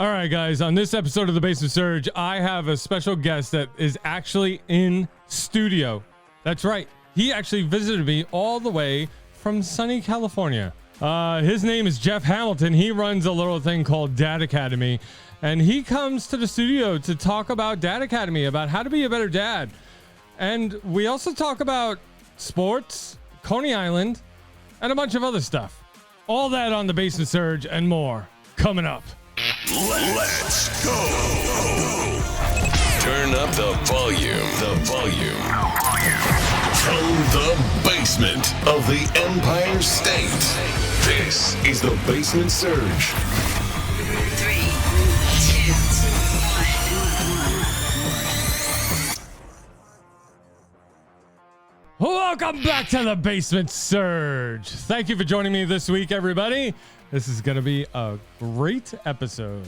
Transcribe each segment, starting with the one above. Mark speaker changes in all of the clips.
Speaker 1: All right, guys, on this episode of The Basement Surge, I have a special guest that is actually in studio. That's right. He actually visited me all the way from sunny California. His name is Jeff Hamilton. He runs a little thing called Dad Academy, and he comes to the studio to talk about Dad Academy, about how to be a better dad. And we also talk about sports, Coney Island, and a bunch of other stuff. All that on The Basement Surge and more coming up.
Speaker 2: Let's go. Turn up the volume. From the basement of the Empire State, this is the Basement Surge.
Speaker 3: 3, 2, 1.
Speaker 1: Welcome back to The Basement Surge. Thank you for joining me this week, everybody. This is going to be a great episode.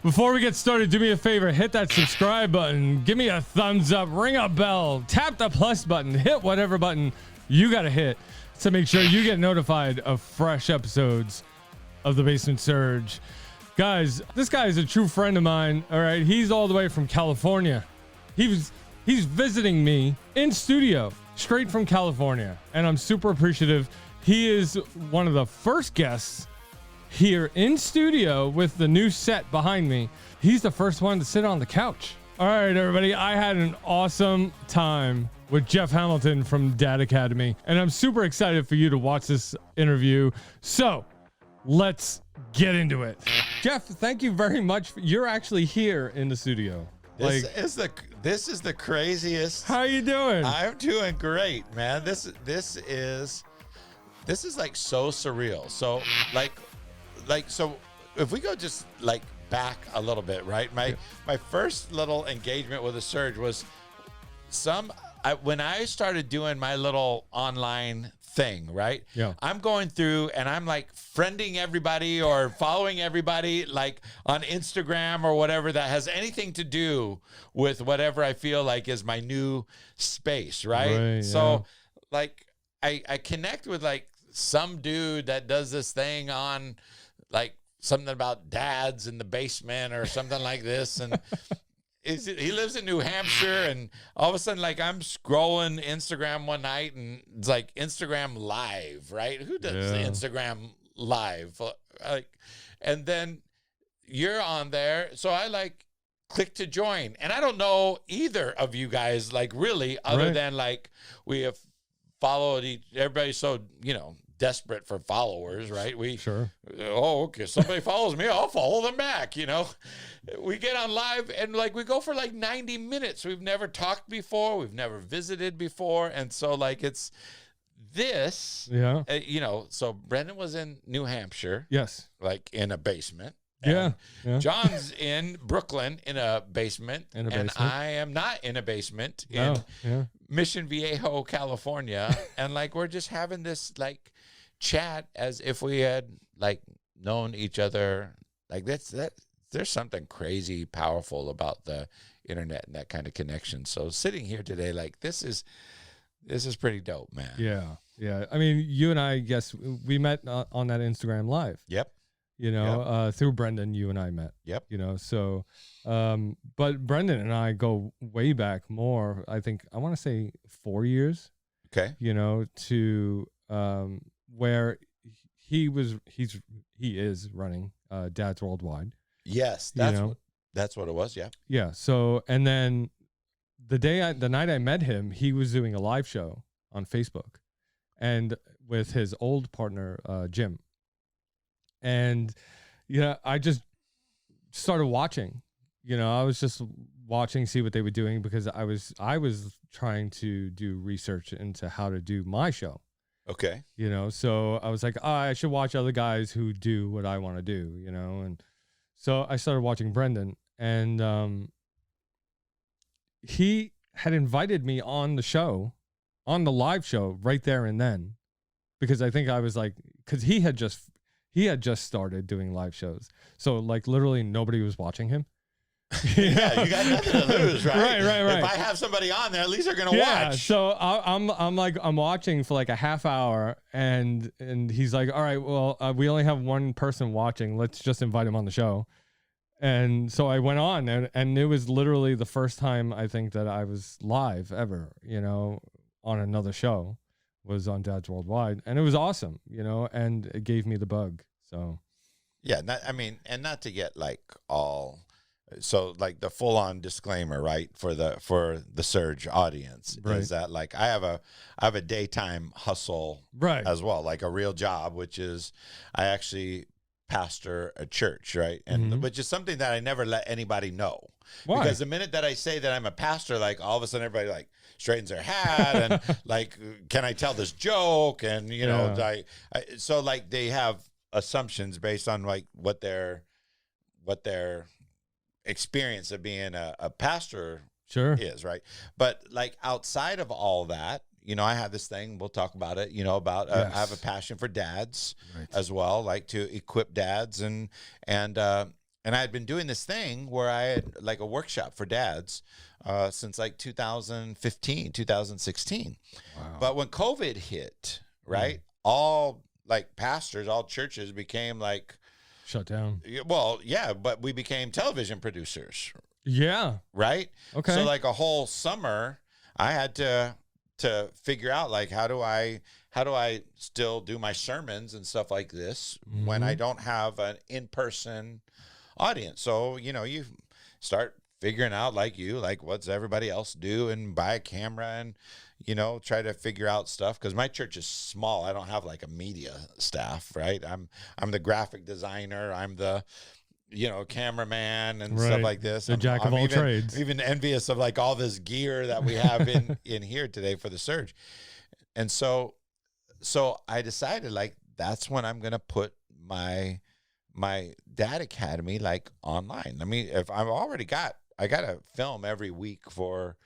Speaker 1: Before we get started, do me a favor. Hit that subscribe button. Give me a thumbs up. Ring a bell. Tap the plus button. Hit whatever button you got to hit to make sure you get notified of fresh episodes of The Basement Surge. Guys, this guy is a true friend of mine. All right. He's all the way from California. He's visiting me in studio straight from California. And I'm super appreciative. He is one of the first guests here in studio with the new set behind me. He's the first one to sit on the couch. All right, everybody. I had an awesome time with Jeff Hamilton from Dad Academy, and I'm super excited for you to watch this interview. So let's get into it. Jeff, thank you very much. You're actually here in the studio.
Speaker 4: This is the craziest.
Speaker 1: How you doing?
Speaker 4: I'm doing great, man. This is like so surreal. So so if we go just like back a little bit, right? My first little engagement with the Surge was when I started doing my little online thing, right?
Speaker 1: Yeah.
Speaker 4: I'm going through and I'm like friending everybody or following everybody like on Instagram or whatever that has anything to do with whatever I feel like is my new space, right? So like I connect with like some dude that does this thing on like something about dads in the basement or something like this. And he lives in New Hampshire, and all of a sudden, like I'm scrolling Instagram one night and it's like Instagram Live, right? Who does Instagram Live? Like, and then you're on there. So I like click to join, and I don't know either of you guys, like really, other than like we have followed everybody's so, desperate for followers, right? Okay, somebody follows me, I'll follow them back, We get on live and like we go for like 90 minutes. We've never talked before, we've never visited before, and so like it's this, so Brendan was in New Hampshire,
Speaker 1: yes,
Speaker 4: like in a basement.
Speaker 1: Yeah.
Speaker 4: John's in Brooklyn in a basement, and I am not in a basement in Mission Viejo, California, and like we're just having this like chat as if we had like known each other. Like there's something crazy powerful about the internet and that kind of connection. So sitting here today, like this is pretty dope, man.
Speaker 1: Yeah. I mean, you and I, yes, we met on that Instagram Live.
Speaker 4: Yep.
Speaker 1: Through Brendan, you and I met.
Speaker 4: Yep.
Speaker 1: So, but Brendan and I go way back more. I think I want to say 4 years.
Speaker 4: Okay.
Speaker 1: To where he is running Dads Worldwide.
Speaker 4: Yes, that's what it was. Yeah.
Speaker 1: Yeah. So, and then the night I met him, he was doing a live show on Facebook, and with his old partner Jim. And I just started watching. I was just watching, see what they were doing, because I was trying to do research into how to do my show.
Speaker 4: Okay.
Speaker 1: So I was like, I should watch other guys who do what I want to do, and so I started watching Brendan, and he had invited me on the show, on the live show right there and then, because I think I was like, because he had just started doing live shows. So like literally nobody was watching him.
Speaker 4: Yeah, you got nothing to lose, right?
Speaker 1: Right.
Speaker 4: If I have somebody on there, at least they're gonna
Speaker 1: Yeah,
Speaker 4: watch.
Speaker 1: so I'm watching for like a half hour, and he's like, all right, well, we only have one person watching. Let's just invite him on the show. And so I went on, and it was literally the first time I think that I was live ever, on another show, was on Dad's Worldwide, and it was awesome, and it gave me the bug. So
Speaker 4: Yeah, not to get like all. So like the full on disclaimer, right, for the Surge audience is that like I have a daytime hustle as well, like a real job, which is I actually pastor a church, right? And which is something that I never let anybody know.
Speaker 1: Why?
Speaker 4: Because the minute that I say that I'm a pastor, like all of a sudden everybody like straightens their hat and like, can I tell this joke? And so like they have assumptions based on like what their experience of being a pastor is, right? But like outside of all that, I have this thing, we'll talk about it, about I have a passion for dads as well, like to equip dads. And I had been doing this thing where I had like a workshop for dads since like 2015, 2016. Wow. But when COVID hit, right, all like pastors, all churches became like,
Speaker 1: shut down.
Speaker 4: Well, yeah, but we became television producers.
Speaker 1: Yeah.
Speaker 4: Right?
Speaker 1: Okay.
Speaker 4: So like a whole summer, I had to figure out like how do I still do my sermons and stuff like this when I don't have an in-person audience. So, you start figuring out like what's everybody else do and buy a camera and try to figure out stuff, because my church is small. I don't have like a media staff, right? I'm the graphic designer. I'm the cameraman and stuff like this.
Speaker 1: The jack of all trades.
Speaker 4: Even envious of like all this gear that we have in here today for the Surge. And so I decided like that's when I'm gonna put my Dad Academy like online. I mean, if I got to film every week for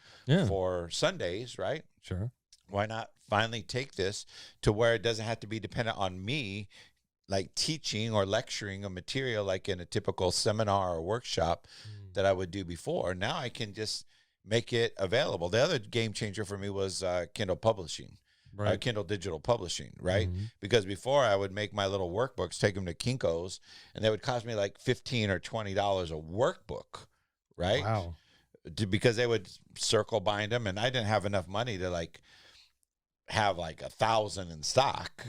Speaker 4: Sundays, right?
Speaker 1: Sure.
Speaker 4: Why not finally take this to where it doesn't have to be dependent on me, like teaching or lecturing a material like in a typical seminar or workshop that I would do before. Now I can just make it available. The other game changer for me was Kindle publishing. Right. Kindle digital publishing, right? Because before I would make my little workbooks, take them to Kinko's, and they would cost me like $15 or $20 a workbook, right?
Speaker 1: Wow.
Speaker 4: Because they would circle bind them, and I didn't have enough money to like have like 1,000 in stock,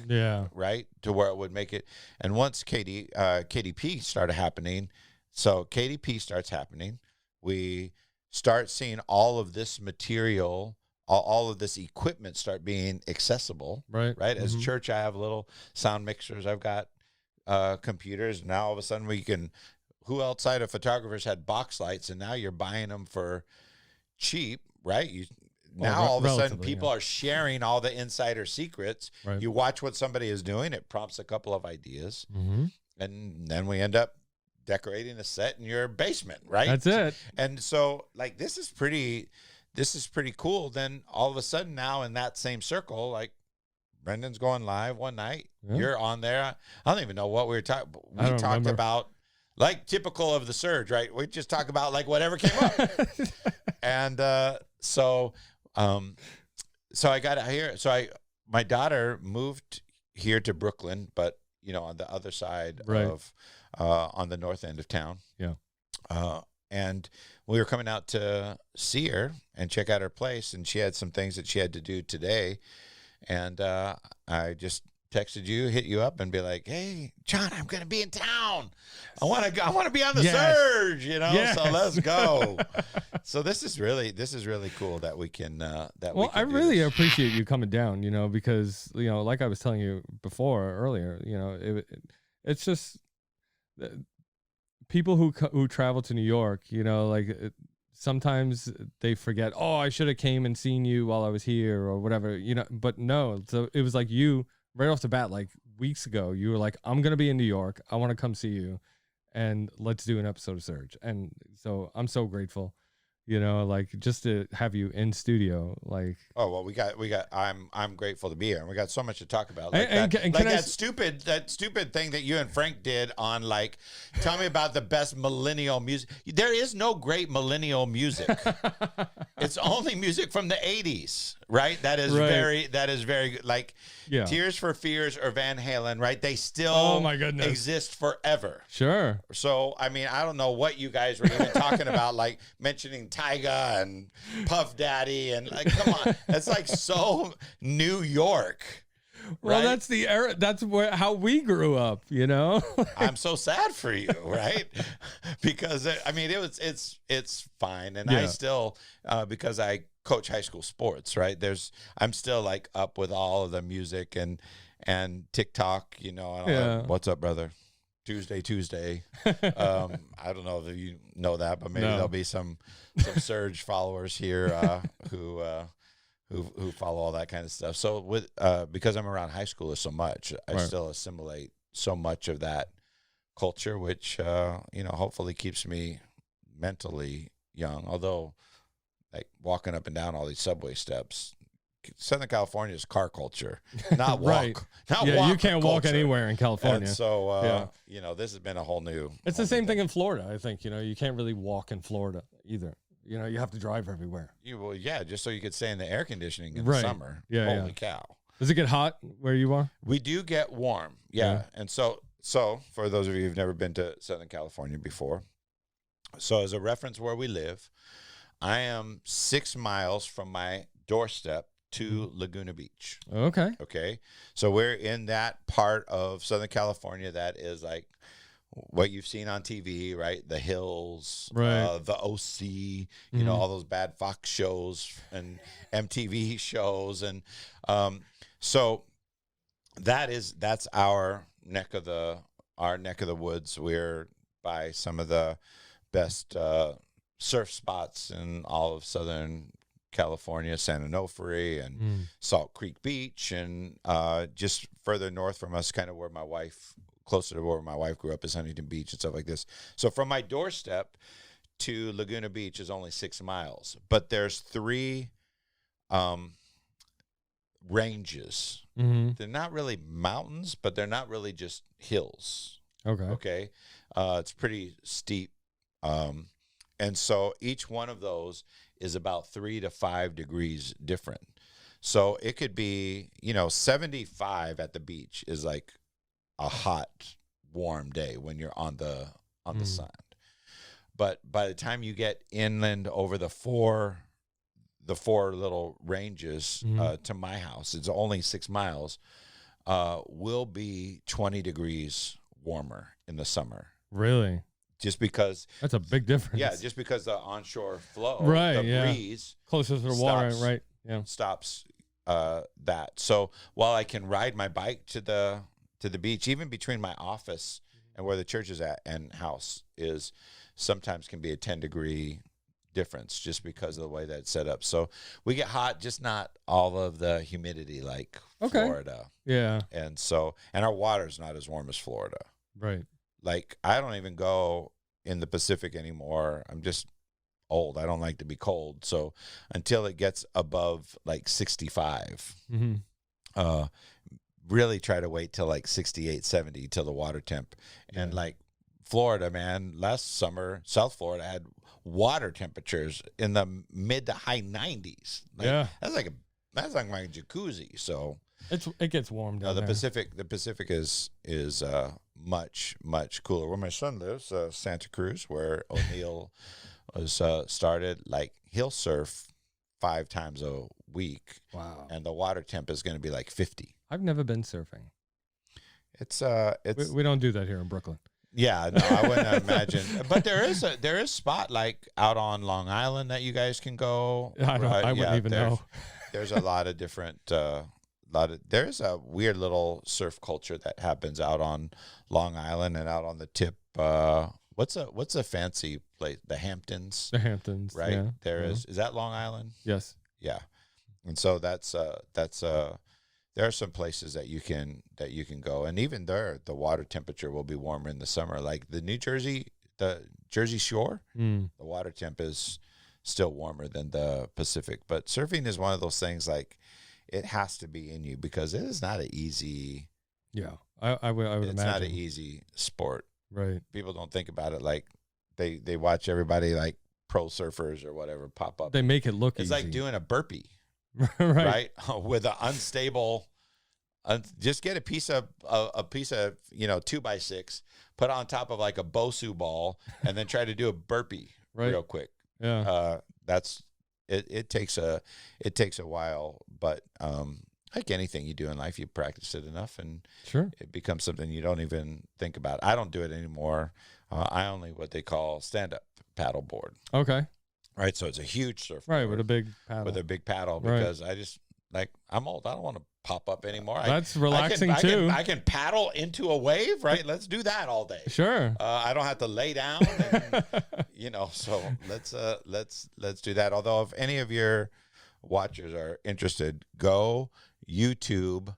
Speaker 4: right, to where it would make it. And once KDP started happening, so KDP starts happening, we start seeing all of this material, all of this equipment start being accessible, right? As church, I have little sound mixers, I've got computers. Now all of a sudden we can. Who outside of photographers had box lights, and now you're buying them for cheap, right? Now all of a sudden people are sharing all the insider secrets. Right. You watch what somebody is doing, it prompts a couple of ideas, and then we end up decorating a set in your basement, right?
Speaker 1: That's it.
Speaker 4: And so like this is pretty cool. Then all of a sudden now in that same circle, like Brendan's going live one night, you're on there. I don't even know what we were talking. We talked about. Like typical of the Surge, right? We just talk about like whatever came up. And so I got out here. So my daughter moved here to Brooklyn, but on the other side of on the north end of town. Yeah. And we were coming out to see her and check out her place, and she had some things that she had to do today. And I just texted you, hit you up, and be like, "Hey, John, I'm gonna be in town. I want to be on the Surge, So let's go." So this is really cool that we can. I
Speaker 1: really appreciate you coming down, because like I was telling you before earlier, it's just people who travel to New York, sometimes they forget. Oh, I should have came and seen you while I was here or whatever, But no, so it was like you. Right off the bat, like weeks ago, you were like, I'm going to be in New York. I want to come see you, and let's do an episode of Surge. And so I'm so grateful, like just to have you in studio, like.
Speaker 4: Oh well, we got. I'm grateful to be here, and we got so much to talk about. Like
Speaker 1: And
Speaker 4: that stupid thing that you and Frank did on like, tell me about the best millennial music. There is no great millennial music. It's only music from the '80s, right? That is very good. Like, Tears for Fears or Van Halen, right? They still,
Speaker 1: oh my goodness,
Speaker 4: exist forever.
Speaker 1: Sure.
Speaker 4: So I mean, I don't know what you guys were even talking about, like mentioning Tyga and Puff Daddy, and like, come on, that's like so New York.
Speaker 1: Well,
Speaker 4: right?
Speaker 1: that's the era. That's how we grew up.
Speaker 4: I'm so sad for you, right? Because I mean, it's fine, and I still because I coach high school sports, right? I'm still like up with all of the music and TikTok, and what's up, brother? Tuesday. I don't know if you know that, but maybe there'll be some Surge followers here who follow all that kind of stuff. So because I'm around high schoolers so much, I still assimilate so much of that culture, which hopefully keeps me mentally young. Although, like walking up and down all these subway steps, Southern California is car culture, not walk.
Speaker 1: Right.
Speaker 4: Not
Speaker 1: yeah,
Speaker 4: walk
Speaker 1: you can't walk anywhere in California.
Speaker 4: And so, this has been a whole new.
Speaker 1: It's the same thing in Florida. I think you can't really walk in Florida either. You have to drive everywhere.
Speaker 4: Just so you could stay in the air conditioning in the summer.
Speaker 1: Yeah,
Speaker 4: Holy cow!
Speaker 1: Does it get hot where you are?
Speaker 4: We do get warm. Yeah. And so for those of you who've never been to Southern California before, so as a reference where we live, I am 6 miles from my doorstep to Laguna Beach. Okay. So we're in that part of Southern California that is like what you've seen on TV, right? The hills, the OC, all those bad Fox shows and MTV shows. And so that's our neck of the woods. We're by some of the best surf spots in all of Southern California, San Onofre and Salt Creek Beach, and just further north from us, kind of closer to where my wife grew up, is Huntington Beach and stuff like this. So from my doorstep to Laguna Beach is only 6 miles, but there's 3 ranges. They're not really mountains, but they're not really just hills. Okay. It's pretty steep. And so each one of those is about 3 to 5 degrees different. So it could be, 75 at the beach is like a hot, warm day when you're on the sand. But by the time you get inland over the four little ranges to my house, it's only 6 miles, will be 20 degrees warmer in the summer.
Speaker 1: Really?
Speaker 4: Just because
Speaker 1: that's a big difference.
Speaker 4: Yeah, just because the onshore flow,
Speaker 1: the
Speaker 4: breeze
Speaker 1: closer to the water, right? Yeah,
Speaker 4: stops that. So while I can ride my bike to the beach, even between my office and where the church is at and house is sometimes can be a 10-degree difference just because of the way that it's set up. So we get hot, just not all of the humidity like Florida.
Speaker 1: Yeah,
Speaker 4: and our water's not as warm as Florida.
Speaker 1: Right.
Speaker 4: Like, I don't even go in the Pacific anymore. I'm just old. I don't like to be cold. So until it gets above like 65, really try to wait till like 68, 70 till the water temp. And like Florida, man, last summer, South Florida had water temperatures in the mid to high 90s. Like, that's like my jacuzzi. So
Speaker 1: it gets warm down
Speaker 4: there.
Speaker 1: The
Speaker 4: Pacific is much, much cooler. Where my son lives, Santa Cruz, where O'Neill was started, like he'll surf 5 times a week.
Speaker 1: Wow.
Speaker 4: And the water temp is going to be like 50.
Speaker 1: I've never been surfing.
Speaker 4: It's
Speaker 1: we don't do that here in Brooklyn.
Speaker 4: Yeah, no, I wouldn't imagine. But there is a spot like out on Long Island that you guys can go.
Speaker 1: I wouldn't even know.
Speaker 4: There's a lot of different there's a weird little surf culture that happens out on Long Island and out on the tip. What's a fancy place? The Hamptons.
Speaker 1: The Hamptons,
Speaker 4: right?
Speaker 1: Yeah.
Speaker 4: There is that Long Island?
Speaker 1: Yes.
Speaker 4: Yeah. And so that's there are some places that you can go, and even there the water temperature will be warmer in the summer. Like the Jersey Shore, the water temp is still warmer than the Pacific. But surfing is one of those things, like, it has to be in you because it is not an easy.
Speaker 1: Yeah, I would
Speaker 4: It's
Speaker 1: imagine.
Speaker 4: not an easy sport.
Speaker 1: Right.
Speaker 4: People don't think about it like they watch everybody like pro surfers or whatever pop up.
Speaker 1: They make it look
Speaker 4: It's
Speaker 1: easy.
Speaker 4: like doing a burpee,
Speaker 1: right.
Speaker 4: right? With an unstable. Just get a piece of 2x6, put on top of like a Bosu ball, and then try to do a burpee real quick.
Speaker 1: Yeah.
Speaker 4: That's it. It takes a while, but like anything you do in life, you practice it enough, and
Speaker 1: Sure.
Speaker 4: it becomes something you don't even think about. I don't do it anymore. I only what they call stand-up paddleboard.
Speaker 1: Okay.
Speaker 4: Right, so it's a huge surfboard.
Speaker 1: Right, with a big paddle.
Speaker 4: With a big paddle,
Speaker 1: Right.
Speaker 4: because I just I'm old. I don't want to pop up anymore.
Speaker 1: That's relaxing too.
Speaker 4: I can paddle into a wave, right? Let's do that all day.
Speaker 1: Sure.
Speaker 4: I don't have to lay down, and, So let's do that. Although if any of your watchers are interested, go YouTube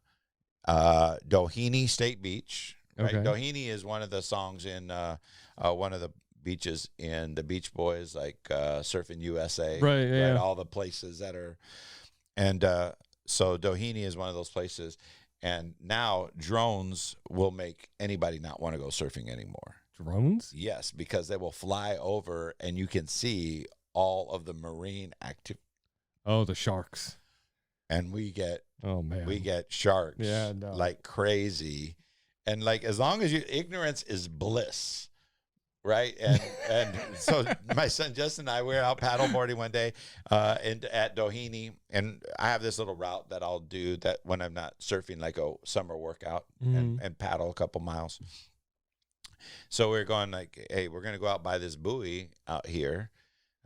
Speaker 4: Doheny State Beach. Right,
Speaker 1: Okay.
Speaker 4: Doheny is one of the songs in one of the beaches in the Beach Boys, like Surfing USA.
Speaker 1: Right, yeah.
Speaker 4: All the places that are, and so Doheny is one of those places. And now drones will make anybody not want to go surfing anymore.
Speaker 1: Drones?
Speaker 4: Yes, because they will fly over and you can see all of the marine activity.
Speaker 1: Oh, the sharks.
Speaker 4: And we get sharks like crazy. And like, as long as ignorance is bliss, right? And so my son Justin and I, we were out paddleboarding one day at Doheny, and I have this little route that I'll do that when I'm not surfing, like a summer workout, and paddle a couple miles. So we're going like, hey, we're going to go out by this buoy out here.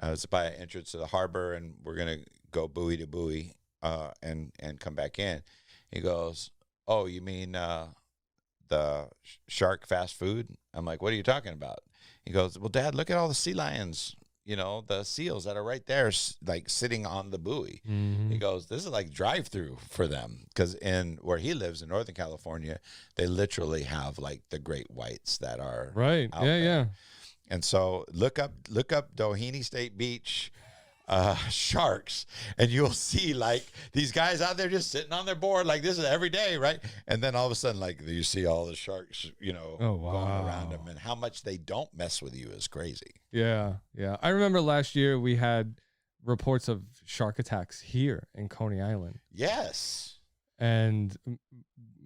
Speaker 4: It's by an entrance to the harbor, and we're going to go buoy to buoy and come back in. He goes, oh, you mean the shark fast food? I'm like, what are you talking about? He goes, well, Dad, look at all the sea lions, the seals that are right there, like sitting on the buoy.
Speaker 1: Mm-hmm.
Speaker 4: He goes, this is like drive-through for them, because in where he lives in Northern California, they literally have like the great whites that are
Speaker 1: right.
Speaker 4: out
Speaker 1: Yeah,
Speaker 4: there.
Speaker 1: yeah.
Speaker 4: And so look up Doheny State Beach sharks, and you'll see like these guys out there just sitting on their board, like this is every day, right? And then all of a sudden, like you see all the sharks,
Speaker 1: Oh, wow.
Speaker 4: going around them, and how much they don't mess with you is crazy.
Speaker 1: Yeah, yeah. I remember last year we had reports of shark attacks here in Coney Island.
Speaker 4: Yes.
Speaker 1: And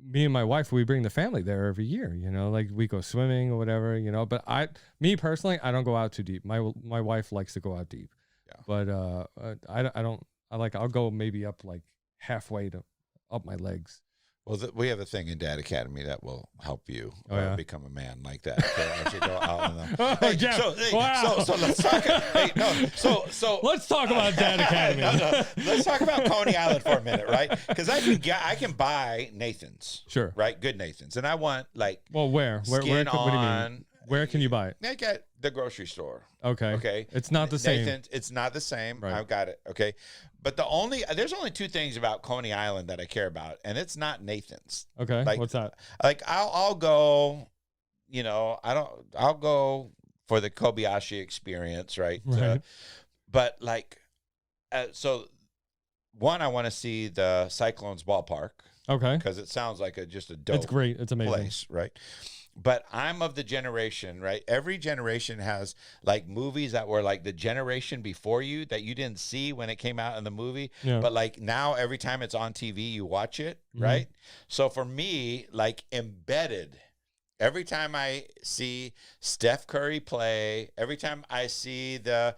Speaker 1: me and my wife, we bring the family there every year, like we go swimming or whatever, but me personally, I don't go out too deep. My wife likes to go out deep. Yeah. But I'll go maybe up like halfway to up my legs.
Speaker 4: Well, we have a thing in Dad Academy that will help you become a man like that. So actually go out on the,
Speaker 1: Oh, Jeff.
Speaker 4: so let's talk. So
Speaker 1: let's talk about Dad Academy.
Speaker 4: No. Let's talk about Coney Island for a minute, right? Because I can buy Nathan's,
Speaker 1: sure,
Speaker 4: right? Good Nathan's, and I want like
Speaker 1: where what do you mean? Where can you buy it?
Speaker 4: Like at the grocery store.
Speaker 1: Okay. It's not the same.
Speaker 4: Nathan's, it's not the same.
Speaker 1: Right.
Speaker 4: I've got it. Okay. But there's only two things about Coney Island that I care about, and it's not Nathan's.
Speaker 1: Okay.
Speaker 4: Like,
Speaker 1: what's that?
Speaker 4: Like I'll go, I'll go for the Kobayashi experience, right?
Speaker 1: Right.
Speaker 4: But like, so one, I want to see the Cyclones ballpark.
Speaker 1: Okay.
Speaker 4: Because it sounds like just a dope.
Speaker 1: It's great. It's amazing.
Speaker 4: Place, right? But I'm of the generation, right? Every generation has like movies that were like the generation before you that you didn't see when it came out in the movie.
Speaker 1: Yeah.
Speaker 4: But like now, every time it's on TV, you watch it, right? So for me, like embedded, every time I see Steph Curry play, every time I see the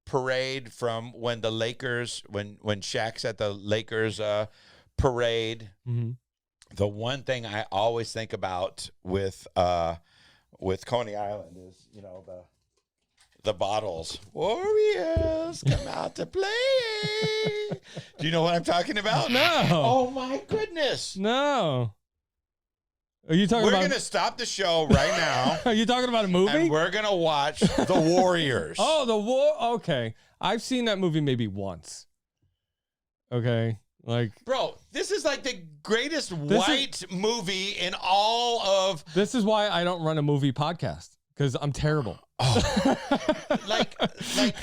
Speaker 4: parade from when the Lakers, when Shaq's at the Lakers parade.
Speaker 1: Mm-hmm.
Speaker 4: The one thing I always think about with Coney Island is, the bottles. Warriors come out to play. Do you know what I'm talking about?
Speaker 1: No.
Speaker 4: Oh my goodness.
Speaker 1: No. Are you talking
Speaker 4: We're
Speaker 1: about?
Speaker 4: We're gonna stop the show right now.
Speaker 1: Are you talking about a movie?
Speaker 4: And we're gonna watch The Warriors.
Speaker 1: Oh, The War. Okay, I've seen that movie maybe once. Okay. Like,
Speaker 4: bro, this is like the greatest white movie in all of.
Speaker 1: This is why I don't run a movie podcast, because I'm terrible.
Speaker 4: like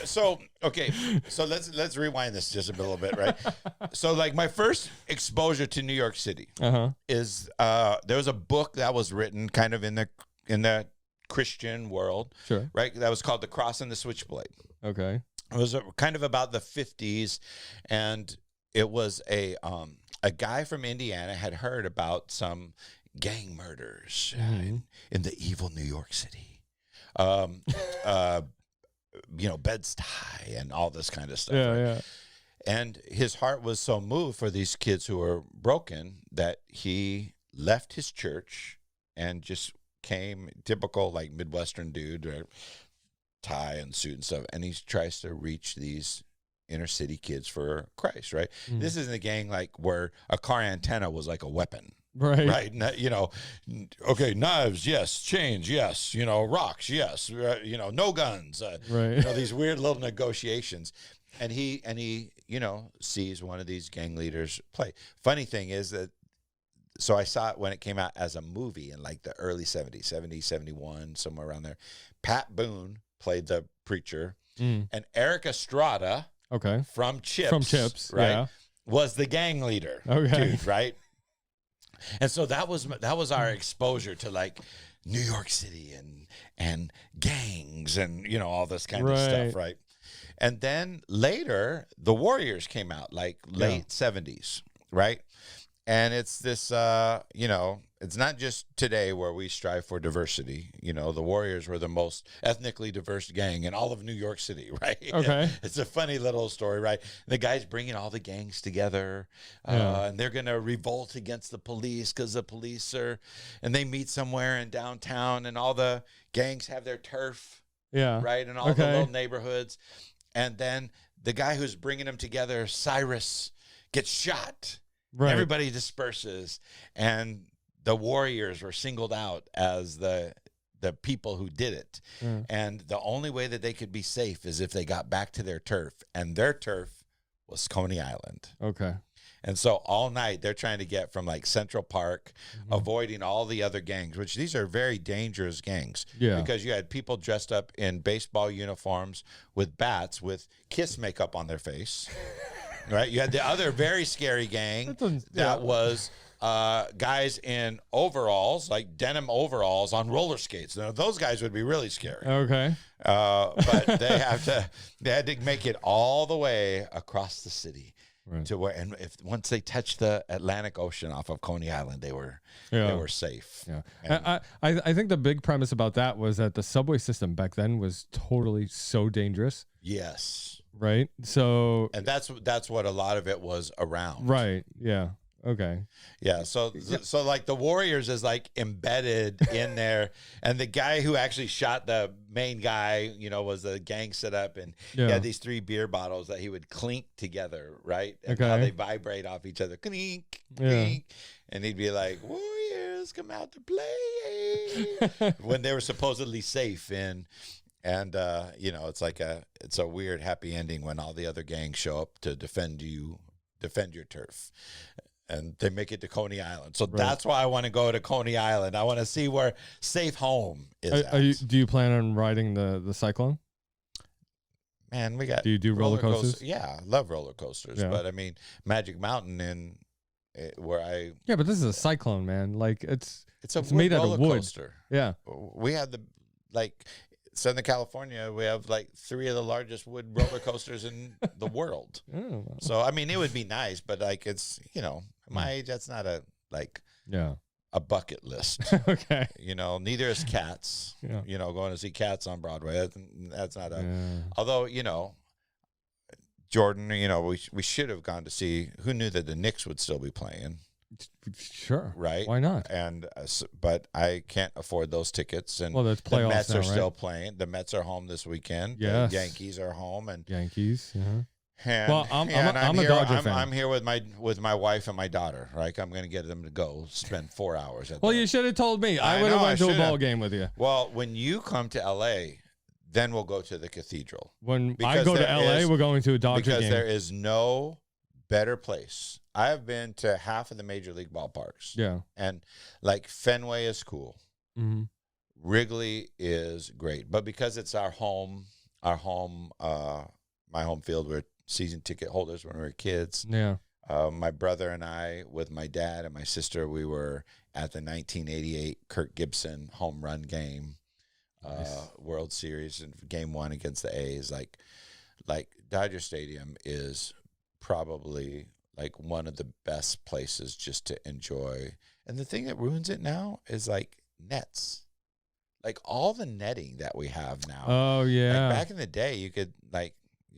Speaker 4: so okay, so let's rewind this just a little bit, right? So like my first exposure to New York City is there was a book that was written kind of in the Christian world,
Speaker 1: Sure.
Speaker 4: right? That was called The Cross and the Switchblade.
Speaker 1: Okay.
Speaker 4: It was kind of about the 50s, and it was a guy from Indiana had heard about some gang murders in the evil New York City. Bed-Stuy and all this kind of stuff.
Speaker 1: Yeah,
Speaker 4: right?
Speaker 1: yeah.
Speaker 4: And his heart was so moved for these kids who were broken that he left his church and just came, typical like Midwestern dude, right? Tie and suit and stuff. And he tries to reach these inner city kids for Christ, right? This isn't a gang like where a car antenna was like a weapon. Right. Okay, knives, yes. Chains, yes. Rocks, yes. No guns.
Speaker 1: Right.
Speaker 4: These weird little negotiations. And he sees one of these gang leaders play. Funny thing is that, so I saw it when it came out as a movie in like the early 70s, 70, 71, somewhere around there. Pat Boone played the preacher. And Eric Estrada from Chips, right, was the gang leader. Dude, right? And so that was our exposure to like New York City and gangs and all this kind of stuff, right? And then later the Warriors came out, like late 70s, right? And it's this it's not just today where we strive for diversity. The Warriors were the most ethnically diverse gang in all of New York City, right?
Speaker 1: Okay.
Speaker 4: It's a funny little story, right? The guy's bringing all the gangs together, and they're going to revolt against the police because the police and they meet somewhere in downtown, and all the gangs have their turf, right? And all the little neighborhoods. And then the guy who's bringing them together, Cyrus, gets shot. Right. Everybody disperses, and the Warriors were singled out as the people who did it. And the only way that they could be safe is if they got back to their turf, and their turf was Coney Island.
Speaker 1: Okay.
Speaker 4: And so all night they're trying to get from like Central Park, avoiding all the other gangs, which these are very dangerous gangs. Yeah. Because you had people dressed up in baseball uniforms with bats with Kiss makeup on their face. Right? You had the other very scary gang that was guys in overalls, like denim overalls on roller skates. Now, those guys would be really scary.
Speaker 1: Okay.
Speaker 4: But they had to make it all the way across the city to where, and once they touched the Atlantic Ocean off of Coney Island, they were safe. Yeah.
Speaker 1: And I think the big premise about that was that the subway system back then was totally so dangerous.
Speaker 4: Yes.
Speaker 1: Right. So,
Speaker 4: and that's what a lot of it was around.
Speaker 1: Right. Yeah. Okay.
Speaker 4: Yeah. So like the Warriors is like embedded in there, and the guy who actually shot the main guy, was a gang set up, and he had these 3 beer bottles that he would clink together, right? And how they vibrate off each other, clink, clink, and he'd be like, "Warriors, come out to play," when they were supposedly safe in. And it's like it's a weird happy ending when all the other gangs show up to defend your turf, and they make it to Coney Island. So that's why I want to go to Coney Island. I want to see where safe home is.
Speaker 1: Do you plan on riding the Cyclone?
Speaker 4: Man, we got.
Speaker 1: Do you do roller coasters?
Speaker 4: Yeah, I love roller coasters. Yeah. But I mean, Magic Mountain where I.
Speaker 1: Yeah, but this is a Cyclone, man. Like it's
Speaker 4: made
Speaker 1: out of wood.
Speaker 4: Coaster.
Speaker 1: Yeah,
Speaker 4: we have Southern California, we have like 3 of the largest wood roller coasters in the world. Oh. So, I mean, it would be nice, but like it's, my age, that's not a bucket list.
Speaker 1: Okay.
Speaker 4: Neither is Cats. Going to see Cats on Broadway. That's not although, Jordan, we should have gone to see, who knew that the Knicks would still be playing?
Speaker 1: Sure.
Speaker 4: Right.
Speaker 1: Why not?
Speaker 4: And but I can't afford those tickets. And
Speaker 1: there's
Speaker 4: the
Speaker 1: playoffs
Speaker 4: Mets
Speaker 1: now,
Speaker 4: are still playing. The Mets are home this weekend.
Speaker 1: Yes.
Speaker 4: The Yankees are home. And
Speaker 1: Yankees. Yeah.
Speaker 4: And,
Speaker 1: well, I'm a Dodger fan.
Speaker 4: I'm here with my wife and my daughter. Right. I'm going to get them to go spend 4 hours.
Speaker 1: You should have told me. I would have went to a ball game with you.
Speaker 4: Well, when you come to L.A., then we'll go to the Cathedral.
Speaker 1: When I go to L.A., we're going to a Dodger game.
Speaker 4: Because there is no better place. I have been to half of the major league ballparks.
Speaker 1: Yeah.
Speaker 4: And like Fenway is cool.
Speaker 1: Mm-hmm.
Speaker 4: Wrigley is great, but because it's my home field, we're season ticket holders when we were kids.
Speaker 1: Yeah.
Speaker 4: My brother and I, with my dad and my sister, we were at the 1988 Kirk Gibson home run game, World Series, and game 1 against the A's. Like Dodger Stadium is probably like one of the best places just to enjoy. And the thing that ruins it now is like nets. Like all the netting that we have now.
Speaker 1: Oh yeah.
Speaker 4: Like back in the day, you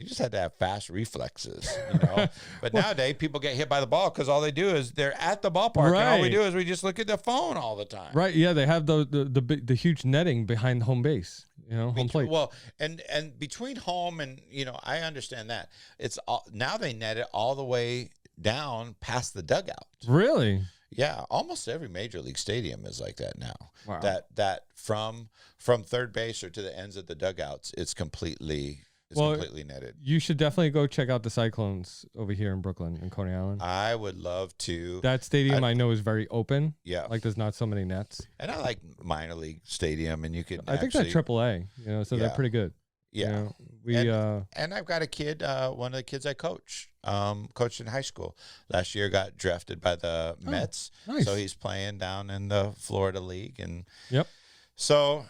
Speaker 4: just had to have fast reflexes, you know. But nowadays, people get hit by the ball because all they do is they're at the ballpark, and all we do is we just look at the phone all the time.
Speaker 1: Right. Yeah, they have the huge netting behind home base, you know, home plate.
Speaker 4: Well, and between home and, you know, I understand that it's all, now they net it all the way down past the dugout.
Speaker 1: Really?
Speaker 4: Yeah, almost every major league stadium is like that now.
Speaker 1: Wow.
Speaker 4: That from third base or to the ends of the dugouts, it's completely netted.
Speaker 1: You should definitely go check out the Cyclones over here in Brooklyn in Coney Island.
Speaker 4: I would love to.
Speaker 1: That stadium I know is very open.
Speaker 4: Yeah.
Speaker 1: Like there's not so many nets.
Speaker 4: And I like minor league stadium, and you could
Speaker 1: I think that's AAA, you know, so they're pretty good.
Speaker 4: Yeah.
Speaker 1: You know,
Speaker 4: and I've got a kid, one of the kids I coached in high school last year, got drafted by the Mets.
Speaker 1: Nice.
Speaker 4: So he's playing down in the Florida League. And
Speaker 1: yep.
Speaker 4: So,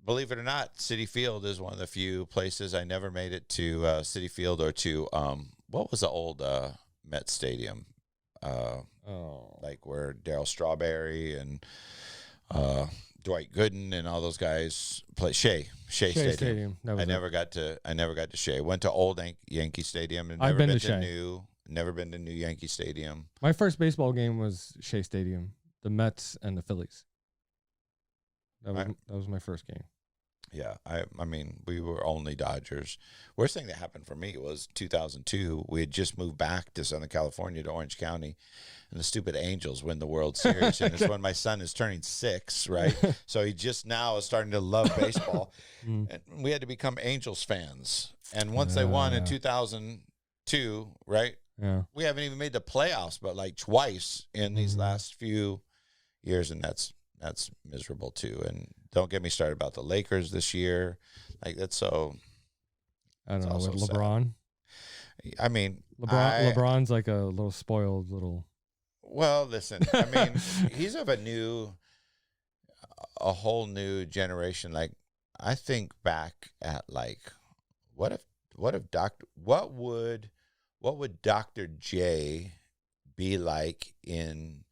Speaker 4: believe it or not, Citi Field is one of the few places. I never made it to Citi Field or to what was the old Met Stadium? Like where Darryl Strawberry and Dwight Gooden and all those guys play. Shea Stadium. I never got to Shea. Went to old Yankee Stadium and
Speaker 1: I've
Speaker 4: never
Speaker 1: been to Shea.
Speaker 4: Never been to new Yankee Stadium.
Speaker 1: My first baseball game was Shea Stadium, the Mets and the Phillies. That was my first game.
Speaker 4: Yeah, I mean, we were only Dodgers. Worst thing that happened for me was 2002. We had just moved back to Southern California, to Orange County, and the stupid Angels win the World Series. And it's when my son is turning 6, right? So he just now is starting to love baseball. And we had to become Angels fans. And once they won in 2002, right?
Speaker 1: Yeah.
Speaker 4: We haven't even made the playoffs, but like twice in these last few years, and that's miserable too. And don't get me started about the Lakers this year. Like that's so.
Speaker 1: I don't know with LeBron.
Speaker 4: Sad. I mean,
Speaker 1: LeBron's like a little spoiled little.
Speaker 4: Well, listen. I mean, he's of a whole new generation. Like I think back at like, what would Dr. J be like in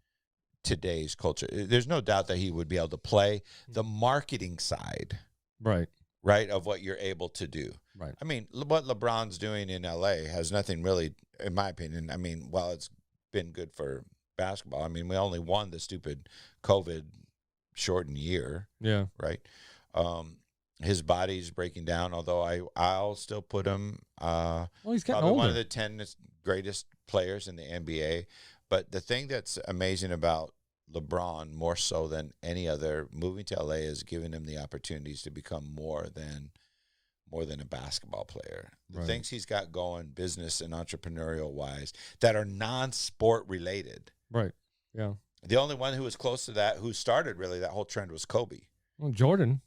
Speaker 4: today's culture? There's no doubt that he would be able to play the marketing side, right, of what you're able to do. Right. I mean, what LeBron's doing in LA has nothing really, in my opinion. I mean, while it's been good for basketball, I mean, we only won the stupid COVID shortened year. Yeah. Right. His body's breaking down, although I'll still put him well, he's getting older. One of the 10 greatest players in the NBA. But the thing that's amazing about LeBron, more so than any other, moving to LA is giving him the opportunities to become more than a basketball player. The things he's got going, business and entrepreneurial wise, that are non-sport related. Right. Yeah. The only one who was close to that, who started really that whole trend, was Kobe.
Speaker 1: Well, Jordan.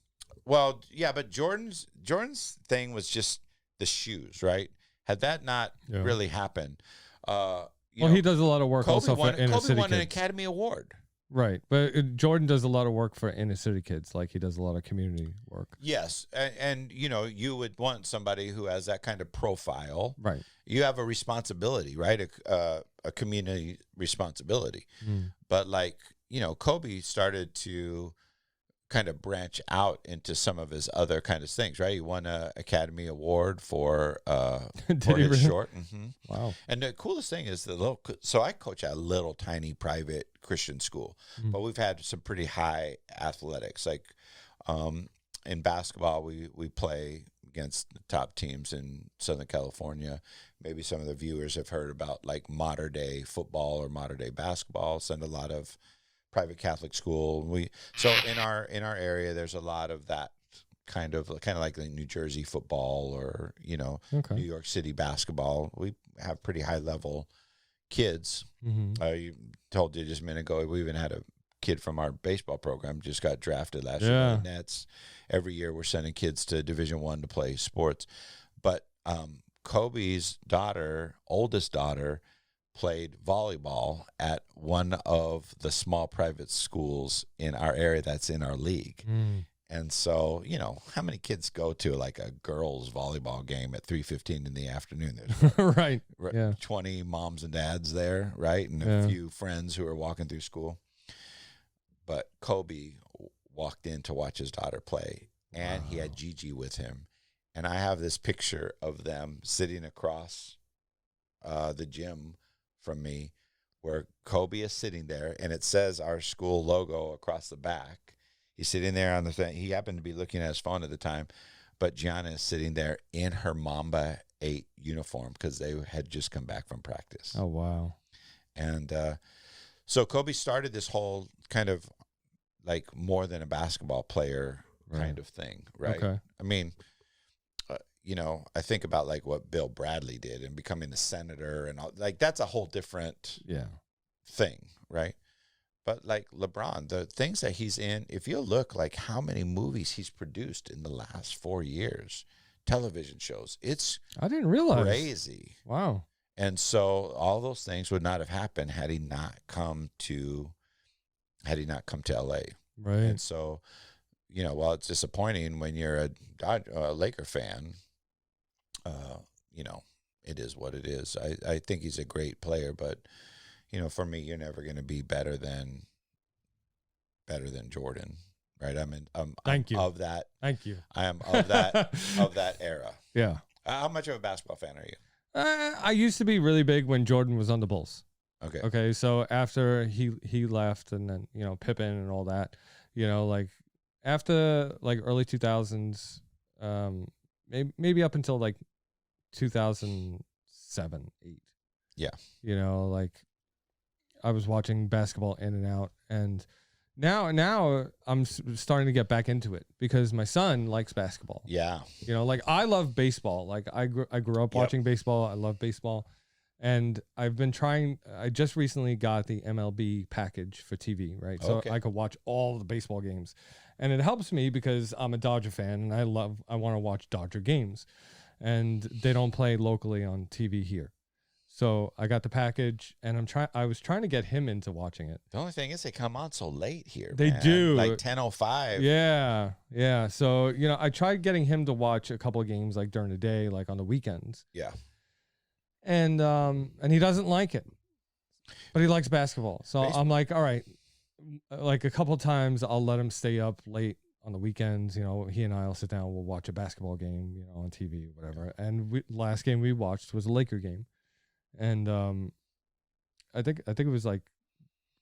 Speaker 4: Well, yeah, but Jordan's thing was just the shoes, right? Had that not really happened,
Speaker 1: he does a lot of work also for inner city kids.
Speaker 4: Kobe won an Academy Award.
Speaker 1: Right, but Jordan does a lot of work for inner city kids. Like he does a lot of community work.
Speaker 4: Yes, and you would want somebody who has that kind of profile. Right. You have a responsibility, right? A community responsibility. But like, Kobe started to kind of branch out into some of his other kind of things, right? He won an Academy Award for his short. Mm-hmm. Wow. And the coolest thing is so I coach at a little tiny private Christian school, but we've had some pretty high athletics. Like in basketball, we play against the top teams in Southern California. Maybe some of the viewers have heard about like modern day football or modern day basketball. Send a lot of private Catholic school. So in our area, there's a lot of that kind of like New Jersey football or New York City basketball. We have pretty high level kids. You told you just a minute ago, we even had a kid from our baseball program just got drafted last year by the Nets. Every year we're sending kids to Division I to play sports. But Kobe's daughter, oldest daughter, played volleyball at one of the small private schools in our area that's in our league. And so, you know, how many kids go to like a girls' volleyball game at 3:15 in the afternoon? There's
Speaker 1: Right.
Speaker 4: 20 moms and dads there, right? And a few friends who are walking through school. But Kobe walked in to watch his daughter play, and he had Gigi with him. And I have this picture of them sitting across the gym from me where Kobe is sitting there, and it says our school logo across the back. He's sitting there on the thing. He happened to be looking at his phone at the time, but Gianna is sitting there in her Mamba 8 uniform because they had just come back from practice.
Speaker 1: Oh, wow.
Speaker 4: And so Kobe started this whole kind of like more than a basketball player kind of thing, right?
Speaker 1: Okay.
Speaker 4: I mean, you know, I think about like what Bill Bradley did and becoming a senator and all, like that's a whole different thing, right? But like LeBron, the things that he's in, if you look like how many movies he's produced in the last 4 years, television shows, it's
Speaker 1: I didn't realize.
Speaker 4: crazy.
Speaker 1: Wow.
Speaker 4: And so all those things would not have happened had he not come to LA.
Speaker 1: Right.
Speaker 4: And so, you know, while it's disappointing when you're a Laker fan, you know, it is what it is. I think he's a great player, but you know, for me, you're never going to be better than Jordan, right?
Speaker 1: Thank you.
Speaker 4: Of that.
Speaker 1: Thank you.
Speaker 4: I am of that of that era.
Speaker 1: Yeah.
Speaker 4: How much of a basketball fan are you?
Speaker 1: I used to be really big when Jordan was on the Bulls.
Speaker 4: Okay.
Speaker 1: Okay. So after he left, and then, you know, Pippen and all that, you know, like after like early 2000s, maybe up until like 2007, 8.
Speaker 4: Yeah.
Speaker 1: You know, like I was watching basketball in and out, and now I'm starting to get back into it because my son likes basketball.
Speaker 4: Yeah.
Speaker 1: You know, like I love baseball. Like I grew up watching baseball. I love baseball. And I've been trying, I just recently got the MLB package for TV, right? So I could watch all the baseball games. And it helps me because I'm a Dodger fan and I want to watch Dodger games. And they don't play locally on TV here. So I got the package, and I was trying to get him into watching it.
Speaker 4: The only thing is they come on so late here.
Speaker 1: They do.
Speaker 4: Like 10:05.
Speaker 1: Yeah. Yeah. So, you know, I tried getting him to watch a couple of games like during the day, like on the weekends.
Speaker 4: Yeah.
Speaker 1: And he doesn't like it, but he likes basketball. So I'm like, all right, like a couple of times I'll let him stay up late on the weekends. You know, he and I will sit down, we'll watch a basketball game, you know, on TV or whatever. And last game we watched was a Laker game. And I think it was like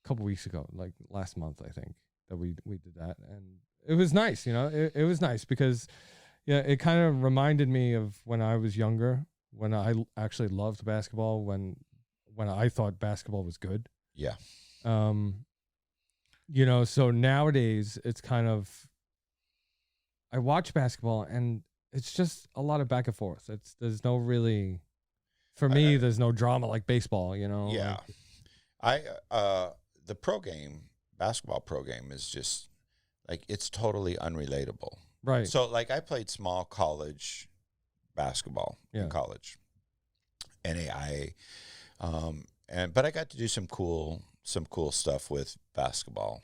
Speaker 1: a couple weeks ago, like last month, I think, that we did that. And it was nice, you know, it was nice because it kind of reminded me of when I was younger, when I actually loved basketball, when I thought basketball was good.
Speaker 4: Yeah.
Speaker 1: You know, so nowadays it's kind of, I watch basketball and it's just a lot of back and forth. There's no really, for me, there's no drama like baseball, you know?
Speaker 4: Yeah. The basketball pro game is just like, it's totally unrelatable.
Speaker 1: Right.
Speaker 4: So like I played small college basketball in college, NAIA. But I got to do some cool stuff with basketball.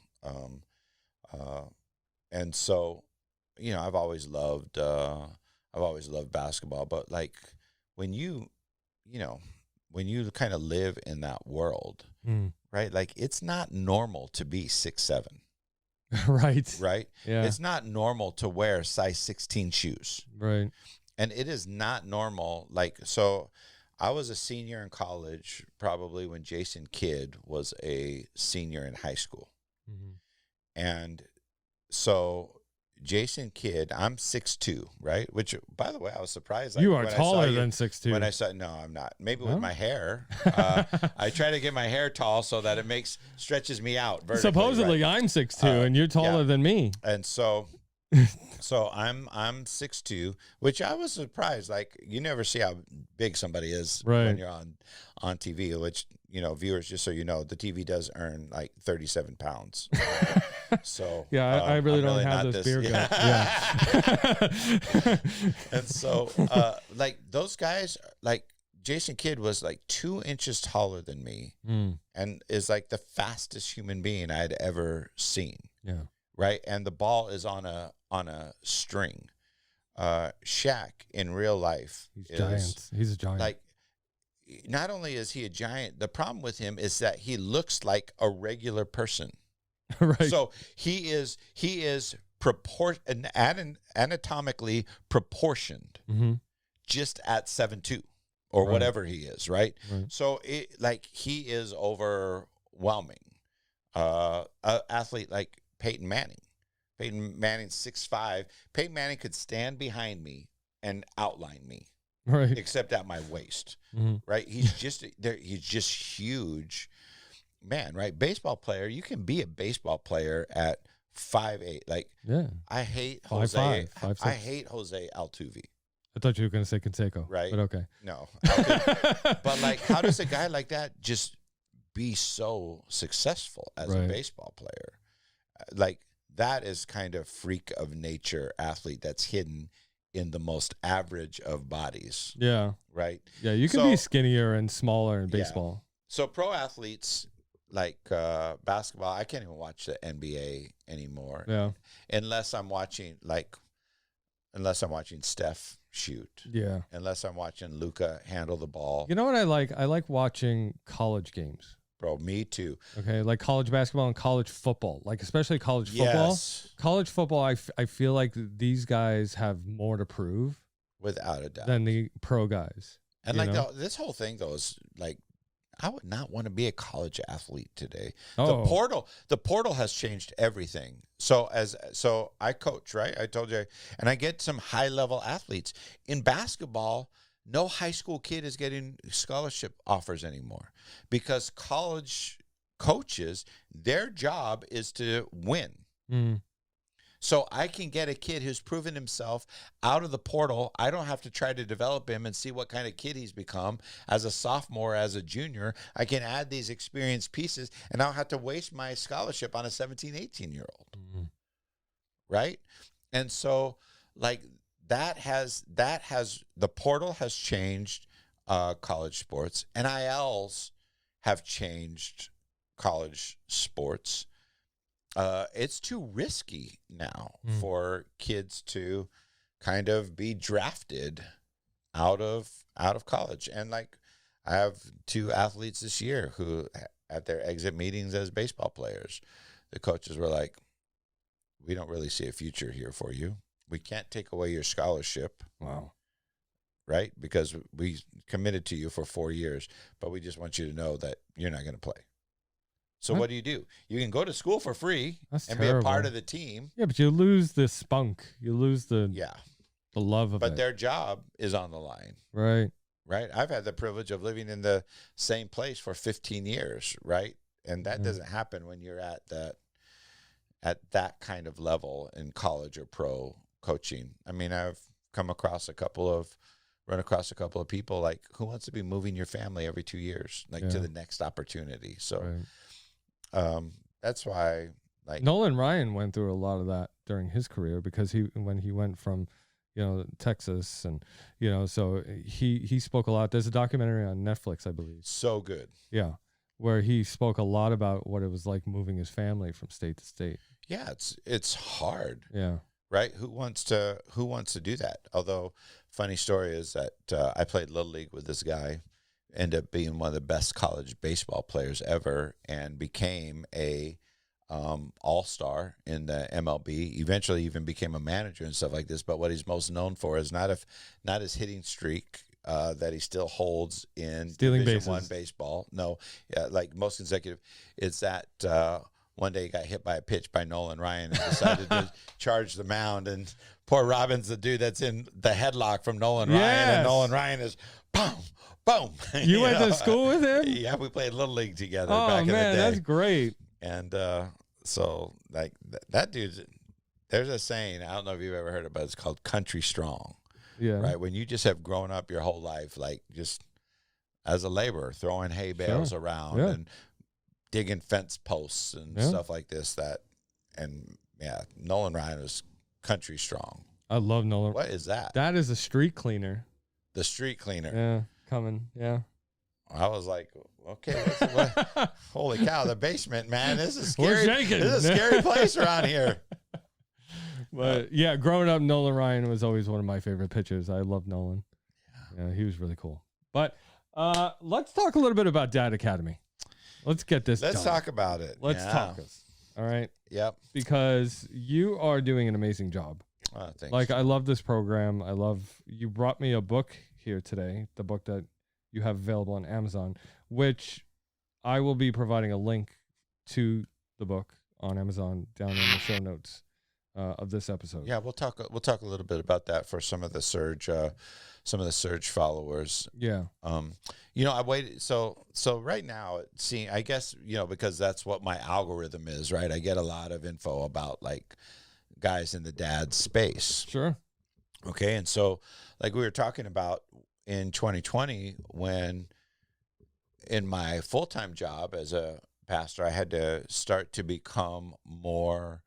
Speaker 4: And so, you know, I've always loved basketball, but like when you kind of live in that world, right? Like it's not normal to be 6'7".
Speaker 1: Right.
Speaker 4: Right.
Speaker 1: Yeah.
Speaker 4: It's not normal to wear size 16 shoes.
Speaker 1: Right.
Speaker 4: And it is not normal. Like, so I was a senior in college, probably when Jason Kidd was a senior in high school.
Speaker 1: Mm-hmm.
Speaker 4: And so Jason Kidd, I'm 6'2", right? Which, by the way, I was surprised. Like,
Speaker 1: you are taller than 6'2".
Speaker 4: When I saw, no, I'm not. Maybe with my hair. I try to get my hair tall so that it stretches me out vertically.
Speaker 1: Supposedly,
Speaker 4: right?
Speaker 1: I'm 6'2", and you're taller than me.
Speaker 4: And so
Speaker 5: So I'm 6'2", which I was surprised. Like, you never see how big somebody is
Speaker 1: Right.
Speaker 5: when you're on TV, which, viewers, just so you know, the TV does earn like 37 pounds. So
Speaker 1: Yeah, I really
Speaker 5: I'm
Speaker 1: don't have
Speaker 5: not
Speaker 1: this
Speaker 5: this-
Speaker 1: beer gut. Yeah.
Speaker 5: And so, like, those guys, like, Jason Kidd was like 2 inches taller than me and is like the fastest human being I'd ever seen.
Speaker 1: Yeah.
Speaker 5: Right. And the ball is on a string. Shaq in real life
Speaker 1: He's giant. He's a giant.
Speaker 5: like, not only is he a giant, the problem with him is that he looks like a regular person.
Speaker 1: right.
Speaker 5: So he is anatomically proportioned just at 7'2" or
Speaker 1: Right.
Speaker 5: whatever he is, right?
Speaker 1: Right.
Speaker 5: So he is overwhelming. Athlete like Peyton Manning. Peyton Manning's 6'5". Peyton Manning could stand behind me and outline me,
Speaker 1: right.
Speaker 5: except at my waist,
Speaker 1: Mhm.
Speaker 5: right? He's just there. He's just huge, man. Right? Baseball player. You can be a baseball player at 5'8". Like,
Speaker 1: Yeah.
Speaker 5: I hate
Speaker 1: 5'5",
Speaker 5: Jose.
Speaker 1: 5'6".
Speaker 5: I hate Jose Altuve.
Speaker 1: I thought you were going to say Canseco.
Speaker 5: Right.
Speaker 1: But okay.
Speaker 5: No, Altuve. But like, how does a guy like that just be so successful as a
Speaker 1: Right.
Speaker 5: baseball player? Like, that is kind of freak of nature athlete that's hidden in the most average of bodies,
Speaker 1: Yeah.
Speaker 5: right?
Speaker 1: Yeah. You can
Speaker 5: So-
Speaker 1: be skinnier and smaller in
Speaker 5: Yeah.
Speaker 1: baseball.
Speaker 5: So pro athletes like basketball, I can't even watch the NBA anymore
Speaker 1: Yeah.
Speaker 5: unless I'm watching Steph shoot,
Speaker 1: Yeah.
Speaker 5: unless I'm watching Luka handle the ball.
Speaker 1: You know what I like? I like watching college games.
Speaker 5: Bro, me too.
Speaker 1: Okay. Like college basketball and college football, like especially college football.
Speaker 5: Yes,
Speaker 1: College football, I feel like these guys have more to prove
Speaker 5: without a doubt.
Speaker 1: than the pro guys.
Speaker 5: And
Speaker 1: you
Speaker 5: like
Speaker 1: know?
Speaker 5: this whole thing though is like, I would not want to be a college athlete today.
Speaker 1: Oh.
Speaker 5: The portal has changed everything. So I coach, right? I told you, and I get some high level athletes in basketball. No high school kid is getting scholarship offers anymore because college coaches, their job is to win.
Speaker 1: Mm.
Speaker 5: So I can get a kid who's proven himself out of the portal. I don't have to try to develop him and see what kind of kid he's become as a sophomore, as a junior. I can add these experienced pieces, and I don't have to waste my scholarship on a 17, 18-year-old.
Speaker 1: Mhm.
Speaker 5: Right? And so, like, that has the portal has changed college sports. NILs have changed college sports. It's too risky now for kids to kind of be drafted out of college. And like, I have 2 athletes this year who at their exit meetings as baseball players, the coaches were like, "We don't really see a future here for you. We can't take away your scholarship."
Speaker 1: Wow.
Speaker 5: Right? Because we committed to you for 4 years, but we just want you to know that you're not going to play. So what do? You can go to school for free
Speaker 1: That's
Speaker 5: and be a part
Speaker 1: terrible.
Speaker 5: of the team.
Speaker 1: Yeah, but you lose the spunk. You lose the
Speaker 5: Yeah.
Speaker 1: love of
Speaker 5: But
Speaker 1: it.
Speaker 5: their job is on the line,
Speaker 1: Right.
Speaker 5: right? I've had the privilege of living in the same place for 15 years, right? And that doesn't happen when you're at that kind of level in college or pro coaching. I mean, I've run across a couple of people like, who wants to be moving your family every 2 years, like to
Speaker 1: Yeah.
Speaker 5: the next opportunity. So
Speaker 1: Right.
Speaker 5: that's why, like,
Speaker 1: Nolan Ryan went through a lot of that during his career because when he went from, Texas and, so he spoke a lot. There's a documentary on Netflix, I believe.
Speaker 5: so good.
Speaker 1: Yeah. Where he spoke a lot about what it was like moving his family from state to state.
Speaker 5: Yeah, it's hard,
Speaker 1: Yeah.
Speaker 5: right? Who wants to do that? Although, funny story is that I played Little League with this guy, ended up being one of the best college baseball players ever, and became a all-star in the MLB. Eventually, even became a manager and stuff like this. But what he's most known for is not his hitting streak that he still holds in
Speaker 1: Stealing
Speaker 5: Division
Speaker 1: bases.
Speaker 5: I baseball. No, like most consecutive. It's that one day he got hit by a pitch by Nolan Ryan and decided to charge the mound. And poor Robin's the dude that's in the headlock from Nolan Ryan.
Speaker 1: Yes.
Speaker 5: And Nolan Ryan is boom, boom.
Speaker 1: You went to school with him?
Speaker 5: Yeah, we played Little League together
Speaker 1: Oh,
Speaker 5: back in the
Speaker 1: man,
Speaker 5: day.
Speaker 1: that's great.
Speaker 5: And so, like, that dude's there's a saying, I don't know if you've ever heard it, but it's called country strong,
Speaker 1: Yeah.
Speaker 5: right? When you just have grown up your whole life, like just as a laborer, throwing hay bales around and digging fence posts and stuff like this, Nolan Ryan was country strong.
Speaker 1: I love Nolan.
Speaker 5: What is that?
Speaker 1: That is a street cleaner.
Speaker 5: The street cleaner.
Speaker 1: Yeah, coming. Yeah.
Speaker 5: I was like, okay, holy cow, the basement, man. This is scary.
Speaker 1: We're shaking.
Speaker 5: This is a scary place around here.
Speaker 1: But yeah, growing up, Nolan Ryan was always one of my favorite pitchers. I love Nolan. Yeah, he was really cool. But let's talk a little bit about Dad Academy. Let's get this
Speaker 5: Let's
Speaker 1: done.
Speaker 5: talk about it.
Speaker 1: Let's talk this. All right?
Speaker 5: Yep.
Speaker 1: Because you are doing an amazing job.
Speaker 5: Thanks.
Speaker 1: Like, I love this program. You brought me a book here today, the book that you have available on Amazon, which I will be providing a link to the book on Amazon down in the show notes of this episode.
Speaker 5: Yeah, we'll talk a little bit about that for some of the Surge followers.
Speaker 1: Yeah.
Speaker 5: I waited. So right now, I guess, because that's what my algorithm is, right? I get a lot of info about like guys in the dad space.
Speaker 1: Sure.
Speaker 5: Okay. And so like we were talking about in 2020, when in my full-time job as a pastor, I had to start to become more,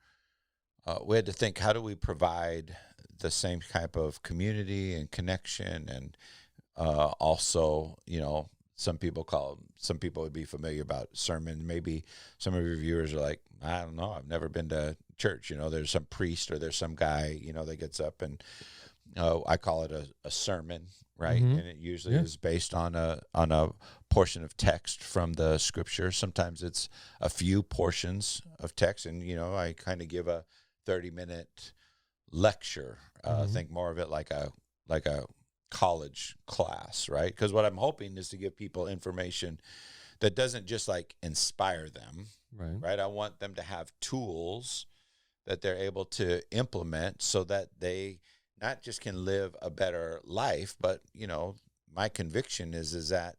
Speaker 5: we had to think, how do we provide the same type of community and connection? And also, some people would be familiar about sermon. Maybe some of your viewers are like, I don't know, I've never been to church. There's some priest or there's some guy, that gets up and I call it a sermon, right?
Speaker 1: Mm-hmm.
Speaker 5: And it usually is based on a portion of text from the scripture. Sometimes it's a few portions of text, and I kind of give a 30-minute lecture. Think more of it like a college class, right? Because what I'm hoping is to give people information that doesn't just like inspire them, right? I want them to have tools that they're able to implement so that they not just can live a better life, but my conviction is that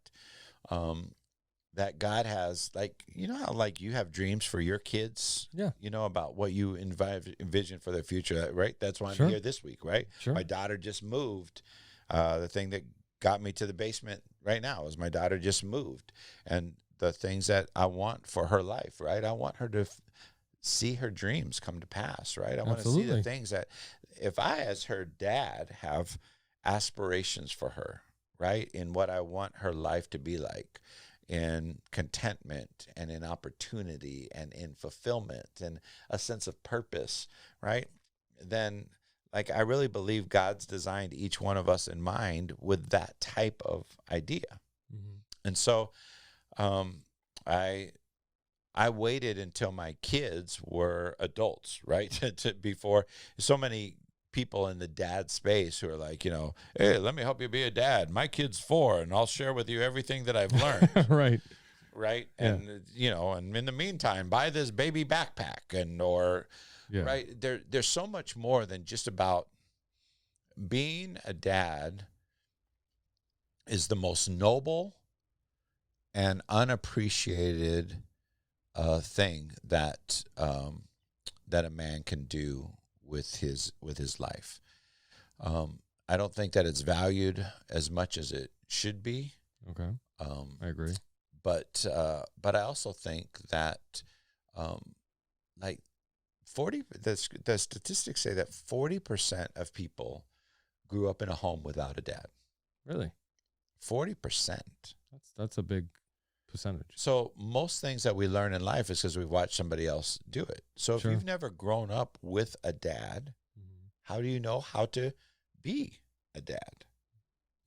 Speaker 5: that God has, like, how like you have dreams for your kids, about what you envision for their future, right? That's why I'm here this week, right?
Speaker 1: Sure.
Speaker 5: My daughter just moved. The thing that got me to the basement right now is my daughter just moved, and the things that I want for her life, right? I want her to see her dreams come to pass, right? I want to see the things that, if I, as her dad, have aspirations for her, right, in what I want her life to be like, in contentment and in opportunity and in fulfillment and a sense of purpose, right, then like I really believe God's designed each one of us in mind with that type of idea. Mm-hmm. And so I waited until my kids were adults, right? Before so many people in the dad space who are like, hey, let me help you be a dad. My kid's 4 and I'll share with you everything that I've learned.
Speaker 1: Right.
Speaker 5: Right. And, and in the meantime, buy this baby backpack right. There's so much more than just about being a dad is the most noble and unappreciated thing that a man can do with his life. I don't think that it's valued as much as it should be.
Speaker 1: Okay. I agree.
Speaker 5: But I also think that like 40, the statistics say that 40% of people grew up in a home without a dad.
Speaker 1: Really?
Speaker 5: 40%.
Speaker 1: That's a big percentage.
Speaker 5: So most things that we learn in life is because we've watched somebody else do it. So if you've never grown up with a dad, how do you know how to be a dad?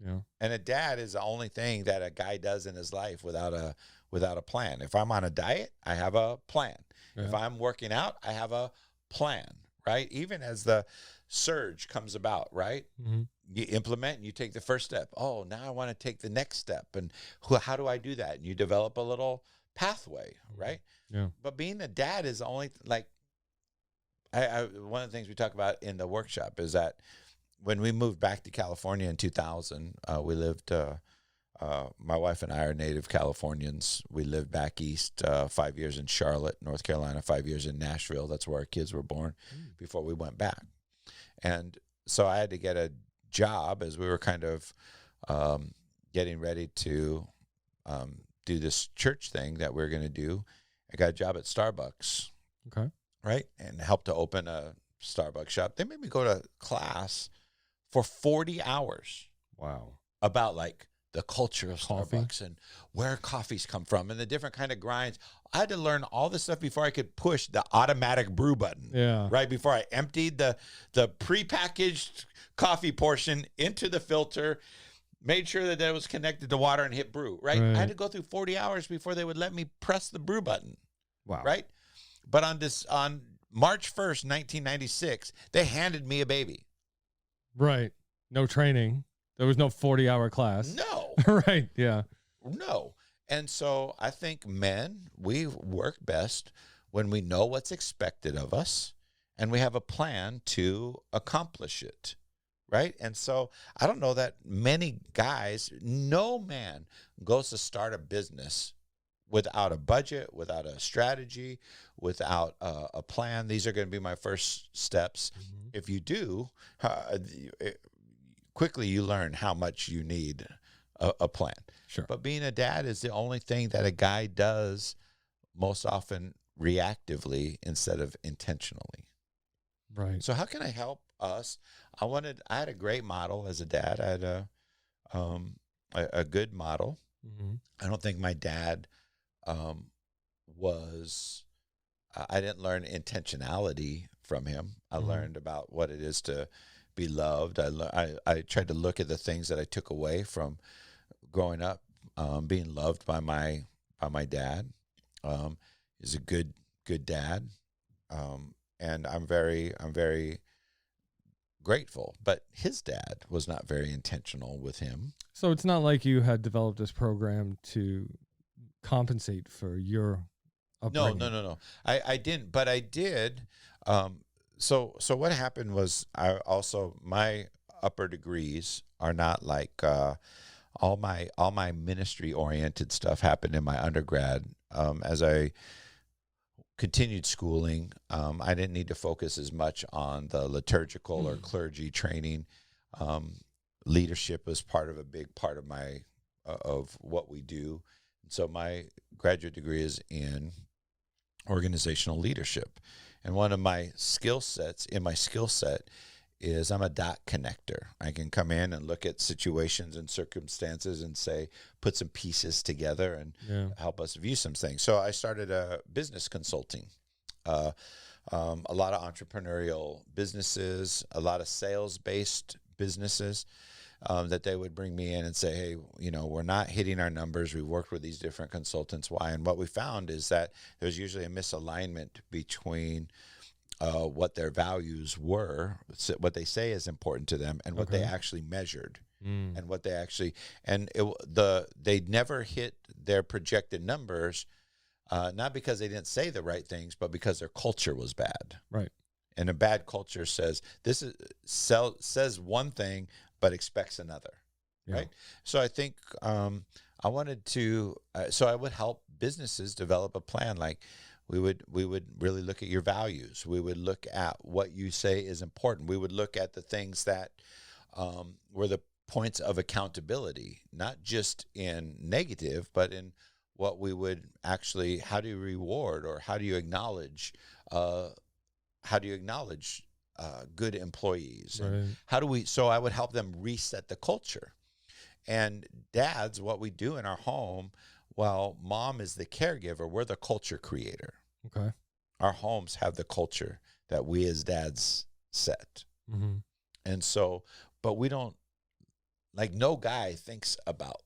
Speaker 1: Yeah.
Speaker 5: And a dad is the only thing that a guy does in his life without a plan. If I'm on a diet, I have a plan. Yeah. If I'm working out, I have a plan, right? Even as the surge comes about, right? Mm-hmm. You implement and you take the first step. Oh, now I want to take the next step. And how do I do that? And you develop a little pathway, right?
Speaker 1: Yeah.
Speaker 5: But being a dad is the only, like, one of the things we talk about in the workshop is that when we moved back to California in 2000, we lived my wife and I are native Californians. We lived back east 5 years in Charlotte, North Carolina, 5 years in Nashville. That's where our kids were born before we went back. And so I had to get a job as we were kind of getting ready to do this church thing that we're going to do. I got a job at Starbucks.
Speaker 1: Okay.
Speaker 5: Right? And helped to open a Starbucks shop. They made me go to class for 40 hours.
Speaker 1: Wow.
Speaker 5: About like the culture of
Speaker 1: Coffee.
Speaker 5: Starbucks and where coffees come from and the different kind of grinds. I had to learn all this stuff before I could push the automatic brew button.
Speaker 1: Yeah.
Speaker 5: Right before I emptied the prepackaged coffee portion into the filter, made sure that it was connected to water and hit brew. Right? I had to go through 40 hours before they would let me press the brew button.
Speaker 1: Wow.
Speaker 5: Right? But on March 1st, 1996, they handed me a baby.
Speaker 1: Right. No training. There was no 40-hour class.
Speaker 5: No.
Speaker 1: Right. Yeah.
Speaker 5: No. And so I think men, we work best when we know what's expected of us and we have a plan to accomplish it. Right? And so I don't know that many guys, no man goes to start a business without a budget, without a strategy, without a plan. These are going to be my first steps. Mm-hmm. If you do, quickly you learn how much you need a plan.
Speaker 1: Sure.
Speaker 5: But being a dad is the only thing that a guy does most often reactively instead of intentionally.
Speaker 1: Right.
Speaker 5: So how can I help us? I had a great model as a dad. I had a good model.
Speaker 1: Mm-hmm.
Speaker 5: I don't think my dad I didn't learn intentionality from him. I learned about what it is to be loved. I tried to look at the things that I took away from growing up, being loved by my dad. He's a good dad, and I'm very grateful. But his dad was not very intentional with him.
Speaker 1: So it's not like you had developed this program to compensate for your upbringing.
Speaker 5: No. I didn't, but I did. So what happened was my upper degrees are not like all my ministry oriented stuff happened in my undergrad. As I continued schooling, I didn't need to focus as much on the liturgical or clergy training. Leadership was a big part of of what we do. So my graduate degree is in organizational leadership. And one of my skill set is I'm a dot connector. I can come in and look at situations and circumstances and put some pieces together and help us view some things. So I started a business consulting, a lot of entrepreneurial businesses, a lot of sales-based businesses. That they would bring me in and say, hey, we're not hitting our numbers. We've worked with these different consultants. Why? And what we found is that there's usually a misalignment between what their values were, what they say is important to them, and what they actually measured, and what they actually they never hit their projected numbers, not because they didn't say the right things, but because their culture was bad.
Speaker 1: Right.
Speaker 5: And a bad culture says says one thing but expects another, right? So I think I wanted to. So I would help businesses develop a plan. Like we would really look at your values. We would look at what you say is important. We would look at the things that were the points of accountability, not just in negative, but in what we would actually. How do you reward or how do you acknowledge? Good employees.
Speaker 1: Right.
Speaker 5: So I would help them reset the culture. And dads, what we do in our home, while mom is the caregiver, we're the culture creator.
Speaker 1: Okay.
Speaker 5: Our homes have the culture that we as dads set.
Speaker 1: Mm-hmm.
Speaker 5: And so, but we don't, like no guy thinks about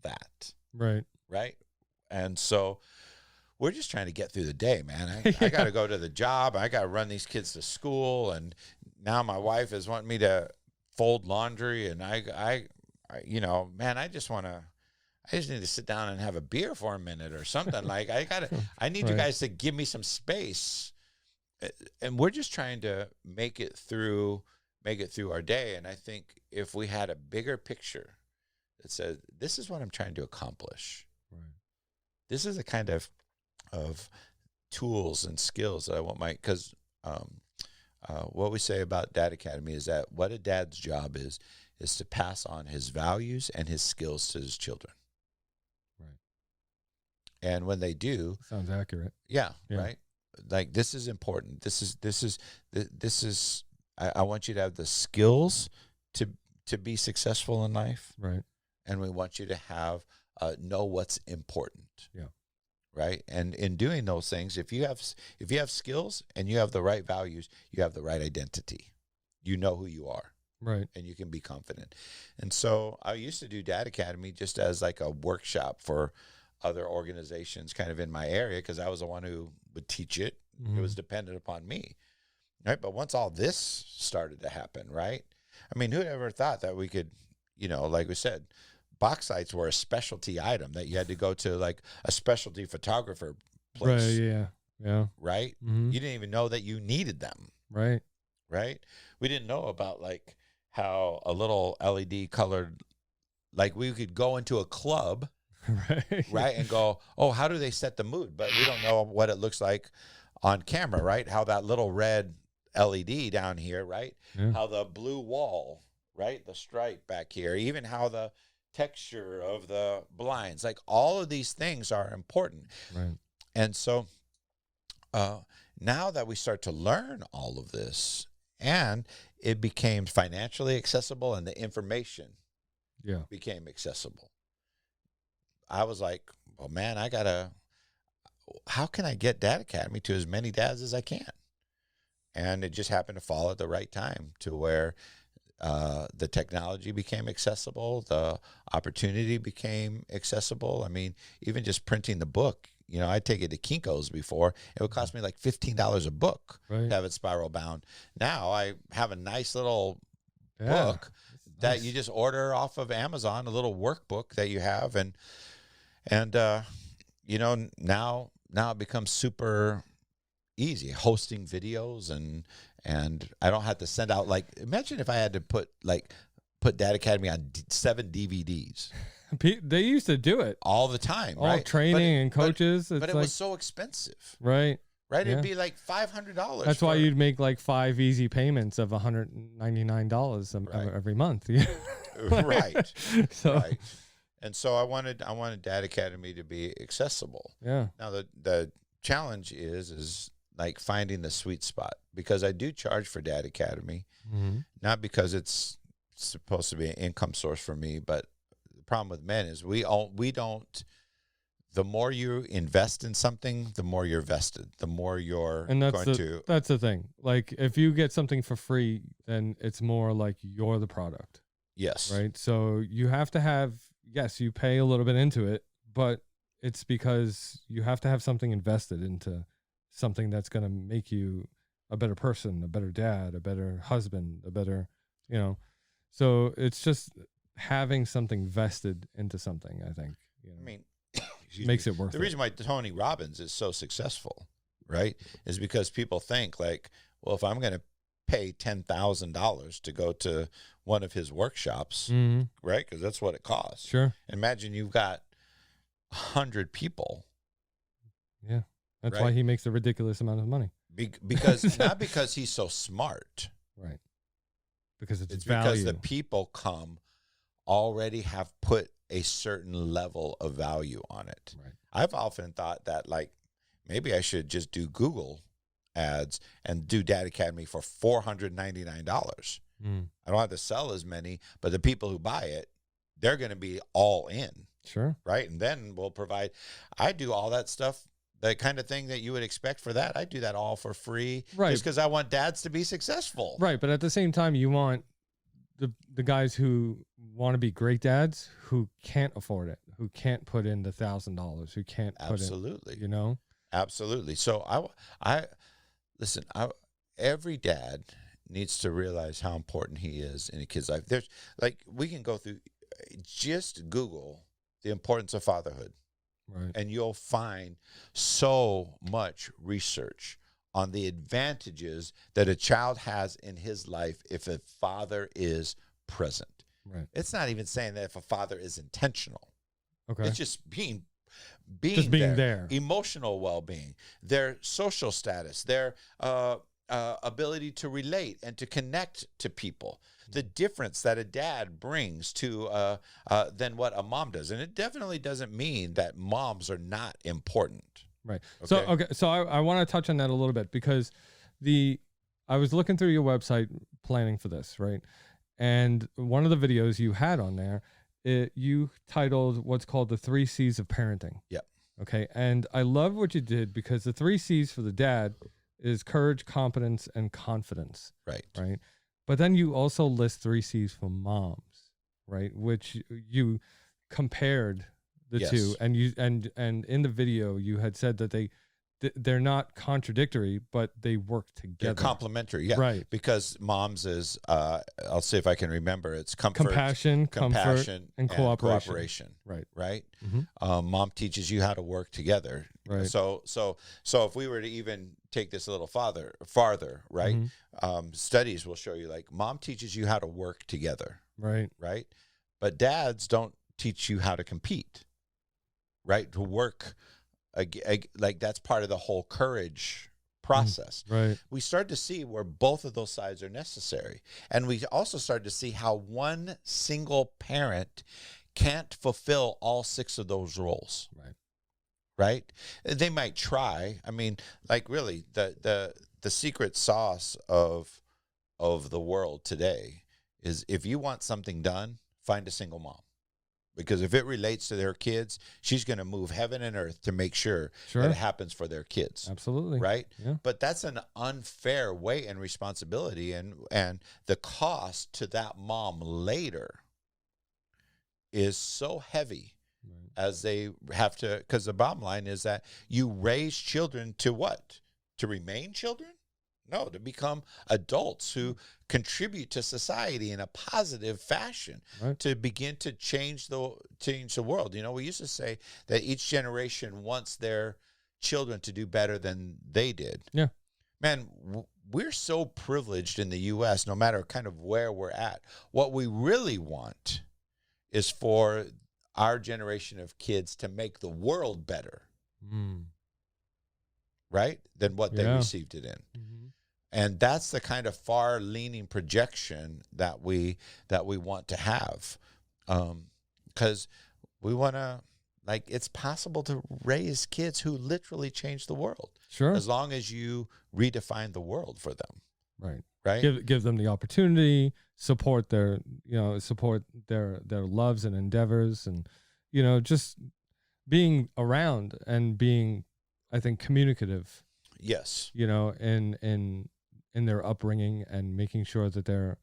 Speaker 5: that.
Speaker 1: Right.
Speaker 5: Right. And so we're just trying to get through the day, man. I got to go to the job. I got to run these kids to school. And now my wife is wanting me to fold laundry. And I man, I just need to sit down and have a beer for a minute or something. Like I need you guys to give me some space. And we're just trying to make it through our day. And I think if we had a bigger picture that said, this is what I'm trying to accomplish.
Speaker 1: Right.
Speaker 5: This is the kind of tools and skills that I want because what we say about Dad Academy is that what a dad's job is to pass on his values and his skills to his children.
Speaker 1: Right.
Speaker 5: And when they do,
Speaker 1: sounds accurate.
Speaker 5: Yeah. Right. Like this is important. This is. I want you to have the skills to be successful in life.
Speaker 1: Right.
Speaker 5: And we want you to have know what's important.
Speaker 1: Yeah.
Speaker 5: Right. And in doing those things, if you have skills and you have the right values, you have the right identity. You know who you are.
Speaker 1: Right.
Speaker 5: And you can be confident. And so I used to do Dad Academy just as like a workshop for other organizations kind of in my area because I was the one who would teach it.
Speaker 1: Mm-hmm.
Speaker 5: It was dependent upon me. Right. But once all this started to happen, right? I mean, who'd ever thought that we could, like we said, box lights were a specialty item that you had to go to like a specialty photographer place.
Speaker 1: Right. Yeah. Yeah.
Speaker 5: Right.
Speaker 1: Mm-hmm.
Speaker 5: You didn't even know that you needed them.
Speaker 1: Right.
Speaker 5: Right. We didn't know about like how a little LED colored, like we could go into a club. Right. And go, oh, how do they set the mood? But we don't know what it looks like on camera, right? How that little red LED down here, right?
Speaker 1: Yeah.
Speaker 5: How the blue wall, right? The stripe back here, even how the texture of the blinds, like all of these things are important.
Speaker 1: Right.
Speaker 5: And so now that we start to learn all of this and it became financially accessible and the information became accessible, I was like, well, man, how can I get Dad Academy to as many dads as I can? And it just happened to fall at the right time to where the technology became accessible, the opportunity became accessible. I mean, even just printing the book, I'd take it to Kinko's before. It would cost me like $15 a book to have it spiral bound. Now I have a nice little book that you just order off of Amazon, a little workbook that you have. And now it becomes super easy hosting videos and I don't have to send out imagine if I had to put Dad Academy on 7 DVDs.
Speaker 1: They used to do it
Speaker 5: all the time,
Speaker 1: all
Speaker 5: right?
Speaker 1: training and coaches.
Speaker 5: But it was so expensive.
Speaker 1: Right.
Speaker 5: Right. It'd be like $500.
Speaker 1: That's why you'd make like 5 easy payments of $199 every month.
Speaker 5: Right.
Speaker 1: So.
Speaker 5: Right. And so I wanted Dad Academy to be accessible.
Speaker 1: Yeah.
Speaker 5: Now the challenge is like finding the sweet spot because I do charge for Dad Academy, not because it's supposed to be an income source for me, but the problem with men is we don't. The more you invest in something, the more you're vested. The more you're
Speaker 1: That's the thing. Like if you get something for free, then it's more like you're the product.
Speaker 5: Yes.
Speaker 1: Right. So you have to have. Yes, you pay a little bit into it, but it's because you have to have something invested into something that's going to make you a better person, a better dad, a better husband, a better, So it's just having something vested into something, I think.
Speaker 5: I mean,
Speaker 1: makes it worth it.
Speaker 5: The reason why Tony Robbins is so successful, right, is because people think like, well, if I'm going to pay $10,000 to go to one of his workshops, right? Because that's what it costs.
Speaker 1: Sure.
Speaker 5: Imagine you've got 100 people.
Speaker 1: Yeah, that's why he makes a ridiculous amount of money.
Speaker 5: Because not because he's so smart,
Speaker 1: right? Because it's
Speaker 5: value. Because
Speaker 1: value.
Speaker 5: the people already have put a certain level of value on it. Right. I've often thought that like maybe I should just do Google ads and do Dad Academy for $499. I don't have to sell as many, but the people who buy it, they're going to be all in.
Speaker 1: Sure.
Speaker 5: Right. And then we'll provide, I do all that stuff, the kind of thing that you would expect for that. I do that all for free.
Speaker 1: Right.
Speaker 5: Just because I want dads to be successful.
Speaker 1: Right. But at the same time, you want the guys who want to be great dads who can't afford it, who can't put in the $1,000, who can't put
Speaker 5: Absolutely.
Speaker 1: in,
Speaker 5: Absolutely. So listen, every dad needs to realize how important he is in a kid's life. There's we can go through, just Google the importance of fatherhood.
Speaker 1: Right.
Speaker 5: And you'll find so much research on the advantages that a child has in his life if a father is present.
Speaker 1: Right.
Speaker 5: It's not even saying that if a father is intentional.
Speaker 1: Okay.
Speaker 5: It's just being
Speaker 1: Just being there.
Speaker 5: emotional well-being, their social status, their ability to relate and to connect to people, the difference that a dad brings to than what a mom does. And it definitely doesn't mean that moms are not important.
Speaker 1: Right.
Speaker 5: Okay.
Speaker 1: So I want to touch on that a little bit because I was looking through your website planning for this, right? And one of the videos you had on there, you titled what's called the 3 C's of parenting.
Speaker 5: Yep.
Speaker 1: Okay. And I love what you did because the 3 C's for the dad is courage, competence, and confidence.
Speaker 5: Right.
Speaker 1: Right. But then you also list 3 C's for moms, right? Which you compared the
Speaker 5: Yes.
Speaker 1: two, and in the video you had said that they're not contradictory, but they work together.
Speaker 5: They're complementary. Yeah.
Speaker 1: Right.
Speaker 5: Because moms is, I'll see if I can remember. It's comfort,
Speaker 1: Compassion, comfort, and cooperation. Right.
Speaker 5: Right.
Speaker 1: Mhm.
Speaker 5: Mom teaches you how to work together.
Speaker 1: Right.
Speaker 5: So if we were to even take this a little farther, right?
Speaker 1: Mhm.
Speaker 5: Studies will show you like mom teaches you how to work together.
Speaker 1: Right.
Speaker 5: Right. But dads don't teach you how to compete. Right. To work. Like that's part of the whole courage process.
Speaker 1: Right.
Speaker 5: We start to see where both of those sides are necessary. And we also start to see how one single parent can't fulfill all 6 of those roles.
Speaker 1: Right.
Speaker 5: Right? They might try. I mean, like really the secret sauce of the world today is if you want something done, find a single mom. Because if it relates to their kids, she's going to move heaven and earth to make sure that it happens for their kids.
Speaker 1: Absolutely.
Speaker 5: Right?
Speaker 1: Yeah.
Speaker 5: But that's an unfair weight and responsibility. And the cost to that mom later is so heavy as they have to, because the bottom line is that you raise children to what? To remain children? No, to become adults who contribute to society in a positive fashion,
Speaker 1: Right.
Speaker 5: to begin to change the world. You know, we used to say that each generation wants their children to do better than they did.
Speaker 1: Yeah.
Speaker 5: Man, we're so privileged in the U.S., no matter kind of where we're at. What we really want is for our generation of kids to make the world better, right, than what they received it in.
Speaker 1: Mm-hmm.
Speaker 5: And that's the kind of far-leaning projection that we want to have, because we want to, like, it's possible to raise kids who literally change the world.
Speaker 1: Sure.
Speaker 5: As long as you redefine the world for them.
Speaker 1: Right.
Speaker 5: Right.
Speaker 1: Give them the opportunity, support their loves and endeavors, and just being around and being, I think, communicative.
Speaker 5: Yes.
Speaker 1: In their upbringing, and making sure that they're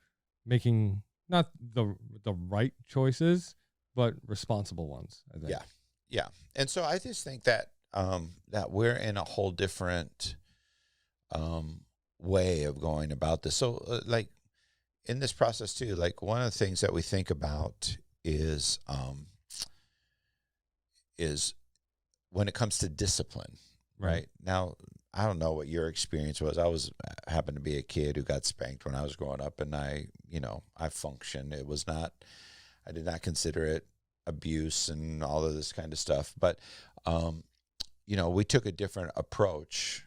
Speaker 1: making not the right choices, but responsible ones, I think.
Speaker 5: Yeah. Yeah. And so I just think that that we're in a whole different way of going about this. So like in this process too, like one of the things that we think about is when it comes to discipline, right? Now, I don't know what your experience was. I happened to be a kid who got spanked when I was growing up, and I functioned. I did not consider it abuse and all of this kind of stuff. But, we took a different approach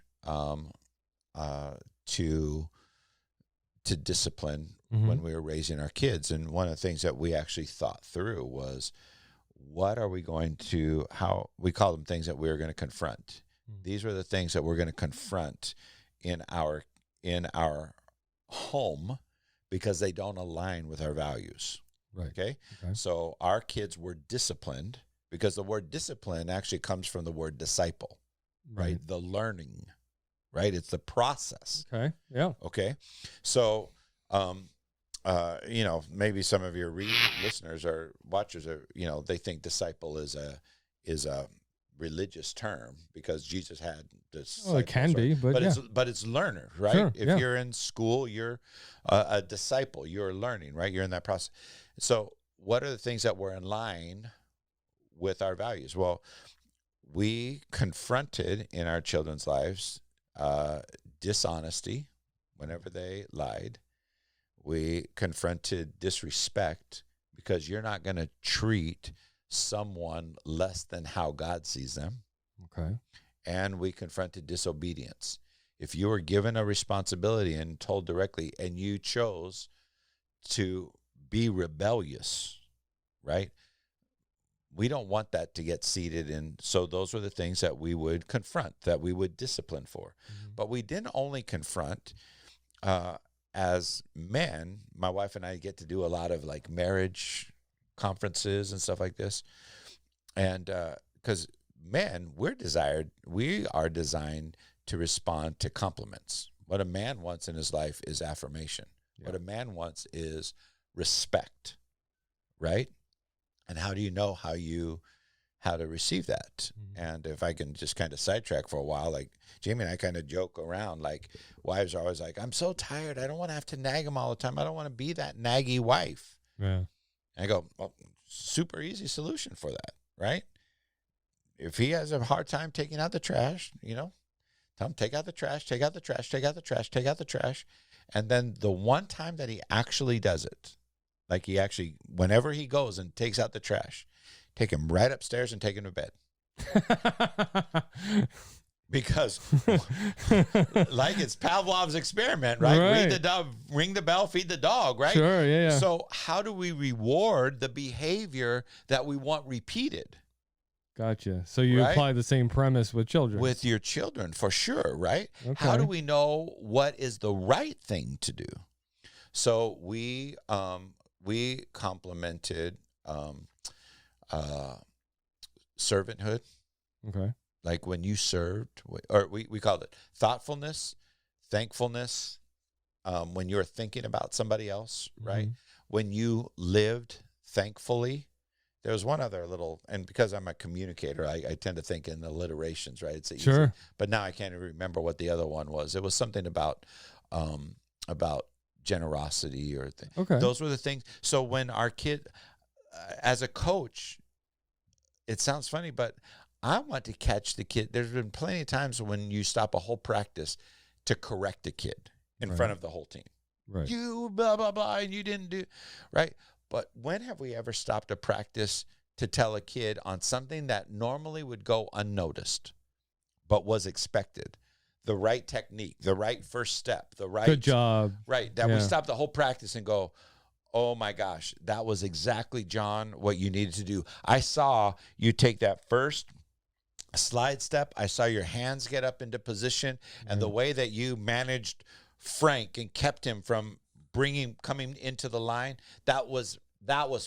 Speaker 5: to discipline when we were raising our kids. And one of the things that we actually thought through was, what are we going to, how we call them things that we are going to confront. These are the things that we're going to confront in our home because they don't align with our values.
Speaker 1: Right.
Speaker 5: Okay. So our kids were disciplined because the word discipline actually comes from the word disciple, right? The learning, right? It's the process.
Speaker 1: Okay. Yeah.
Speaker 5: Okay. So, maybe some of your listeners or watchers are, they think disciple is a religious term because Jesus had disciples.
Speaker 1: Well, it can be, but
Speaker 5: it's learner, right?
Speaker 1: Sure,
Speaker 5: If you're in school, you're a disciple. You're learning, right? You're in that process. So, what are the things that were in line with our values? Well, we confronted in our children's lives dishonesty whenever they lied. We confronted disrespect because you're not going to treat someone less than how God sees them.
Speaker 1: Okay.
Speaker 5: And we confronted disobedience. If you were given a responsibility and told directly, and you chose to be rebellious, right? We don't want that to get seated in. So those were the things that we would confront, that we would discipline for. But we didn't only confront as men. My wife and I get to do a lot of like marriage conferences and stuff like this. And because men, we are designed to respond to compliments. What a man wants in his life is affirmation. Yeah. What a man wants is respect, right? And how do you know how to receive that? And if I can just kind of sidetrack for a while, like Jamie and I kind of joke around, like wives are always like, I'm so tired. I don't want to have to nag him all the time. I don't want to be that naggy wife.
Speaker 1: Yeah.
Speaker 5: And I go, well, super easy solution for that, right? If he has a hard time taking out the trash, tell him, take out the trash, take out the trash, take out the trash, take out the trash. And then the one time that he actually does it, like he actually, whenever he goes and takes out the trash, take him right upstairs and take him to bed. Because like it's Pavlov's experiment, right? Read the dog, ring the bell, feed the dog, right?
Speaker 1: Sure, yeah.
Speaker 5: So how do we reward the behavior that we want repeated?
Speaker 1: Gotcha. So you apply the same premise with children.
Speaker 5: With your children, for sure, right?
Speaker 1: Okay.
Speaker 5: How do we know what is the right thing to do? So we complimented servanthood.
Speaker 1: Okay.
Speaker 5: Like when you served, or we called it thoughtfulness, thankfulness, when you're thinking about somebody else, right? When you lived thankfully. There was one other little, and because I'm a communicator, I tend to think in alliterations, right? It's easy.
Speaker 1: Sure.
Speaker 5: But now I can't even remember what the other one was. It was something about generosity or things.
Speaker 1: Okay.
Speaker 5: Those were the things. So when our kid, as a coach, it sounds funny, but I want to catch the kid. There's been plenty of times when you stop a whole practice to correct a kid in front of the whole team.
Speaker 1: Right.
Speaker 5: You blah, blah, blah, and you didn't do, right? But when have we ever stopped a practice to tell a kid on something that normally would go unnoticed, but was expected? The right technique, the right first step, the right...
Speaker 1: Good job.
Speaker 5: Right, that we stop the whole practice and go, oh my gosh, that was exactly, John, what you needed to do. I saw you take that first slide step. I saw your hands get up into position, and the way that you managed Frank and kept him from coming into the line, that was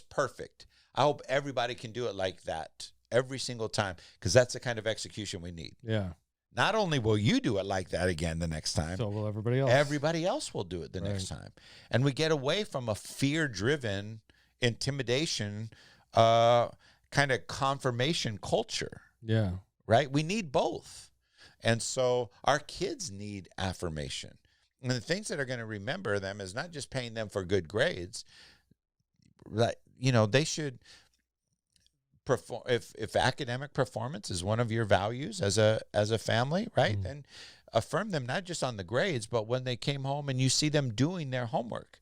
Speaker 5: perfect. I hope everybody can do it like that every single time, because that's the kind of execution we need.
Speaker 1: Yeah.
Speaker 5: Not only will you do it like that again the next time,
Speaker 1: so will everybody else.
Speaker 5: Everybody else will do it the next time. And we get away from a fear-driven intimidation kind of confirmation culture.
Speaker 1: Yeah.
Speaker 5: Right? We need both. And so our kids need affirmation. And the things that are going to remember them is not just paying them for good grades. Right? They should perform. If academic performance is one of your values as a family, right? Then affirm them not just on the grades, but when they came home and you see them doing their homework.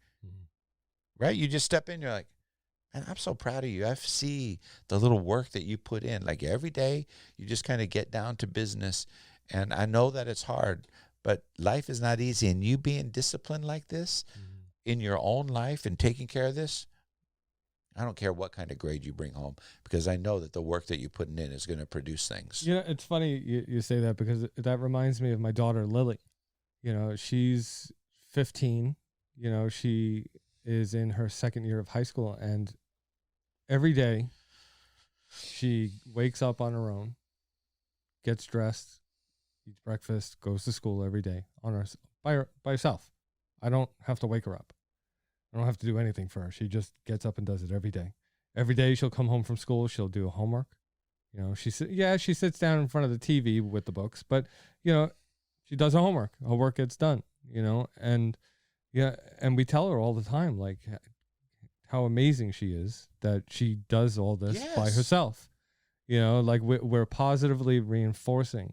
Speaker 5: Right? You just step in, you're like, man, I'm so proud of you. I see the little work that you put in. Like every day, you just kind of get down to business. And I know that it's hard, but life is not easy. And you being disciplined like this in your own life and taking care of this, I don't care what kind of grade you bring home, because I know that the work that you're putting in is going to produce things.
Speaker 1: It's funny you say that, because that reminds me of my daughter, Lily. She's 15. She is in her second year of high school, and every day she wakes up on her own, gets dressed, eats breakfast, goes to school every day by herself. I don't have to wake her up. I don't have to do anything for her. She just gets up and does it every day. Every day she'll come home from school, she'll do homework. She sits down in front of the TV with the books, but she does her homework. Her work gets done, and we tell her all the time, like, how amazing she is that she does all this by herself. Like we're positively reinforcing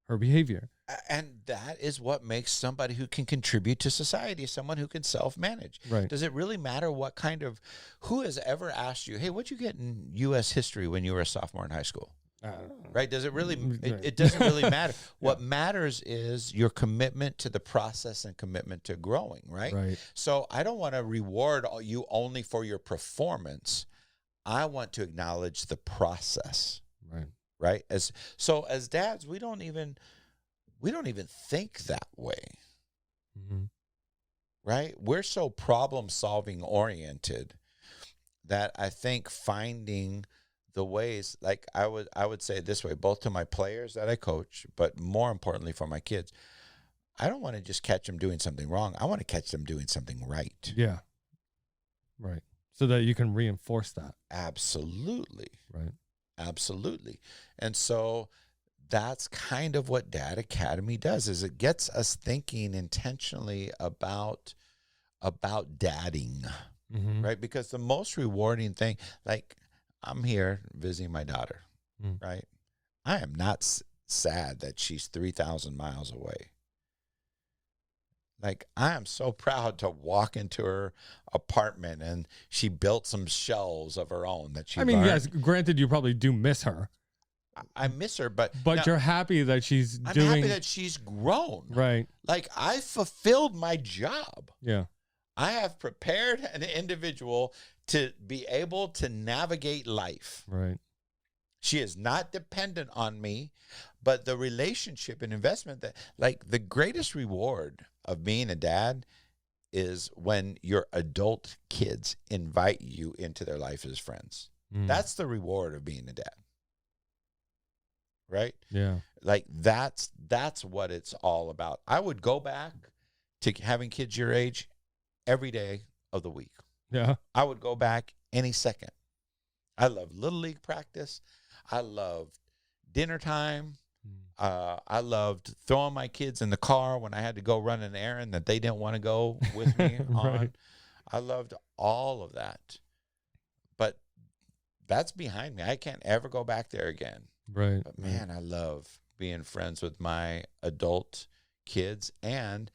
Speaker 1: her behavior.
Speaker 5: And that is what makes somebody who can contribute to society, someone who can self-manage.
Speaker 1: Right.
Speaker 5: Does it really matter what kind of, who has ever asked you, hey, what'd you get in U.S. history when you were a sophomore in high school? Right? Does it really, it doesn't really matter. What matters is your commitment to the process and commitment to growing, right?
Speaker 1: Right.
Speaker 5: So I don't want to reward you only for your performance. I want to acknowledge the process.
Speaker 1: Right.
Speaker 5: Right. As dads, we don't even think that way.
Speaker 1: Mm-hmm.
Speaker 5: Right. We're so problem solving oriented that I think finding the ways, like I would say it this way, both to my players that I coach, but more importantly for my kids, I don't want to just catch them doing something wrong. I want to catch them doing something right.
Speaker 1: Yeah. Right. So that you can reinforce that.
Speaker 5: Absolutely.
Speaker 1: Right.
Speaker 5: Absolutely. And so that's kind of what Dad Academy does, is it gets us thinking intentionally about dadding,
Speaker 1: Mm-hmm.
Speaker 5: right? Because the most rewarding thing, like I'm here visiting my daughter, right? I am not sad that she's 3,000 miles away. Like, I am so proud to walk into her apartment and she built some shelves of her own that she learned.
Speaker 1: Yes, granted, you probably do miss her.
Speaker 5: I miss her, but
Speaker 1: But
Speaker 5: now,
Speaker 1: you're happy that she's
Speaker 5: I'm
Speaker 1: doing...
Speaker 5: happy that she's grown.
Speaker 1: Right.
Speaker 5: Like, I fulfilled my job.
Speaker 1: Yeah.
Speaker 5: I have prepared an individual to be able to navigate life.
Speaker 1: Right.
Speaker 5: She is not dependent on me, but the relationship and investment that, like, the greatest reward of being a dad is when your adult kids invite you into their life as friends. That's the reward of being a dad. Right?
Speaker 1: Yeah.
Speaker 5: Like, that's what it's all about. I would go back to having kids your age every day of the week.
Speaker 1: Yeah.
Speaker 5: I would go back any second. I love Little League practice. I loved dinner time. I loved throwing my kids in the car when I had to go run an errand that they didn't want to go with me on.
Speaker 1: Right.
Speaker 5: I loved all of that. But that's behind me. I can't ever go back there again.
Speaker 1: Right.
Speaker 5: But man, I love being friends with my adult kids and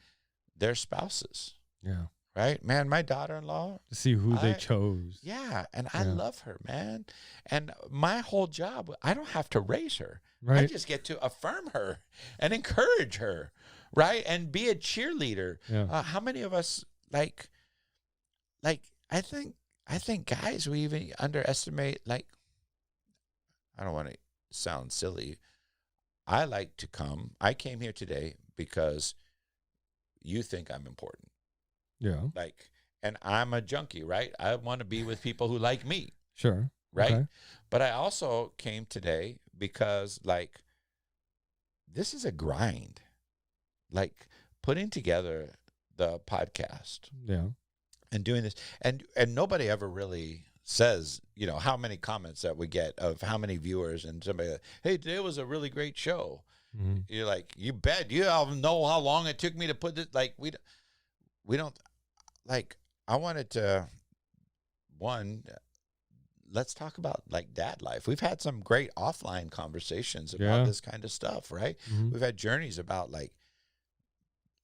Speaker 5: their spouses.
Speaker 1: Yeah.
Speaker 5: Right? Man, my daughter-in-law,
Speaker 1: To see who they chose.
Speaker 5: yeah, and I
Speaker 1: Yeah.
Speaker 5: love her, man. And my whole job, I don't have to raise her. I
Speaker 1: Right.
Speaker 5: just get to affirm her and encourage her, right? And be a cheerleader.
Speaker 1: Yeah.
Speaker 5: How many of us like I think guys, we even underestimate, like, I don't want to sound silly. I like to come. I came here today because you think I'm important.
Speaker 1: Yeah.
Speaker 5: Like, and I'm a junkie, right? I want to be with people who like me,
Speaker 1: Sure.
Speaker 5: right?
Speaker 1: Okay.
Speaker 5: But I also came today because, like, this is a grind. Like, putting together the podcast
Speaker 1: Yeah.
Speaker 5: and doing this, and nobody ever really says, you know, how many comments that we get of how many viewers, and somebody like, hey, today was a really great show.
Speaker 1: Mm-hmm.
Speaker 5: You're like, you bet. You all know how long it took me to put this. Like, we don't, like, I wanted to, let's talk about, like, dad life. We've had some great offline conversations about
Speaker 1: Yeah.
Speaker 5: this kind of stuff, right?
Speaker 1: Mm-hmm.
Speaker 5: We've had journeys about, like,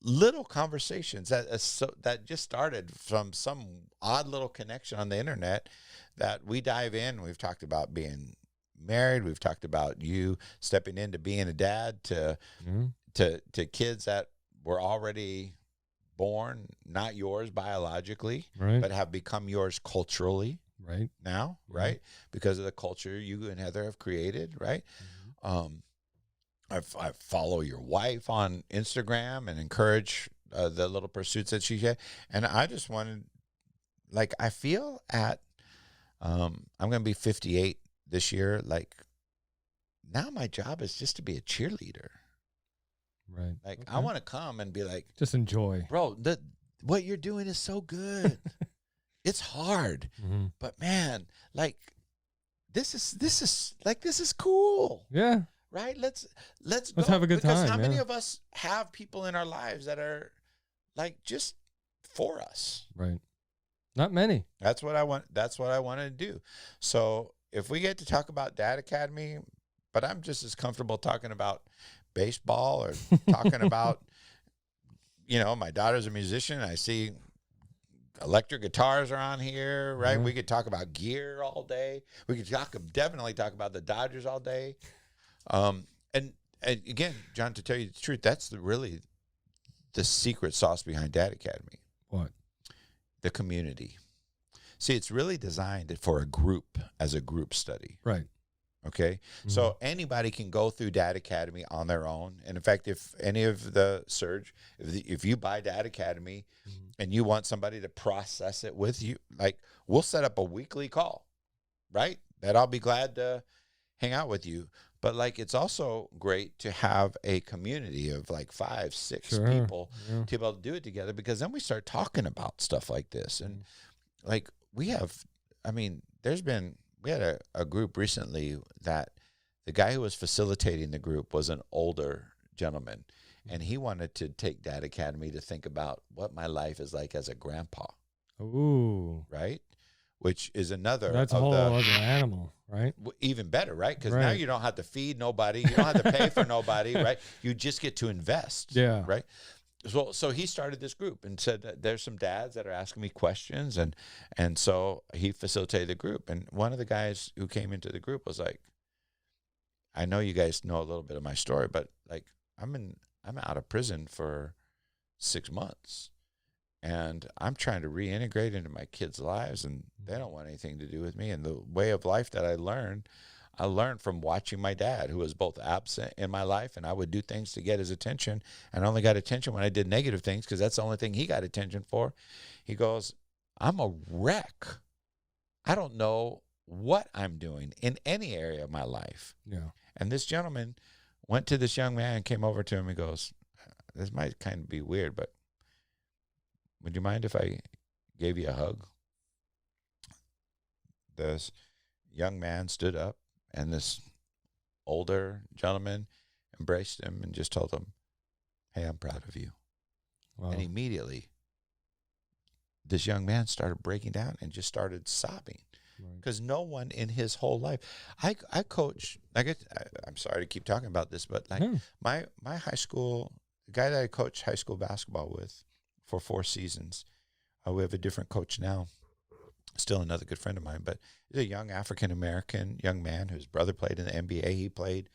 Speaker 5: little conversations that just started from some odd little connection on the internet that we dive in. We've talked about being married. We've talked about you stepping into being a dad to kids that were already born, not yours biologically,
Speaker 1: Right.
Speaker 5: but have become yours culturally
Speaker 1: Right.
Speaker 5: now,
Speaker 1: Mhm.
Speaker 5: right? Because of the culture you and Heather have created, right? I follow your wife on Instagram and encourage the little pursuits that she had. And I just wanted, like, I feel I'm going to be 58 this year. Like, now my job is just to be a cheerleader.
Speaker 1: Right.
Speaker 5: Like, I
Speaker 1: Okay.
Speaker 5: want to come and be like,
Speaker 1: Just enjoy.
Speaker 5: bro, what you're doing is so good. It's hard,
Speaker 1: Mm-hmm.
Speaker 5: but man, like, this is cool.
Speaker 1: Yeah.
Speaker 5: Right? Let's
Speaker 1: Let's
Speaker 5: go.
Speaker 1: have a good
Speaker 5: Because
Speaker 1: time,
Speaker 5: how many
Speaker 1: yeah.
Speaker 5: of us have people in our lives that are, like, just for us?
Speaker 1: Right. Not many.
Speaker 5: That's what I want. That's what I want to do. So if we get to talk about Dad Academy, but I'm just as comfortable talking about baseball or talking about, my daughter's a musician. I see electric guitars are on here, right?
Speaker 1: Mm-hmm.
Speaker 5: We could talk about gear all day. We could definitely talk about the Dodgers all day. And again, John, to tell you the truth, that's really the secret sauce behind Dad Academy.
Speaker 1: What?
Speaker 5: The community. See, it's really designed for a group, as a group study.
Speaker 1: Right.
Speaker 5: Okay.
Speaker 1: Mm-hmm.
Speaker 5: So anybody can go through Dad Academy on their own. And in fact, if any of the Surge, if you buy Dad Academy and you want somebody to process it with you, like, we'll set up a weekly call, right? That I'll be glad to hang out with you. But like, it's also great to have a community of like 5, 6
Speaker 1: Sure.
Speaker 5: people
Speaker 1: Yeah.
Speaker 5: to be able to do it together, because then we start talking about stuff like this. And like, we had a group recently that the guy who was facilitating the group was an older gentleman, and he wanted to take Dad Academy to think about what my life is like as a grandpa,
Speaker 1: Ooh.
Speaker 5: right? Which is another
Speaker 1: That's a
Speaker 5: of
Speaker 1: whole
Speaker 5: the
Speaker 1: other animal, right?
Speaker 5: even better, right? Because now
Speaker 1: Right.
Speaker 5: you don't have to feed nobody, you don't have to pay for nobody, right? You just get to invest,
Speaker 1: Yeah.
Speaker 5: right? So he started this group and said that there's some dads that are asking me questions, and so he facilitated the group. And one of the guys who came into the group was like, I know you guys know a little bit of my story, but like, I'm out of prison for 6 months, and I'm trying to reintegrate into my kids' lives, and they don't want anything to do with me. And the way of life that I learned from watching my dad, who was both absent in my life, and I would do things to get his attention, and I only got attention when I did negative things, because that's the only thing he got attention for. He goes, I'm a wreck. I don't know what I'm doing in any area of my life.
Speaker 1: Yeah.
Speaker 5: And this gentleman went to this young man and came over to him and goes, this might kind of be weird, but would you mind if I gave you a hug? This young man stood up, and this older gentleman embraced him and just told him, hey, I'm proud of you.
Speaker 1: Wow.
Speaker 5: And immediately, this young man started breaking down and just started sobbing,
Speaker 1: Right.
Speaker 5: because no one in his whole life. I coach. I'm sorry to keep talking about this, but like,
Speaker 1: No.
Speaker 5: my high school, the guy that I coached high school basketball with for 4 seasons, we have a different coach now. Still another good friend of mine, but he's a young African-American young man whose brother played in the NBA. He played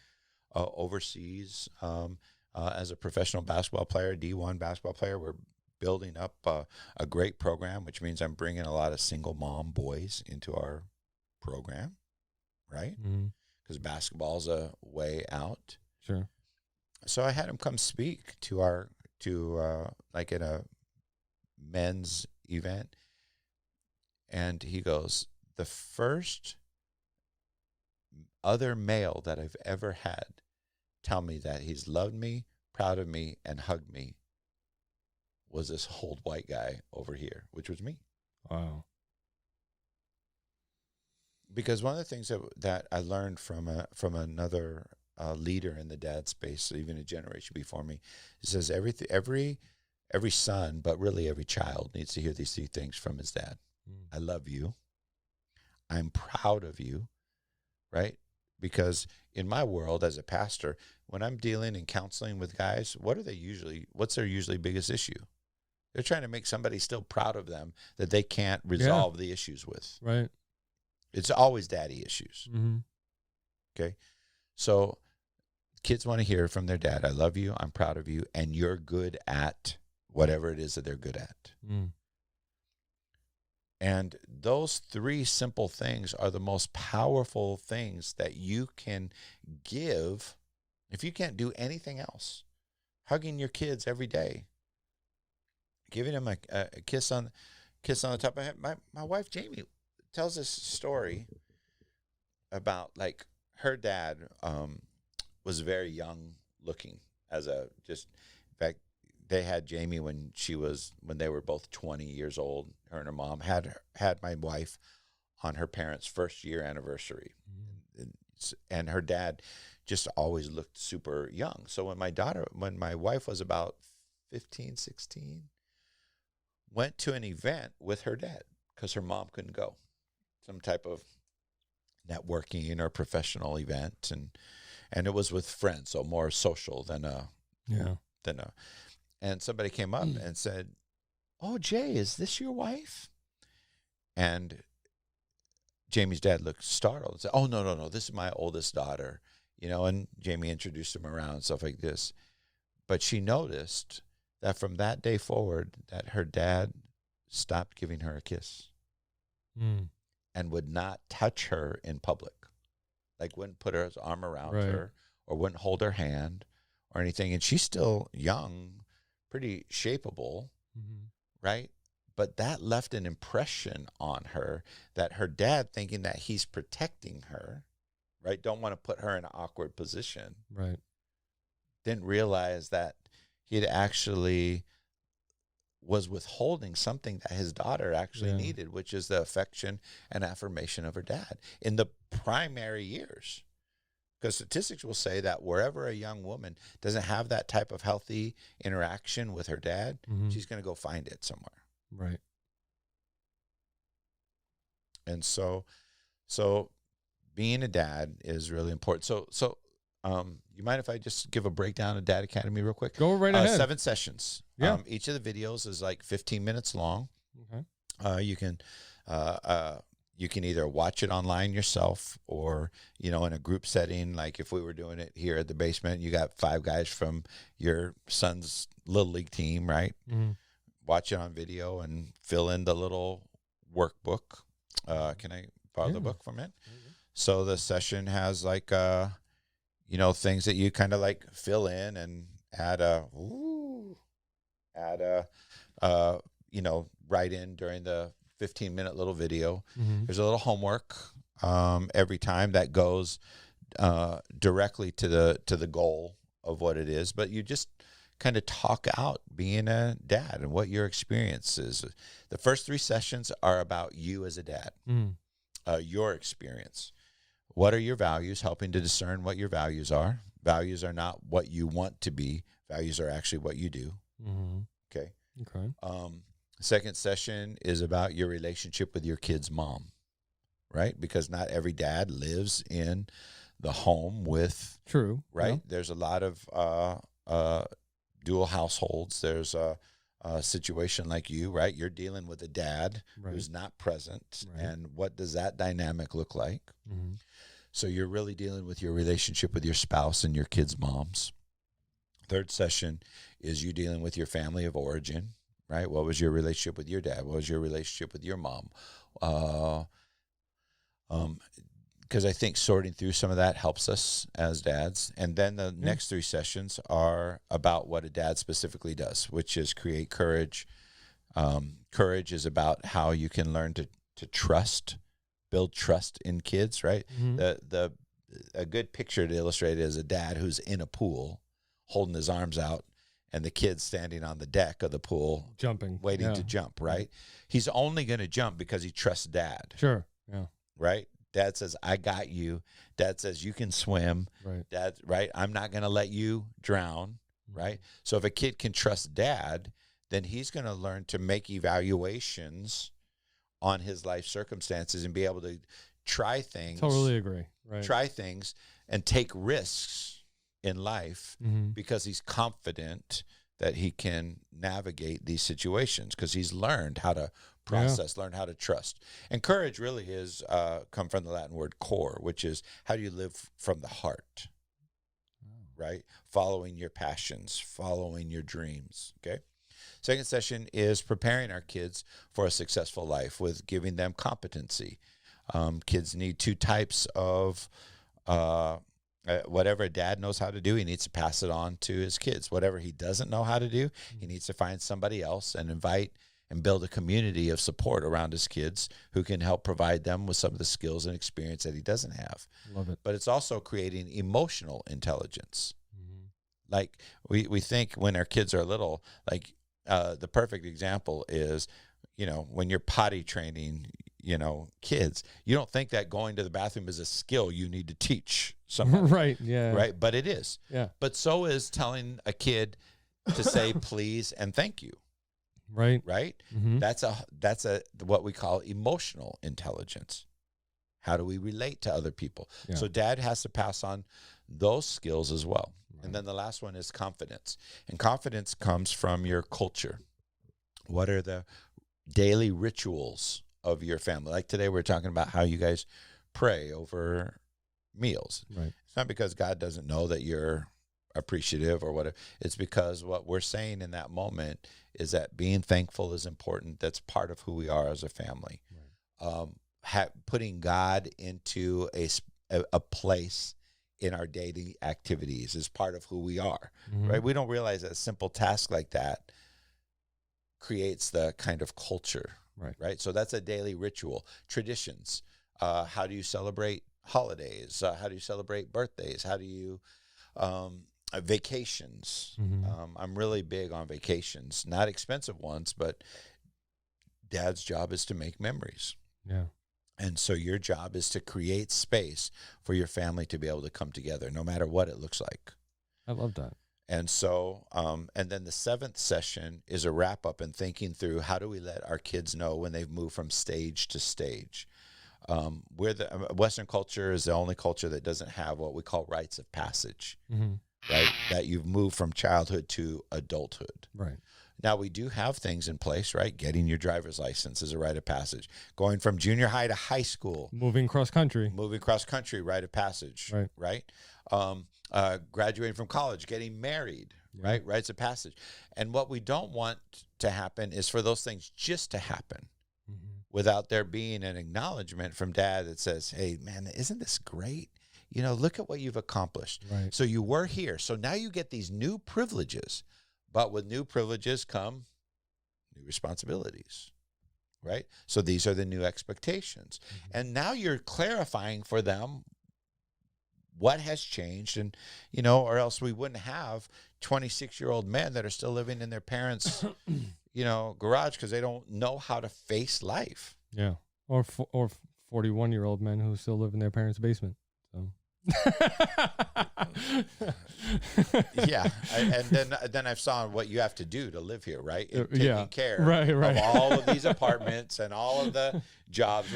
Speaker 5: overseas as a professional basketball player, D1 basketball player. We're building up a great program, which means I'm bringing a lot of single mom boys into our program, right?
Speaker 1: Mm-hmm.
Speaker 5: Because basketball's a way out.
Speaker 1: Sure.
Speaker 5: So I had him come speak to like in a men's event. And he goes, the first other male that I've ever had tell me that he's loved me, proud of me, and hugged me was this old white guy over here, which was me.
Speaker 1: Wow.
Speaker 5: Because one of the things that I learned from another leader in the dad space, even a generation before me, he says every son, but really every child, needs to hear these 3 things from his dad. I love you. I'm proud of you, right? Because in my world as a pastor, when I'm dealing and counseling with guys, what's their usually biggest issue? They're trying to make somebody still proud of them that they can't resolve the issues with.
Speaker 1: Right.
Speaker 5: It's always daddy issues.
Speaker 1: Mm-hmm.
Speaker 5: Okay. So kids want to hear from their dad, I love you, I'm proud of you, and you're good at whatever it is that they're good at.
Speaker 1: Mm.
Speaker 5: And those 3 simple things are the most powerful things that you can give if you can't do anything else. Hugging your kids every day, giving them a kiss on the top of the head. My wife Jamie tells this story about like her dad was very young looking in fact, they had Jamie when they were both 20 years old. Her and her mom had my wife on her parents' first year anniversary. And her dad just always looked super young. So when my wife was about 15, 16, went to an event with her dad because her mom couldn't go, some type of networking or professional event. and it was with friends, so more social than
Speaker 1: Yeah.
Speaker 5: and somebody came up and said, "Oh, Jay, is this your wife?" And Jamie's dad looked startled and said, "Oh, no, this is my oldest daughter," and Jamie introduced him around and stuff like this. But she noticed that from that day forward, that her dad stopped giving her a kiss and would not touch her in public. Like wouldn't put his arm around her or wouldn't hold her hand or anything. And she's still young, pretty shapeable, right? But that left an impression on her that her dad, thinking that he's protecting her, right? Don't want to put her in an awkward position.
Speaker 1: Right.
Speaker 5: Didn't realize that he had actually was withholding something that his daughter actually needed, which is the affection and affirmation of her dad in the primary years. Because statistics will say that wherever a young woman doesn't have that type of healthy interaction with her dad, she's going to go find it somewhere.
Speaker 1: Right.
Speaker 5: And so being a dad is really important. So you mind if I just give a breakdown of Dad Academy real quick?
Speaker 1: Go right ahead.
Speaker 5: 7 sessions.
Speaker 1: Yeah.
Speaker 5: Each of the videos is like 15 minutes long.
Speaker 1: Okay.
Speaker 5: You can either watch it online yourself or, in a group setting. Like if we were doing it here at the basement, you got 5 guys from your son's little league team, right? Watch it on video and fill in the little workbook. Can I borrow the book for a minute? So the session has like, things that you kind of like fill in and write in during the 15-minute little video. There's a little homework every time that goes directly to the goal of what it is, but you just kind of talk out being a dad and what your experience is. The first 3 sessions are about you as a dad, your experience. What are your values? Helping to discern what your values are. Values are not what you want to be. Values are actually what you do. Okay. Second session is about your relationship with your kid's mom, right? Because not every dad lives in the home with.
Speaker 1: True.
Speaker 5: Right.
Speaker 1: Yeah.
Speaker 5: There's a lot of dual households. There's a situation like you, right? You're dealing with a dad who's not present. And what does that dynamic look like? So you're really dealing with your relationship with your spouse and your kids' moms. Third session is you dealing with your family of origin, right? What was your relationship with your dad? What was your relationship with your mom? Because I think sorting through some of that helps us as dads. And then the next 3 sessions are about what a dad specifically does, which is create courage. Courage is about how you can learn to trust, build trust in kids, right? A good picture to illustrate is a dad who's in a pool holding his arms out and the kid's standing on the deck of the pool
Speaker 1: Jumping.
Speaker 5: waiting to jump, right? He's only going to jump because he trusts dad.
Speaker 1: Sure. Yeah.
Speaker 5: Right? Dad says, "I got you." Dad says, "You can swim."
Speaker 1: Right.
Speaker 5: Dad, right? "I'm not going to let you drown." Right? So if a kid can trust dad, then he's going to learn to make evaluations on his life circumstances and be able to try things.
Speaker 1: Totally agree. Right.
Speaker 5: Try things and take risks in life because he's confident that he can navigate these situations because he's learned how to process, learn how to trust. And courage really is come from the Latin word cor, which is how do you live from the heart, right? Following your passions, following your dreams, okay? Second session is preparing our kids for a successful life with giving them competency. Kids need 2 types of whatever a dad knows how to do, he needs to pass it on to his kids. Whatever he doesn't know how to do, he needs to find somebody else and invite and build a community of support around his kids who can help provide them with some of the skills and experience that he doesn't have.
Speaker 1: Love it.
Speaker 5: But it's also creating emotional intelligence. Like we think when our kids are little, like the perfect example is, when you're potty training, kids, you don't think that going to the bathroom is a skill you need to teach someone.
Speaker 1: Right. Yeah.
Speaker 5: Right. But it is.
Speaker 1: Yeah.
Speaker 5: But so is telling a kid to say please and thank you.
Speaker 1: Right.
Speaker 5: Right. That's a what we call emotional intelligence. How do we relate to other people? Yeah. So dad has to pass on those skills as well. And then the last one is confidence. And confidence comes from your culture. What are the daily rituals of your family? Like today, we're talking about how you guys pray over meals.
Speaker 1: Right.
Speaker 5: It's not because God doesn't know that you're appreciative or whatever. It's because what we're saying in that moment is that being thankful is important. That's part of who we are as a family. Right. Putting God into a place in our daily activities is part of who we are, right? We don't realize that a simple task like that creates the kind of culture, right? So that's a daily ritual. Traditions. How do you celebrate holidays? How do you celebrate birthdays? How do you vacations? I'm really big on vacations, not expensive ones, but Dad's job is to make memories.
Speaker 1: Yeah.
Speaker 5: And so your job is to create space for your family to be able to come together, no matter what it looks like.
Speaker 1: I love that.
Speaker 5: And so, and then the 7th session is a wrap up and thinking through how do we let our kids know when they've moved from stage to stage. Western culture is the only culture that doesn't have what we call rites of passage, right? That you've moved from childhood to adulthood.
Speaker 1: Right.
Speaker 5: Now, we do have things in place, right? Getting your driver's license is a rite of passage. Going from junior high to high school.
Speaker 1: Moving cross country,
Speaker 5: rite of passage, right? Graduating from college, getting married, right? Rites of passage. And what we don't want to happen is for those things just to happen without there being an acknowledgement from Dad that says, hey, man, isn't this great? You know, look at what you've accomplished.
Speaker 1: Right.
Speaker 5: So you were here. So now you get these new privileges. But with new privileges come new responsibilities, right? So these are the new expectations. And now you're clarifying for them what has changed. And, you know, or else we wouldn't have 26-year-old men that are still living in their parents' garage because they don't know how to face life.
Speaker 1: Yeah. Or 41-year-old men who still live in their parents' basement. So.
Speaker 5: Yeah, and then I've saw what you have to do to live here, right? In taking care
Speaker 1: of
Speaker 5: all of these apartments and all of the jobs,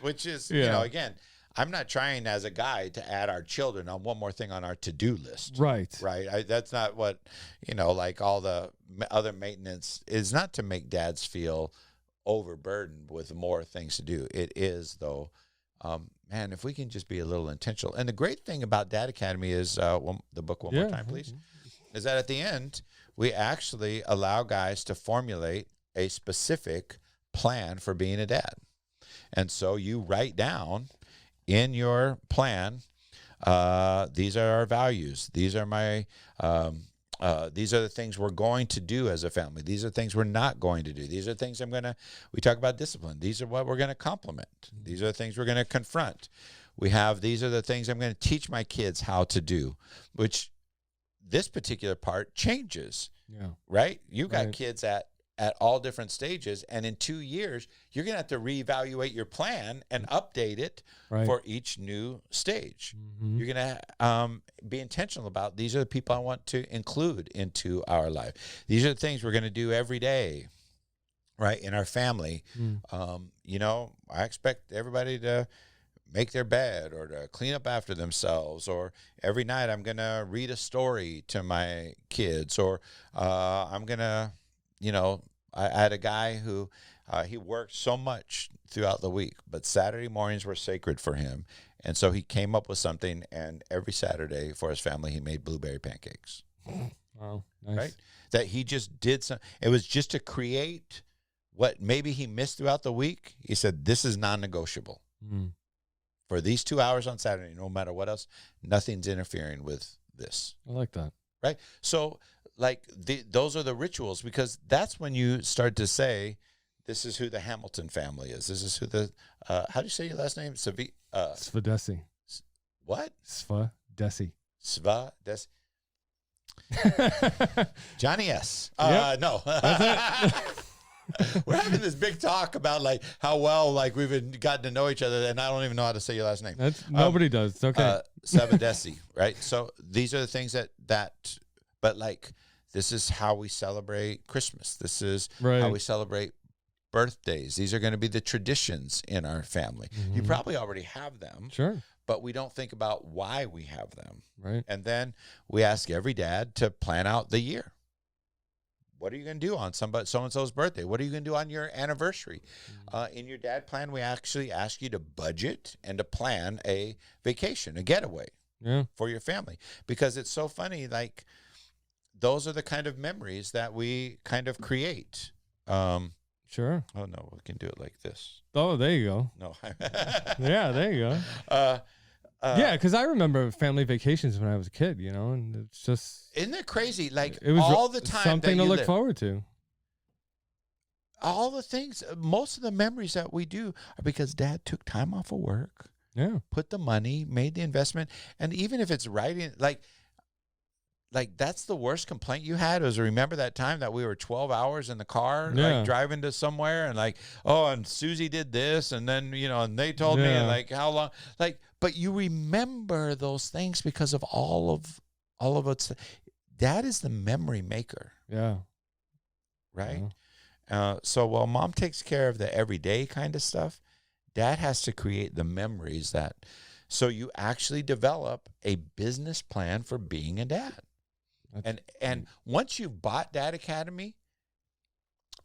Speaker 5: which is you know, again, I'm not trying as a guy to add our children on one more thing on our to-do list,
Speaker 1: right?
Speaker 5: That's not what, you know, like all the other maintenance is not to make dads feel overburdened with more things to do. It is though. Man, if we can just be a little intentional. And the great thing about Dad Academy is, the book one more time, please, is that at the end, we actually allow guys to formulate a specific plan for being a dad. And so you write down in your plan, these are our values. These are my... these are the things we're going to do as a family. These are things we're not going to do. These are things we talk about discipline. These are what we're going to compliment. These are the things we're going to confront. These are the things I'm going to teach my kids how to do, which this particular part changes. Yeah. Right? You got kids at all different stages. And in 2 years, you're going to have to reevaluate your plan and update it for each new stage. You're going to be intentional about these are the people I want to include into our life. These are the things we're going to do every day, right, in our family. You know, I expect everybody to make their bed or to clean up after themselves, or every night I'm going to read a story to my kids, or I'm going to, you know, I had a guy who he worked so much throughout the week, but Saturday mornings were sacred for him. And so he came up with something, and every Saturday for his family, he made blueberry pancakes.
Speaker 1: Wow. Nice.
Speaker 5: Right? That he just did some, it was just to create what maybe he missed throughout the week. He said, this is non-negotiable. For these 2 hours on Saturday, no matter what else, nothing's interfering with this.
Speaker 1: I like that.
Speaker 5: Right? So, like, those are the rituals, because that's when you start to say, this is who the Hamilton family is. This is who the, how do you say your last name?
Speaker 1: Svadesi.
Speaker 5: What?
Speaker 1: Svadesi.
Speaker 5: Svadesi. Johnny S. No. We're having this big talk about like how well like we've gotten to know each other, and I don't even know how to say your last name.
Speaker 1: Nobody does. It's okay.
Speaker 5: Savadesi, right? So these are the things that but like this is how we celebrate Christmas. This is how we celebrate birthdays. These are going to be the traditions in our family. You probably already have them.
Speaker 1: Sure.
Speaker 5: but we don't think about why we have them.
Speaker 1: Right.
Speaker 5: And then we ask every dad to plan out the year. What are you going to do on so-and-so's birthday? What are you going to do on your anniversary? In your dad plan, we actually ask you to budget and to plan a vacation, a getaway for your family. Because it's so funny, like, those are the kind of memories that we kind of create.
Speaker 1: Sure.
Speaker 5: Oh, no, we can do it like this.
Speaker 1: Oh, there you go.
Speaker 5: No.
Speaker 1: Yeah, there you go. Yeah, because I remember family vacations when I was a kid, you know, and it's just...
Speaker 5: Isn't it crazy? Like,
Speaker 1: it was
Speaker 5: all the time
Speaker 1: something
Speaker 5: that
Speaker 1: to
Speaker 5: you
Speaker 1: look
Speaker 5: live,
Speaker 1: forward to.
Speaker 5: all the things, most of the memories that we do are because Dad took time off of work, put the money, made the investment. And even if it's writing, like that's the worst complaint you had, was remember that time that we were 12 hours in the car, like driving to somewhere, and like, oh, and Susie did this, and then, you know, and they told me, and like, how long, like, but you remember those things because of all of it's, Dad is the memory maker.
Speaker 1: Yeah.
Speaker 5: Right. So while Mom takes care of the everyday kind of stuff, Dad has to create the memories so you actually develop a business plan for being a dad. And once you've bought Dad Academy,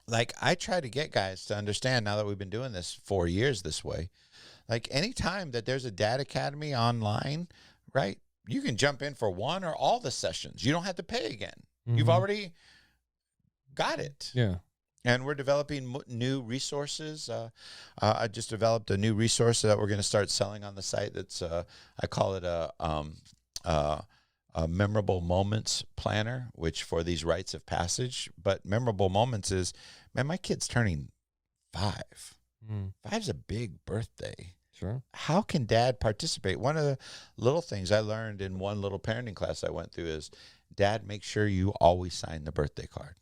Speaker 5: like, I try to get guys to understand, now that we've been doing this 4 years this way, like, anytime that there's a Dad Academy online, right, you can jump in for one or all the sessions. You don't have to pay again. You've already got it.
Speaker 1: Yeah.
Speaker 5: And we're developing new resources. I just developed a new resource that we're going to start selling on the site. That's I call it a memorable moments planner, which for these rites of passage. But memorable moments is, man, my kid's turning 5. 5's a big birthday.
Speaker 1: Sure.
Speaker 5: How can Dad participate? One of the little things I learned in one little parenting class I went through is, Dad, make sure you always sign the birthday card.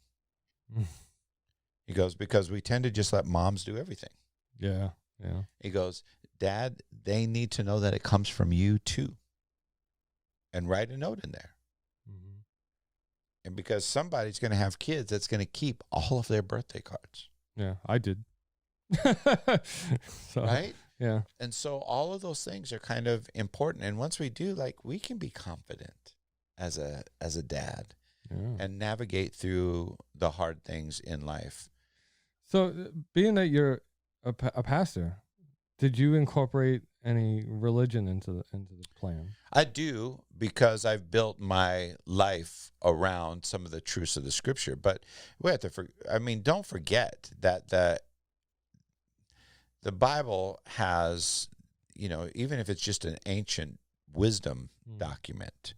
Speaker 5: He goes, because we tend to just let moms do everything.
Speaker 1: Yeah. Yeah.
Speaker 5: He goes, Dad, they need to know that it comes from you too. And write a note in there. And because somebody's going to have kids that's going to keep all of their birthday cards.
Speaker 1: Yeah, I did. So,
Speaker 5: right?
Speaker 1: Yeah.
Speaker 5: And so all of those things are kind of important. And once we do, like, we can be confident as a dad and navigate through the hard things in life.
Speaker 1: So, being that you're a pastor, did you incorporate any religion into the plan?
Speaker 5: I do, because I've built my life around some of the truths of the Scripture. But we have to, don't forget that the Bible has, you know, even if it's just an ancient wisdom document,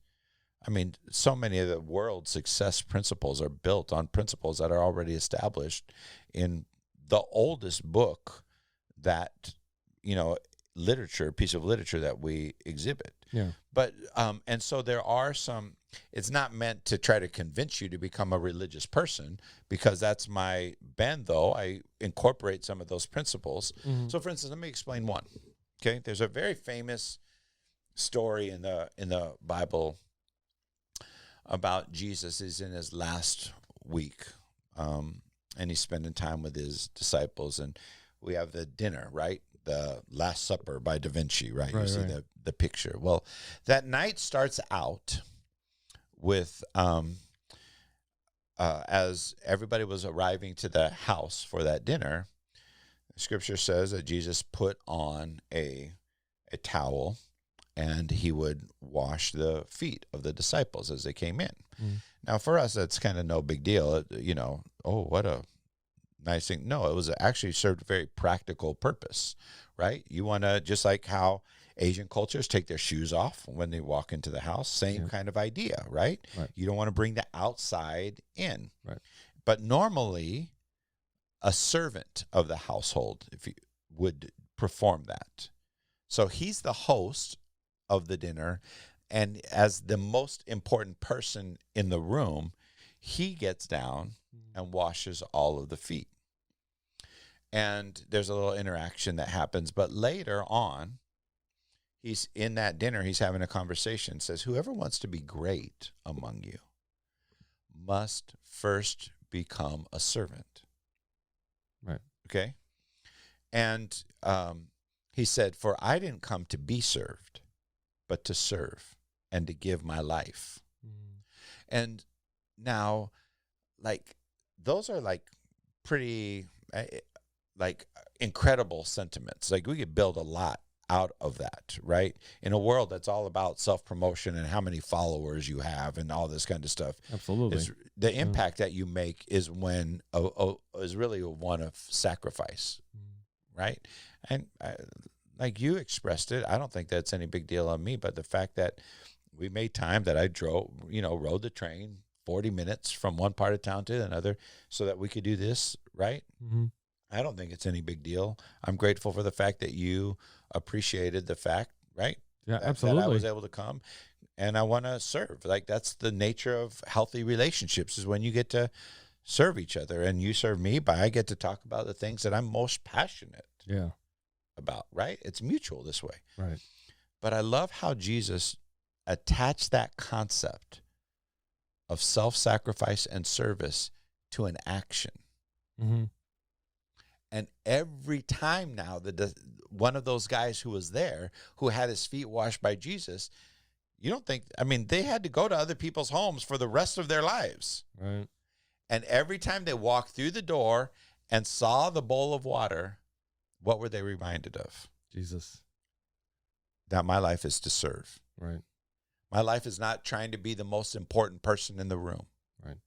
Speaker 5: I mean, so many of the world's success principles are built on principles that are already established in the oldest book that, you know, piece of literature that we exhibit.
Speaker 1: Yeah.
Speaker 5: But, and so there are some, it's not meant to try to convince you to become a religious person, because that's my bend, though. I incorporate some of those principles. So, for instance, let me explain one. Okay. There's a very famous story in the Bible about Jesus. Is in his last week, and he's spending time with his disciples, and we have the dinner, right? The Last Supper by Da Vinci, right? You see the picture. Well, that night starts out with as everybody was arriving to the house for that dinner, Scripture says that Jesus put on a towel, and he would wash the feet of the disciples as they came in. Now, for us, that's kind of no big deal. You know, oh, what a nice thing. No, it was actually served a very practical purpose, right? You want to, just like how Asian cultures take their shoes off when they walk into the house, same kind of idea, right? You don't want to bring the outside in.
Speaker 1: Right.
Speaker 5: But normally, a servant of the household, if you would perform that. So he's the host of the dinner, and as the most important person in the room, he gets down and washes all of the feet. And there's a little interaction that happens, but later on, he's in that dinner, he's having a conversation, says, whoever wants to be great among you must first become a servant.
Speaker 1: Right.
Speaker 5: Okay? And he said, for I didn't come to be served, but to serve and to give my life. And now, like, those are like pretty, like, incredible sentiments. Like, we could build a lot out of that, right? In a world that's all about self-promotion and how many followers you have and all this kind of stuff.
Speaker 1: Absolutely.
Speaker 5: The impact that you make is when is really one of sacrifice, right? And like you expressed it, I don't think that's any big deal on me, but the fact that we made time, that I rode the train 40 minutes from one part of town to another so that we could do this, right?
Speaker 1: Mm-hmm.
Speaker 5: I don't think it's any big deal. I'm grateful for the fact that you appreciated the fact, right?
Speaker 1: Yeah,
Speaker 5: that
Speaker 1: absolutely.
Speaker 5: I was able to come, and I want to serve. Like, that's the nature of healthy relationships, is when you get to serve each other, and you serve me by I get to talk about the things that I'm most passionate about, right? It's mutual this way.
Speaker 1: Right.
Speaker 5: But I love how Jesus attached that concept of self-sacrifice and service to an action.
Speaker 1: Mm-hmm.
Speaker 5: And every time now, one of those guys who was there, who had his feet washed by Jesus, you don't think, I mean, they had to go to other people's homes for the rest of their lives.
Speaker 1: Right.
Speaker 5: And every time they walked through the door and saw the bowl of water, what were they reminded of?
Speaker 1: Jesus.
Speaker 5: That my life is to serve.
Speaker 1: Right.
Speaker 5: My life is not trying to be the most important person in the room.
Speaker 1: Right.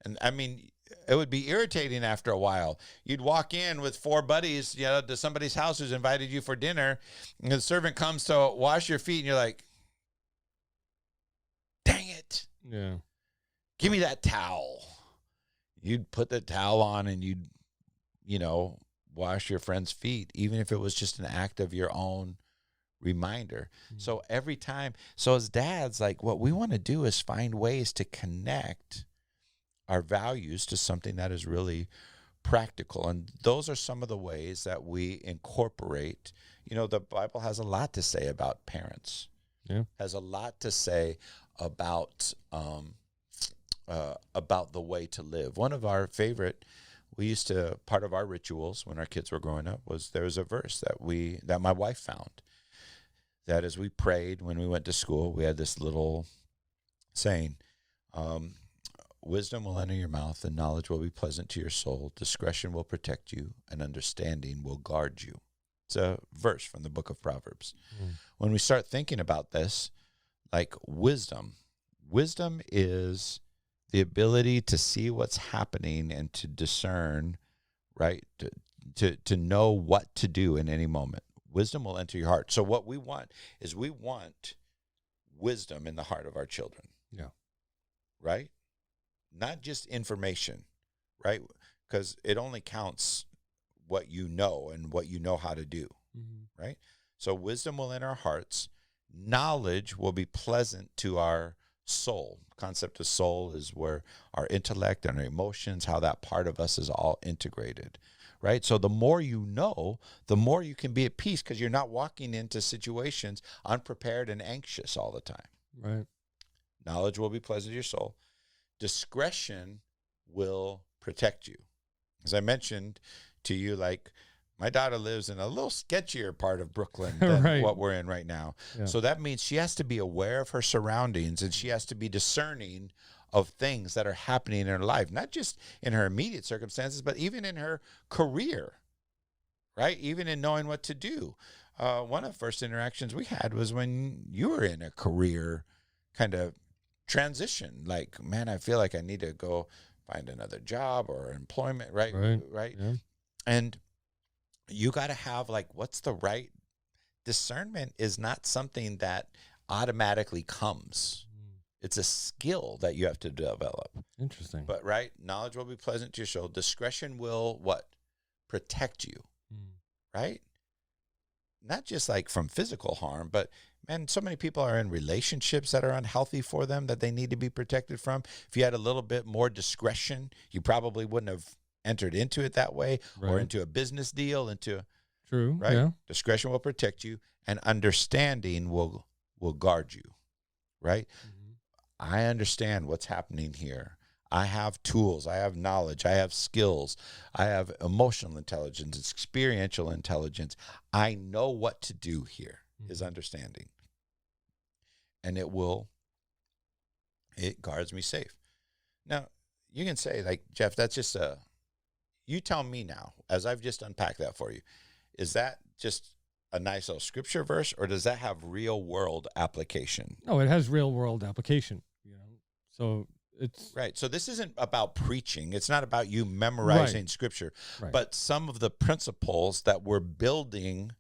Speaker 5: And I mean, it would be irritating after a while. You'd walk in with four buddies, to somebody's house who's invited you for dinner, and the servant comes to wash your feet, and you're like, dang it.
Speaker 1: Yeah.
Speaker 5: Give me that towel. You'd put the towel on and you'd, wash your friend's feet, even if it was just an act of your own reminder. So every time, as dads, like, what we want to do is find ways to connect our values to something that is really practical. And those are some of the ways that we incorporate. The Bible has a lot to say about parents.
Speaker 1: Yeah.
Speaker 5: Has a lot to say about the way to live. One of our favorite, part of our rituals when our kids were growing up was, there was a verse that my wife found, that as we prayed when we went to school, we had this little saying, wisdom will enter your mouth and knowledge will be pleasant to your soul. Discretion will protect you and understanding will guard you. It's a verse from the book of Proverbs. When we start thinking about this, like, wisdom is the ability to see what's happening and to discern, right? To know what to do in any moment. Wisdom will enter your heart. So what we want is, we want wisdom in the heart of our children.
Speaker 1: Yeah.
Speaker 5: Right? Not just information, right? Because it only counts what you know and what you know how to do, right? So wisdom will enter our hearts. Knowledge will be pleasant to our soul. The concept of soul is where our intellect and our emotions, how that part of us is all integrated, right? So the more you know, the more you can be at peace, because you're not walking into situations unprepared and anxious all the time.
Speaker 1: Right.
Speaker 5: Knowledge will be pleasant to your soul. Discretion will protect you. As I mentioned to you, like, my daughter lives in a little sketchier part of Brooklyn than
Speaker 1: Right.
Speaker 5: what we're in right now.
Speaker 1: Yeah.
Speaker 5: So that means she has to be aware of her surroundings, and she has to be discerning of things that are happening in her life, not just in her immediate circumstances, but even in her career, right? Even in knowing what to do. One of the first interactions we had was when you were in a career kind of transition. Like, man, I feel like I need to go find another job or employment, right? Right.
Speaker 1: Yeah.
Speaker 5: And you got to have, like, what's the right discernment is not something that automatically comes. It's a skill that you have to develop.
Speaker 1: Interesting.
Speaker 5: But, right, knowledge will be pleasant to your soul. Discretion will what? Protect you, right? Not just like from physical harm, but, man, so many people are in relationships that are unhealthy for them that they need to be protected from. If you had a little bit more discretion, you probably wouldn't have entered into it that way, or
Speaker 1: Right.
Speaker 5: into a business deal,
Speaker 1: True.
Speaker 5: right?
Speaker 1: Yeah.
Speaker 5: Discretion will protect you, and understanding will guard you, right? I understand what's happening here. I have tools, I have knowledge, I have skills, I have emotional intelligence, experiential intelligence. I know what to do here, is understanding. and it guards me safe. Now, you can say, like, Jeff, that's just you tell me now, as I've just unpacked that for you, is that just a nice little scripture verse, or does that have real world application?
Speaker 1: No, it has real world application, so it's
Speaker 5: right. So this isn't about preaching. It's not about you memorizing scripture, but some of the principles that we're building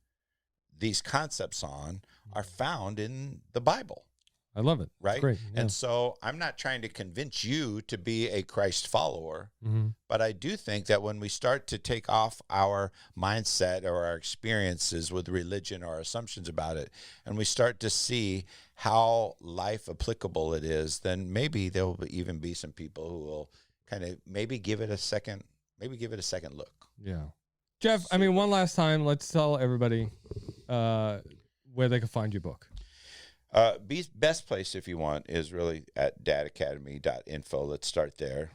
Speaker 5: these concepts on are found in the Bible.
Speaker 1: I love it.
Speaker 5: Right.
Speaker 1: It's great. Yeah.
Speaker 5: And so I'm not trying to convince you to be a Christ follower, but I do think that when we start to take off our mindset or our experiences with religion or our assumptions about it, and we start to see how life applicable it is, then maybe there will even be some people who will kind of maybe give it a second look.
Speaker 1: Yeah. Jeff, I mean, one last time, let's tell everybody where they can find your book.
Speaker 5: Best place, if you want, is really at dadacademy.info. Let's start there.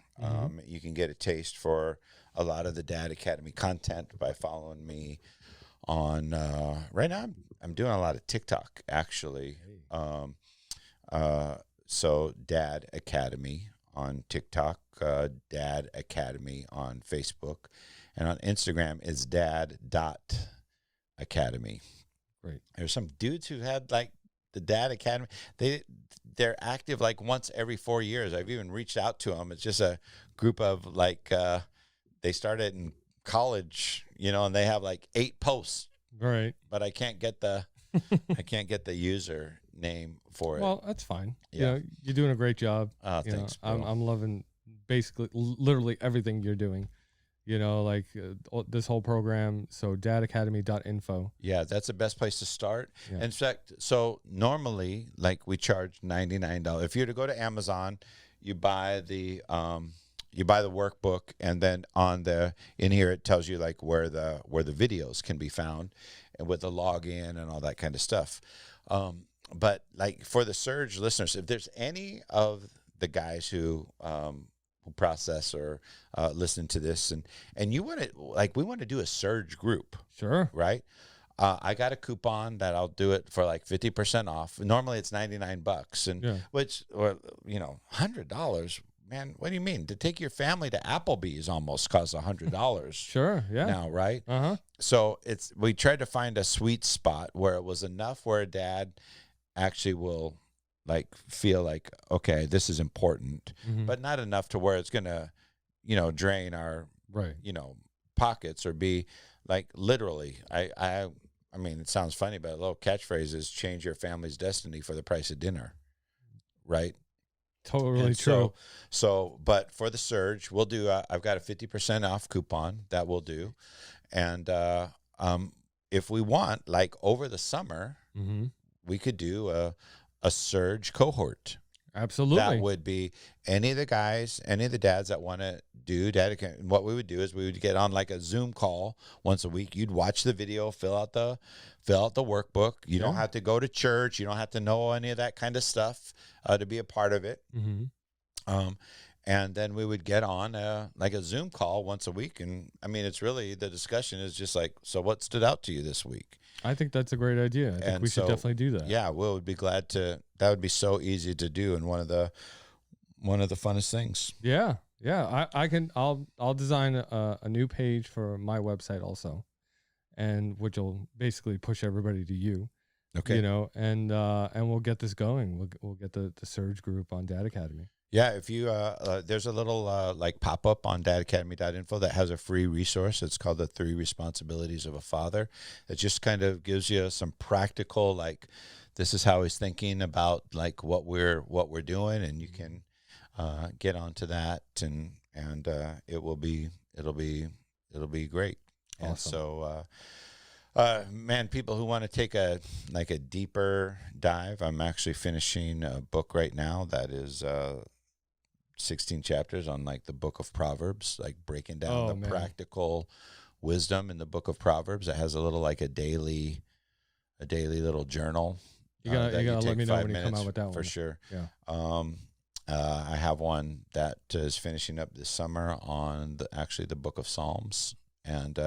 Speaker 5: You can get a taste for a lot of the Dad Academy content by following me on, right now I'm doing a lot of TikTok, actually. So Dad Academy on TikTok, Dad Academy on Facebook, and on Instagram is dad.academy.
Speaker 1: Great.
Speaker 5: There's some dudes who had like the Dad Academy. They're active like once every 4 years. I've even reached out to them. It's just a group of like, they started in college, and they have like 8 posts.
Speaker 1: Right.
Speaker 5: But I can't get the user name for it.
Speaker 1: Well, that's fine.
Speaker 5: Yeah.
Speaker 1: You're doing a great job.
Speaker 5: Thanks, bro.
Speaker 1: I'm loving basically literally everything you're doing. This whole program. So dadacademy.info.
Speaker 5: Yeah, that's the best place to start.
Speaker 1: Yeah.
Speaker 5: In fact, so normally, like, we charge $99. If you were to go to Amazon, you buy the workbook, and then in here it tells you like where the videos can be found, and with the login and all that kind of stuff. But like for the Surge listeners, if there's any of the guys who process or listen to this, and you want to, like, we want to do a Surge group.
Speaker 1: Sure.
Speaker 5: Right. I got a coupon that I'll do it for like 50% off. Normally it's $99, and $100. Man, what do you mean? To take your family to Applebee's almost costs $100.
Speaker 1: Sure. Yeah.
Speaker 5: Now, right? So we tried to find a sweet spot where it was enough where a dad actually will like feel like, okay, this is important, but not enough to where it's gonna, drain our pockets or be like literally. I mean, it sounds funny, but a little catchphrase is change your family's destiny for the price of dinner, right?
Speaker 1: Totally true.
Speaker 5: So, but for the Surge, we'll do. I've got a 50% off coupon that we'll do, and if we want, like over the summer, we could do a Surge cohort.
Speaker 1: Absolutely.
Speaker 5: That would be any of the guys, any of the dads that want to do Dad. What we would do is we would get on like a Zoom call once a week. You'd watch the video, fill out the workbook. You don't have to go to church. You don't have to know any of that kind of stuff to be a part of it. And then we would get on like a Zoom call once a week. And I mean, it's really, the discussion is just like, so what stood out to you this week?
Speaker 1: I think that's a great idea. I think we should definitely do that.
Speaker 5: Yeah, we would be glad to. That would be so easy to do, and one of the funnest things.
Speaker 1: Yeah, yeah. I'll design a new page for my website also, and which will basically push everybody to you.
Speaker 5: Okay.
Speaker 1: And we'll get this going. We'll get the Surge group on Dad Academy.
Speaker 5: Yeah, if you there's a little like pop up on dadacademy.info that has a free resource. It's called the 3 Responsibilities of a Father. It just kind of gives you some practical, like, this is how he's thinking about like what we're doing, and you can get onto that, and it'll be great.
Speaker 1: Awesome.
Speaker 5: And so man, people who want to take a deeper dive, I'm actually finishing a book right now that is 16 chapters on like the book of Proverbs, like breaking down practical wisdom in the book of Proverbs. It has a little like a daily little journal.
Speaker 1: You gotta let me know when you come out with that one.
Speaker 5: For sure.
Speaker 1: Yeah.
Speaker 5: I have one that is finishing up this summer on the book of Psalms, And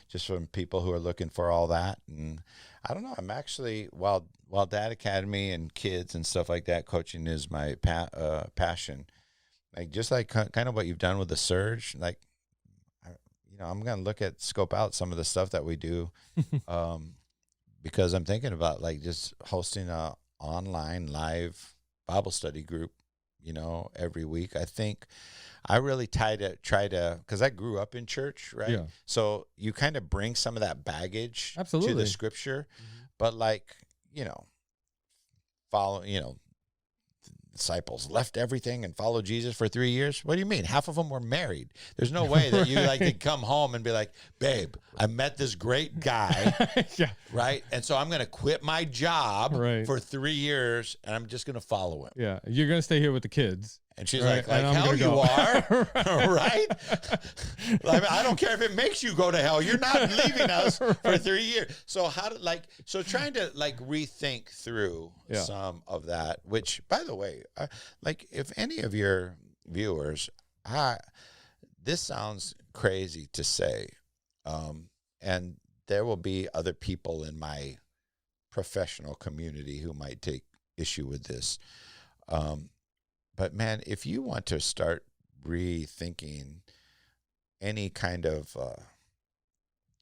Speaker 5: just from people who are looking for all that. And I don't know, I'm actually, while Dad Academy and kids and stuff like that, coaching is my passion. Like, just like kind of what you've done with the Surge, like, I'm going to scope out some of the stuff that we do, because I'm thinking about like just hosting a online live Bible study group, every week. I think I really try to, because I grew up in church, right?
Speaker 1: Yeah.
Speaker 5: So you kind of bring some of that baggage
Speaker 1: Absolutely.
Speaker 5: to the scripture, but like, follow, disciples left everything and followed Jesus for 3 years. What do you mean? Half of them were married. There's no way that you like could come home and be like, babe, I met this great guy.
Speaker 1: Yeah.
Speaker 5: Right. And so I'm going to quit my job
Speaker 1: Right.
Speaker 5: for 3 years and I'm just going to follow him.
Speaker 1: Yeah. You're going to stay here with the kids.
Speaker 5: And she's
Speaker 1: Right,
Speaker 5: like
Speaker 1: and I'm
Speaker 5: hell
Speaker 1: gonna
Speaker 5: you
Speaker 1: go.
Speaker 5: are. Right. I don't care if it makes you go to hell. You're not leaving us for 3 years. So trying to rethink through some of that, which, by the way, if any of your viewers, this sounds crazy to say, and there will be other people in my professional community who might take issue with this. But man, if you want to start rethinking any kind of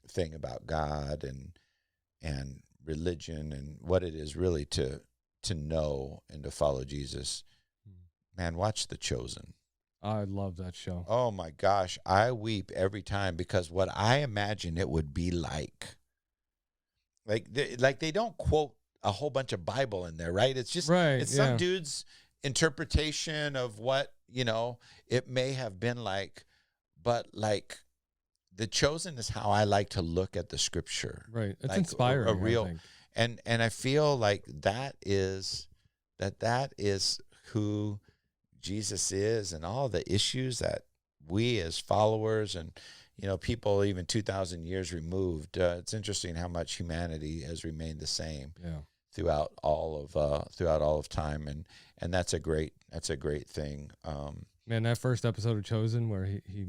Speaker 5: thing about God and religion and what it is really to know and to follow Jesus, man, watch The Chosen.
Speaker 1: I love that show.
Speaker 5: Oh my gosh, I weep every time, because what I imagine it would be like they don't quote a whole bunch of Bible in there, right? It's just it's some dude's interpretation of what it may have been like, but like The Chosen is how I like to look at the scripture.
Speaker 1: Right, it's
Speaker 5: like
Speaker 1: inspiring.
Speaker 5: A real,
Speaker 1: I think.
Speaker 5: And I feel like that is who Jesus is, and all the issues that we as followers and people even 2,000 years removed. It's interesting how much humanity has remained the same.
Speaker 1: Yeah.
Speaker 5: Throughout all of time, and that's a great thing.
Speaker 1: Man, that first episode of Chosen where he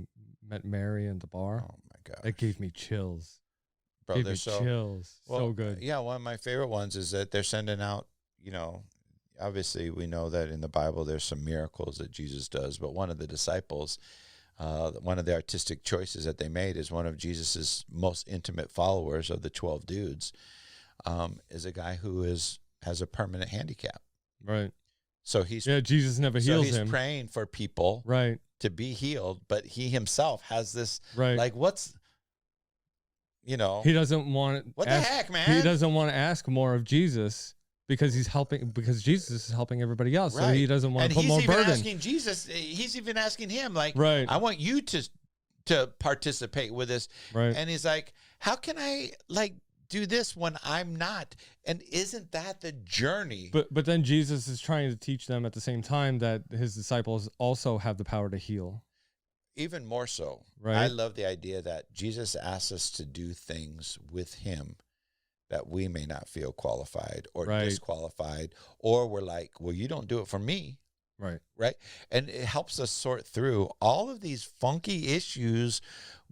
Speaker 1: met Mary in the bar.
Speaker 5: Oh my God,
Speaker 1: that gave me chills.
Speaker 5: Bro,
Speaker 1: gave
Speaker 5: they're
Speaker 1: me
Speaker 5: so
Speaker 1: chills. So good.
Speaker 5: Yeah, one of my favorite ones is that they're sending out. Obviously we know that in the Bible there's some miracles that Jesus does, but one of the disciples, one of the artistic choices that they made is one of Jesus's most intimate followers of the 12 dudes. Is a guy who has a permanent handicap.
Speaker 1: Right.
Speaker 5: So
Speaker 1: Jesus never heals him.
Speaker 5: So he's praying for people
Speaker 1: right.
Speaker 5: to be healed, but he himself has this
Speaker 1: right.
Speaker 5: like he
Speaker 1: doesn't want
Speaker 5: what the heck, man?
Speaker 1: He doesn't want to ask more of Jesus because Jesus is helping everybody else. Right. So he doesn't want to put more burden.
Speaker 5: He's even asking him, like,
Speaker 1: right.
Speaker 5: I want you to participate with this.
Speaker 1: Right.
Speaker 5: And he's like, how can I do this when I'm not? And isn't that the journey?
Speaker 1: But then Jesus is trying to teach them at the same time that his disciples also have the power to heal.
Speaker 5: Even more so.
Speaker 1: Right.
Speaker 5: I love the idea that Jesus asks us to do things with him that we may not feel qualified or disqualified, or we're like, well, you don't do it for me.
Speaker 1: Right.
Speaker 5: Right. And it helps us sort through all of these funky issues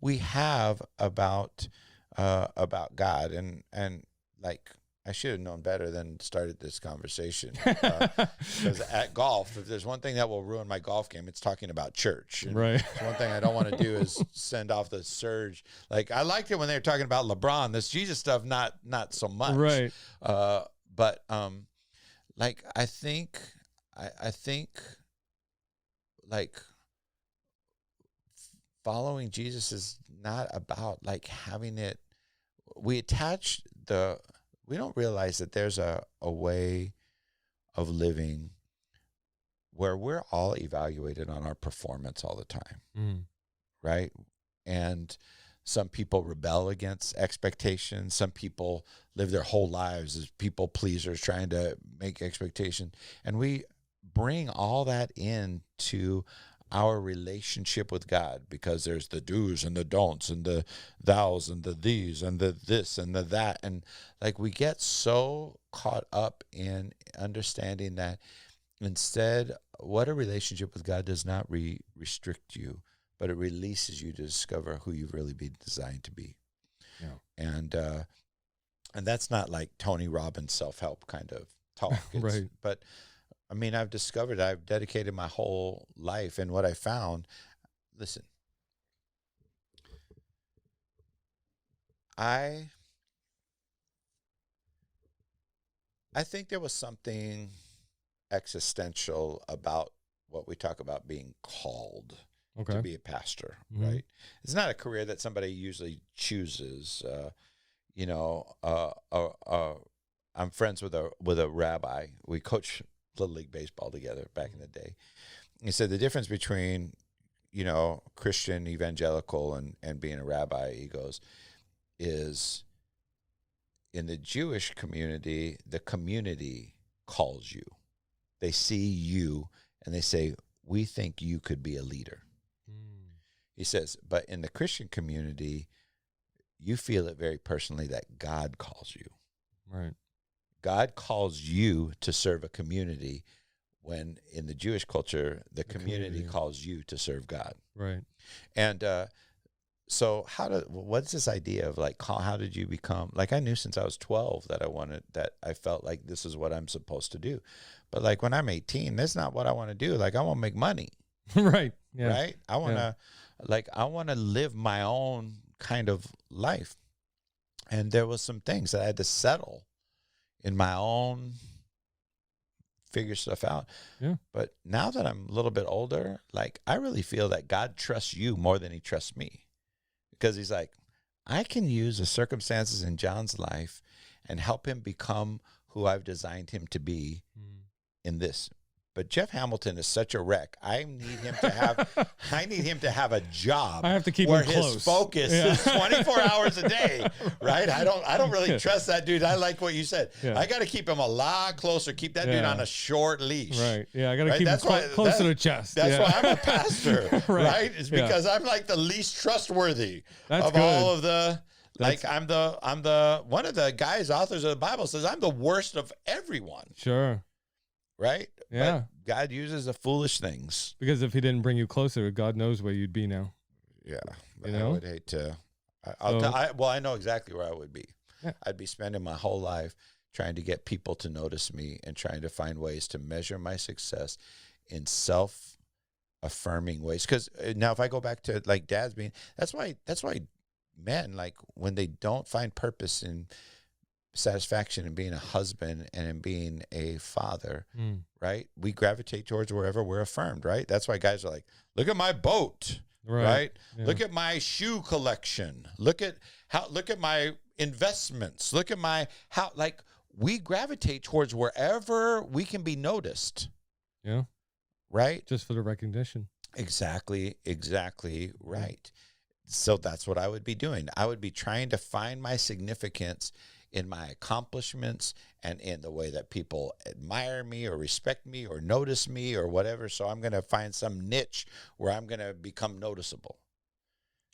Speaker 5: we have about God. And like, I should have known better than started this conversation. Because at golf, if there's one thing that will ruin my golf game, it's talking about church. And
Speaker 1: right.
Speaker 5: One thing I don't want to do is send off the surge. Like, I liked it when they were talking about LeBron. This Jesus stuff, not so much.
Speaker 1: Right.
Speaker 5: But like, I think like following Jesus is not about like having it. We don't realize that there's a way of living where we're all evaluated on our performance all the time, right? And some people rebel against expectations. Some people live their whole lives as people pleasers trying to make expectations. And we bring all that into our relationship with God, because there's the do's and the don'ts and the thous and the these and the this and the that. And like, we get so caught up in understanding that instead, what a relationship with God does not restrict you, but it releases you to discover who you've really been designed to be.
Speaker 1: Yeah.
Speaker 5: And that's not like Tony Robbins self-help kind of talk.
Speaker 1: Right.
Speaker 5: But I mean, I've discovered, I've dedicated my whole life, and what I found, listen, I think there was something existential about what we talk about being called
Speaker 1: Okay.
Speaker 5: to be a pastor,
Speaker 1: Mhm.
Speaker 5: right? It's not a career that somebody usually chooses. I'm friends with a rabbi. We coached Little League Baseball together back in the day. He said the difference between, Christian evangelical and being a rabbi, he goes, is in the Jewish community, the community calls you. They see you and they say, we think you could be a leader. He says, but in the Christian community, you feel it very personally that God calls you.
Speaker 1: Right.
Speaker 5: God calls you to serve a community, when in the Jewish culture, the community calls you to serve God.
Speaker 1: Right.
Speaker 5: And so what's this idea of like, how did you become, like I knew since I was 12 that I felt like this is what I'm supposed to do. But like when I'm 18, that's not what I want to do. Like I want to make money.
Speaker 1: Right. Yeah.
Speaker 5: Right. I want to live my own kind of life. And there was some things that I had to settle in my own, figure stuff out.
Speaker 1: Yeah.
Speaker 5: But now that I'm a little bit older, like I really feel that God trusts you more than he trusts me, because he's like, I can use the circumstances in John's life and help him become who I've designed him to be in this. But Jeff Hamilton is such a wreck. I need him to have a job.
Speaker 1: I have to keep
Speaker 5: where
Speaker 1: him close.
Speaker 5: his focus is 24 hours a day, right? I don't really trust that dude. I like what you said.
Speaker 1: Yeah.
Speaker 5: I got to keep him a lot closer. Keep that dude on a short leash.
Speaker 1: Right. Yeah. I got to
Speaker 5: Right?
Speaker 1: keep him
Speaker 5: That's why-
Speaker 1: close to the chest.
Speaker 5: That's
Speaker 1: Yeah.
Speaker 5: why I'm a pastor, right? It's
Speaker 1: Yeah.
Speaker 5: because I'm like the least trustworthy
Speaker 1: That's
Speaker 5: of
Speaker 1: good.
Speaker 5: all of the. Like I'm the one of the guys, authors of the Bible says I'm the worst of everyone,
Speaker 1: Sure.
Speaker 5: right?
Speaker 1: Yeah.
Speaker 5: But God uses the foolish things.
Speaker 1: Because if he didn't bring you closer, God knows where you'd be now.
Speaker 5: Yeah, but
Speaker 1: You
Speaker 5: I
Speaker 1: know?
Speaker 5: would hate to. I know exactly where I would be.
Speaker 1: Yeah.
Speaker 5: I'd be spending my whole life trying to get people to notice me and trying to find ways to measure my success in self-affirming ways. Because now, if I go back to like Dad's being, that's why men, like when they don't find purpose and satisfaction in being a husband and in being a father, right? We gravitate towards wherever we're affirmed, right? That's why guys are like, look at my boat, right?
Speaker 1: Yeah.
Speaker 5: Look at my shoe collection. Look at my investments. Look at like we gravitate towards wherever we can be noticed.
Speaker 1: Yeah.
Speaker 5: Right?
Speaker 1: Just for the recognition.
Speaker 5: Exactly right. So that's what I would be doing. I would be trying to find my significance in my accomplishments and in the way that people admire me or respect me or notice me or whatever. So I'm going to find some niche where I'm going to become noticeable.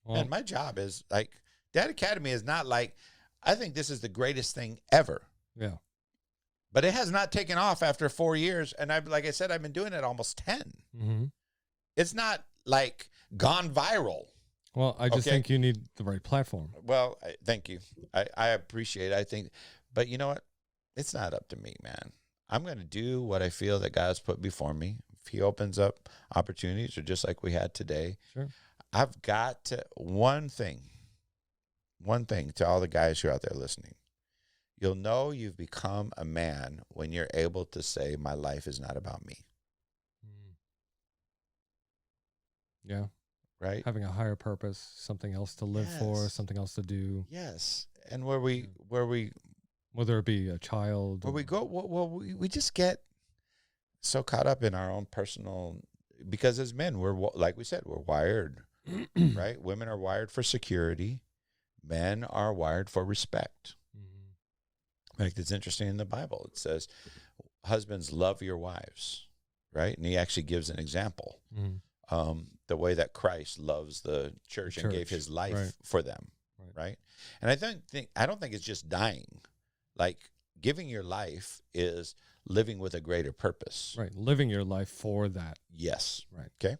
Speaker 1: Well,
Speaker 5: And my job is like, Dad Academy is not like, I think this is the greatest thing ever.
Speaker 1: yeah.
Speaker 5: But it has not taken off after 4 years. And like I said, I've been doing it almost 10.
Speaker 1: Mm-hmm.
Speaker 5: It's not like gone viral.
Speaker 1: Well, I just
Speaker 5: Okay.
Speaker 1: think you need the right platform.
Speaker 5: Well, thank you. I appreciate it. I think, but you know what? It's not up to me, man. I'm going to do what I feel that God's put before me. If he opens up opportunities, or just like we had today,
Speaker 1: Sure.
Speaker 5: I've got to, one thing to all the guys who are out there listening. You'll know you've become a man when you're able to say, my life is not about me.
Speaker 1: Yeah.
Speaker 5: Right?
Speaker 1: Having a higher purpose, something else to live for,
Speaker 5: Yes.
Speaker 1: something else to do.
Speaker 5: Yes. And where we
Speaker 1: Whether it be a child.
Speaker 5: Where we go, well, we just get so caught up in our own personal, because as men, we're, like we said, we're wired, right? Women are wired for security. Men are wired for respect. Like it's interesting in the Bible. It says, husbands, love your wives, right? And he actually gives an example. The way that Christ loves the church and gave his life
Speaker 1: right.
Speaker 5: for them, right? And I don't think it's just dying. Like giving your life is living with a greater purpose.
Speaker 1: Right. Living your life for that.
Speaker 5: Yes.
Speaker 1: Right.
Speaker 5: Okay.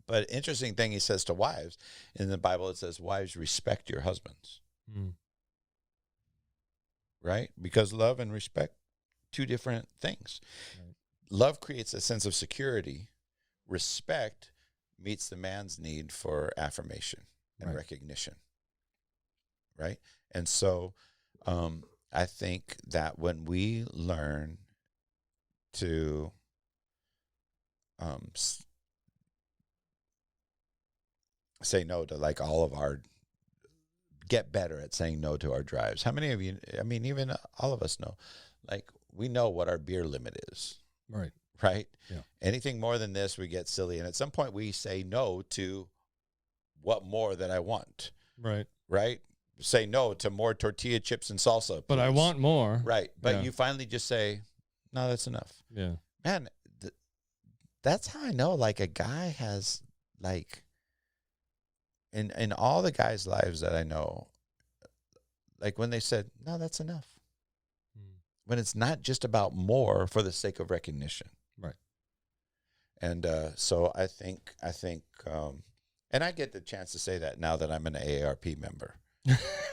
Speaker 5: But interesting thing he says to wives in the Bible, it says, wives, respect your husbands. Right? Because love and respect, two different things. Right. Love creates a sense of security. Respect meets the man's need for affirmation and recognition. Right? And so I think that when we learn to say no to like all of our, get better at saying no to our drives. How many of you, I mean, even all of us know, like we know what our beer limit is.
Speaker 1: Right.
Speaker 5: Right?
Speaker 1: Yeah.
Speaker 5: Anything more than this, we get silly. And at some point we say no to what more that I want.
Speaker 1: Right.
Speaker 5: Right? Say no to more tortilla chips and salsa. Please.
Speaker 1: But I want more.
Speaker 5: Right. But you finally just say, no, that's enough.
Speaker 1: Yeah.
Speaker 5: Man, that's how I know like a guy has like, in all the guys' lives that I know, like when they said, no, that's enough. When it's not just about more for the sake of recognition.
Speaker 1: Right.
Speaker 5: And so I think, and I get the chance to say that now that I'm an AARP member.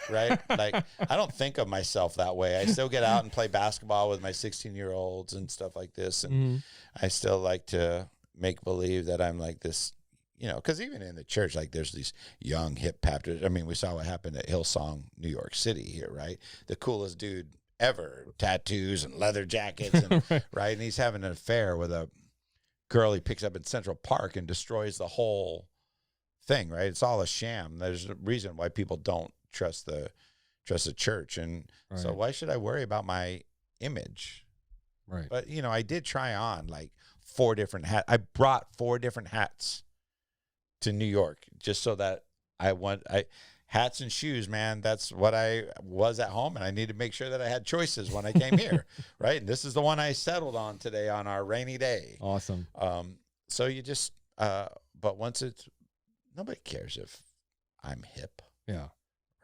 Speaker 5: Right? Like, I don't think of myself that way. I still get out and play basketball with my 16-year-olds and stuff like this. And I still like to make believe that I'm like this, you know, because even in the church, like there's these young hip pastors. I mean, we saw what happened at Hillsong, New York City here, right? The coolest dude ever, tattoos and leather jackets, and, right? And he's having an affair with a girl he picks up in Central Park and destroys the whole thing, right? It's all a sham. There's a reason why people don't trust the church. And so why should I worry about my image?
Speaker 1: Right.
Speaker 5: But, you know, I did try on like 4 different hats. I brought 4 different hats to New York just so that hats and shoes, man, that's what I was at home, and I need to make sure that I had choices when I came here, right? And this is the one I settled on today on our rainy day.
Speaker 1: Awesome.
Speaker 5: So you just, but once it's, nobody cares if I'm hip.
Speaker 1: Yeah.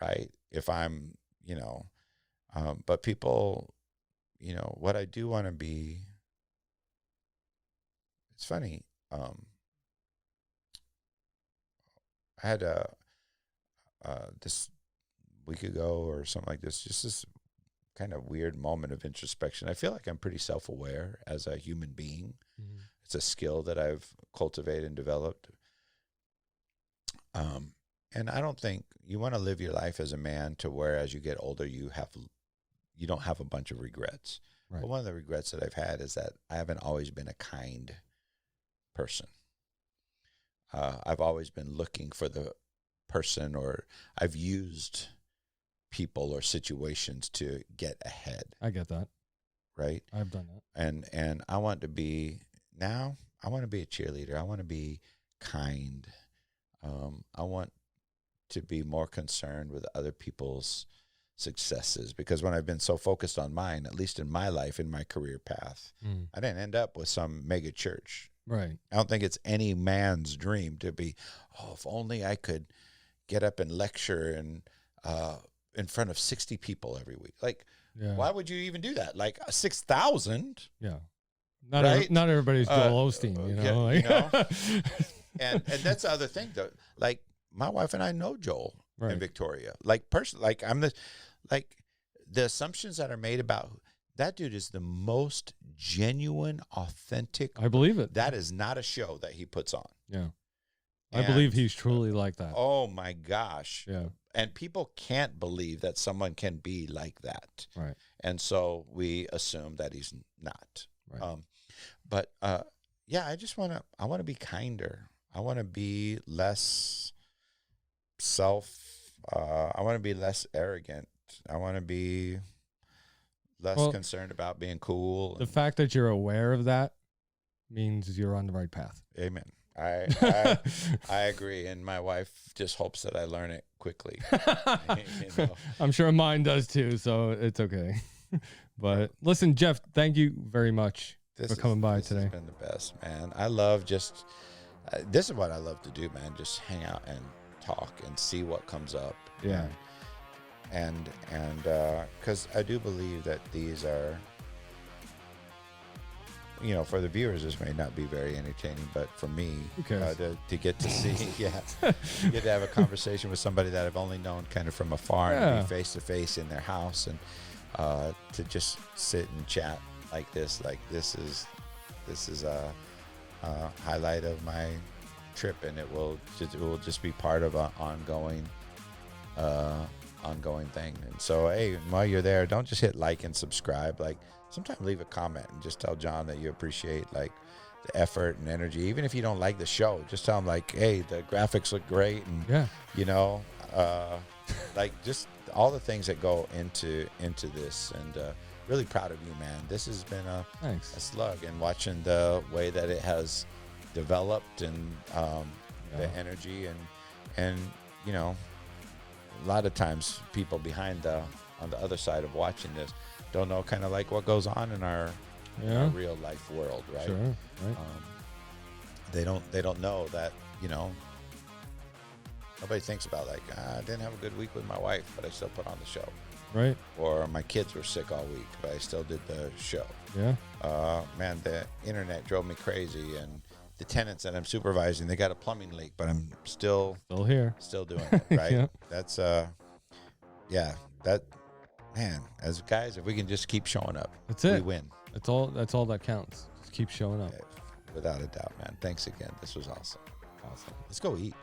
Speaker 5: Right? If I'm, you know, but people, you know, what I do want to be, it's funny, I had this week ago or something like this, just this kind of weird moment of introspection. I feel like I'm pretty self-aware as a human being. Mm-hmm. It's a skill that I've cultivated and developed. And I don't think you want to live your life as a man to where as you get older, you don't have a bunch of regrets. Right. But one of the regrets that I've had is that I haven't always been a kind person. I've always been looking for the person, or I've used people or situations to get ahead.
Speaker 1: I get that.
Speaker 5: Right?
Speaker 1: I've done that.
Speaker 5: And I want to be, now I want to be a cheerleader. I want to be kind. I want to be more concerned with other people's successes, because when I've been so focused on mine, at least in my life, in my career path, I didn't end up with some mega church.
Speaker 1: Right.
Speaker 5: I don't think it's any man's dream to be, oh, if only I could get up and lecture in front of 60 people every week. Like, why would you even do that? Like 6,000?
Speaker 1: Yeah. Not everybody's Joel Osteen, you know?
Speaker 5: You know? and that's the other thing, though. Like, my wife and I know Joel and Victoria. Like, personally, like the assumptions that are made about that dude is the most genuine, authentic.
Speaker 1: I believe it.
Speaker 5: That is not a show that he puts on.
Speaker 1: Yeah. I believe he's truly like that.
Speaker 5: Oh my gosh.
Speaker 1: Yeah.
Speaker 5: And people can't believe that someone can be like that.
Speaker 1: Right.
Speaker 5: And so we assume that he's not.
Speaker 1: Right.
Speaker 5: But yeah, I want to be kinder. I want to be less I want to be less arrogant. I want to be less concerned about being cool.
Speaker 1: The fact that you're aware of that means you're on the right path.
Speaker 5: Amen. I agree, and my wife just hopes that I learn it quickly. You know?
Speaker 1: I'm sure mine does too, so it's okay. But listen, Jeff, thank you very much for coming by today.
Speaker 5: This has been the best, man. I love just this is what I love to do, man. Just hang out and talk and see what comes up.
Speaker 1: Yeah.
Speaker 5: And because I do believe that these are for the viewers, this may not be very entertaining, but for me,
Speaker 1: Who cares?
Speaker 5: to get to see, to get to have a conversation with somebody that I've only known kind of from afar and be face to face in their house, and to just sit and chat like this is a highlight of my trip, and it will just be part of an ongoing thing. And so, hey, while you're there, don't just hit like and subscribe. Like, sometimes leave a comment and just tell John that you appreciate like the effort and energy. Even if you don't like the show, just tell him like, hey, the graphics look great, and like just all the things that go into this. And really proud of you, man. This has been a slug, and watching the way that it has developed, and the energy, and a lot of times people on the other side of watching this don't know kind of like what goes on in our real life world, right?
Speaker 1: Sure. Right.
Speaker 5: They don't know that, nobody thinks about like, I didn't have a good week with my wife, but I still put on the show.
Speaker 1: Right.
Speaker 5: Or my kids were sick all week, but I still did the show.
Speaker 1: Yeah.
Speaker 5: Man, the internet drove me crazy, and the tenants that I'm supervising, they got a plumbing leak, but I'm still
Speaker 1: here,
Speaker 5: still doing it, right?
Speaker 1: Yeah.
Speaker 5: That's man, as guys, if we can just keep showing up,
Speaker 1: that's it.
Speaker 5: We win.
Speaker 1: That's all that counts. Just keep showing up.
Speaker 5: Without a doubt, man. Thanks again. This was awesome. Let's go eat.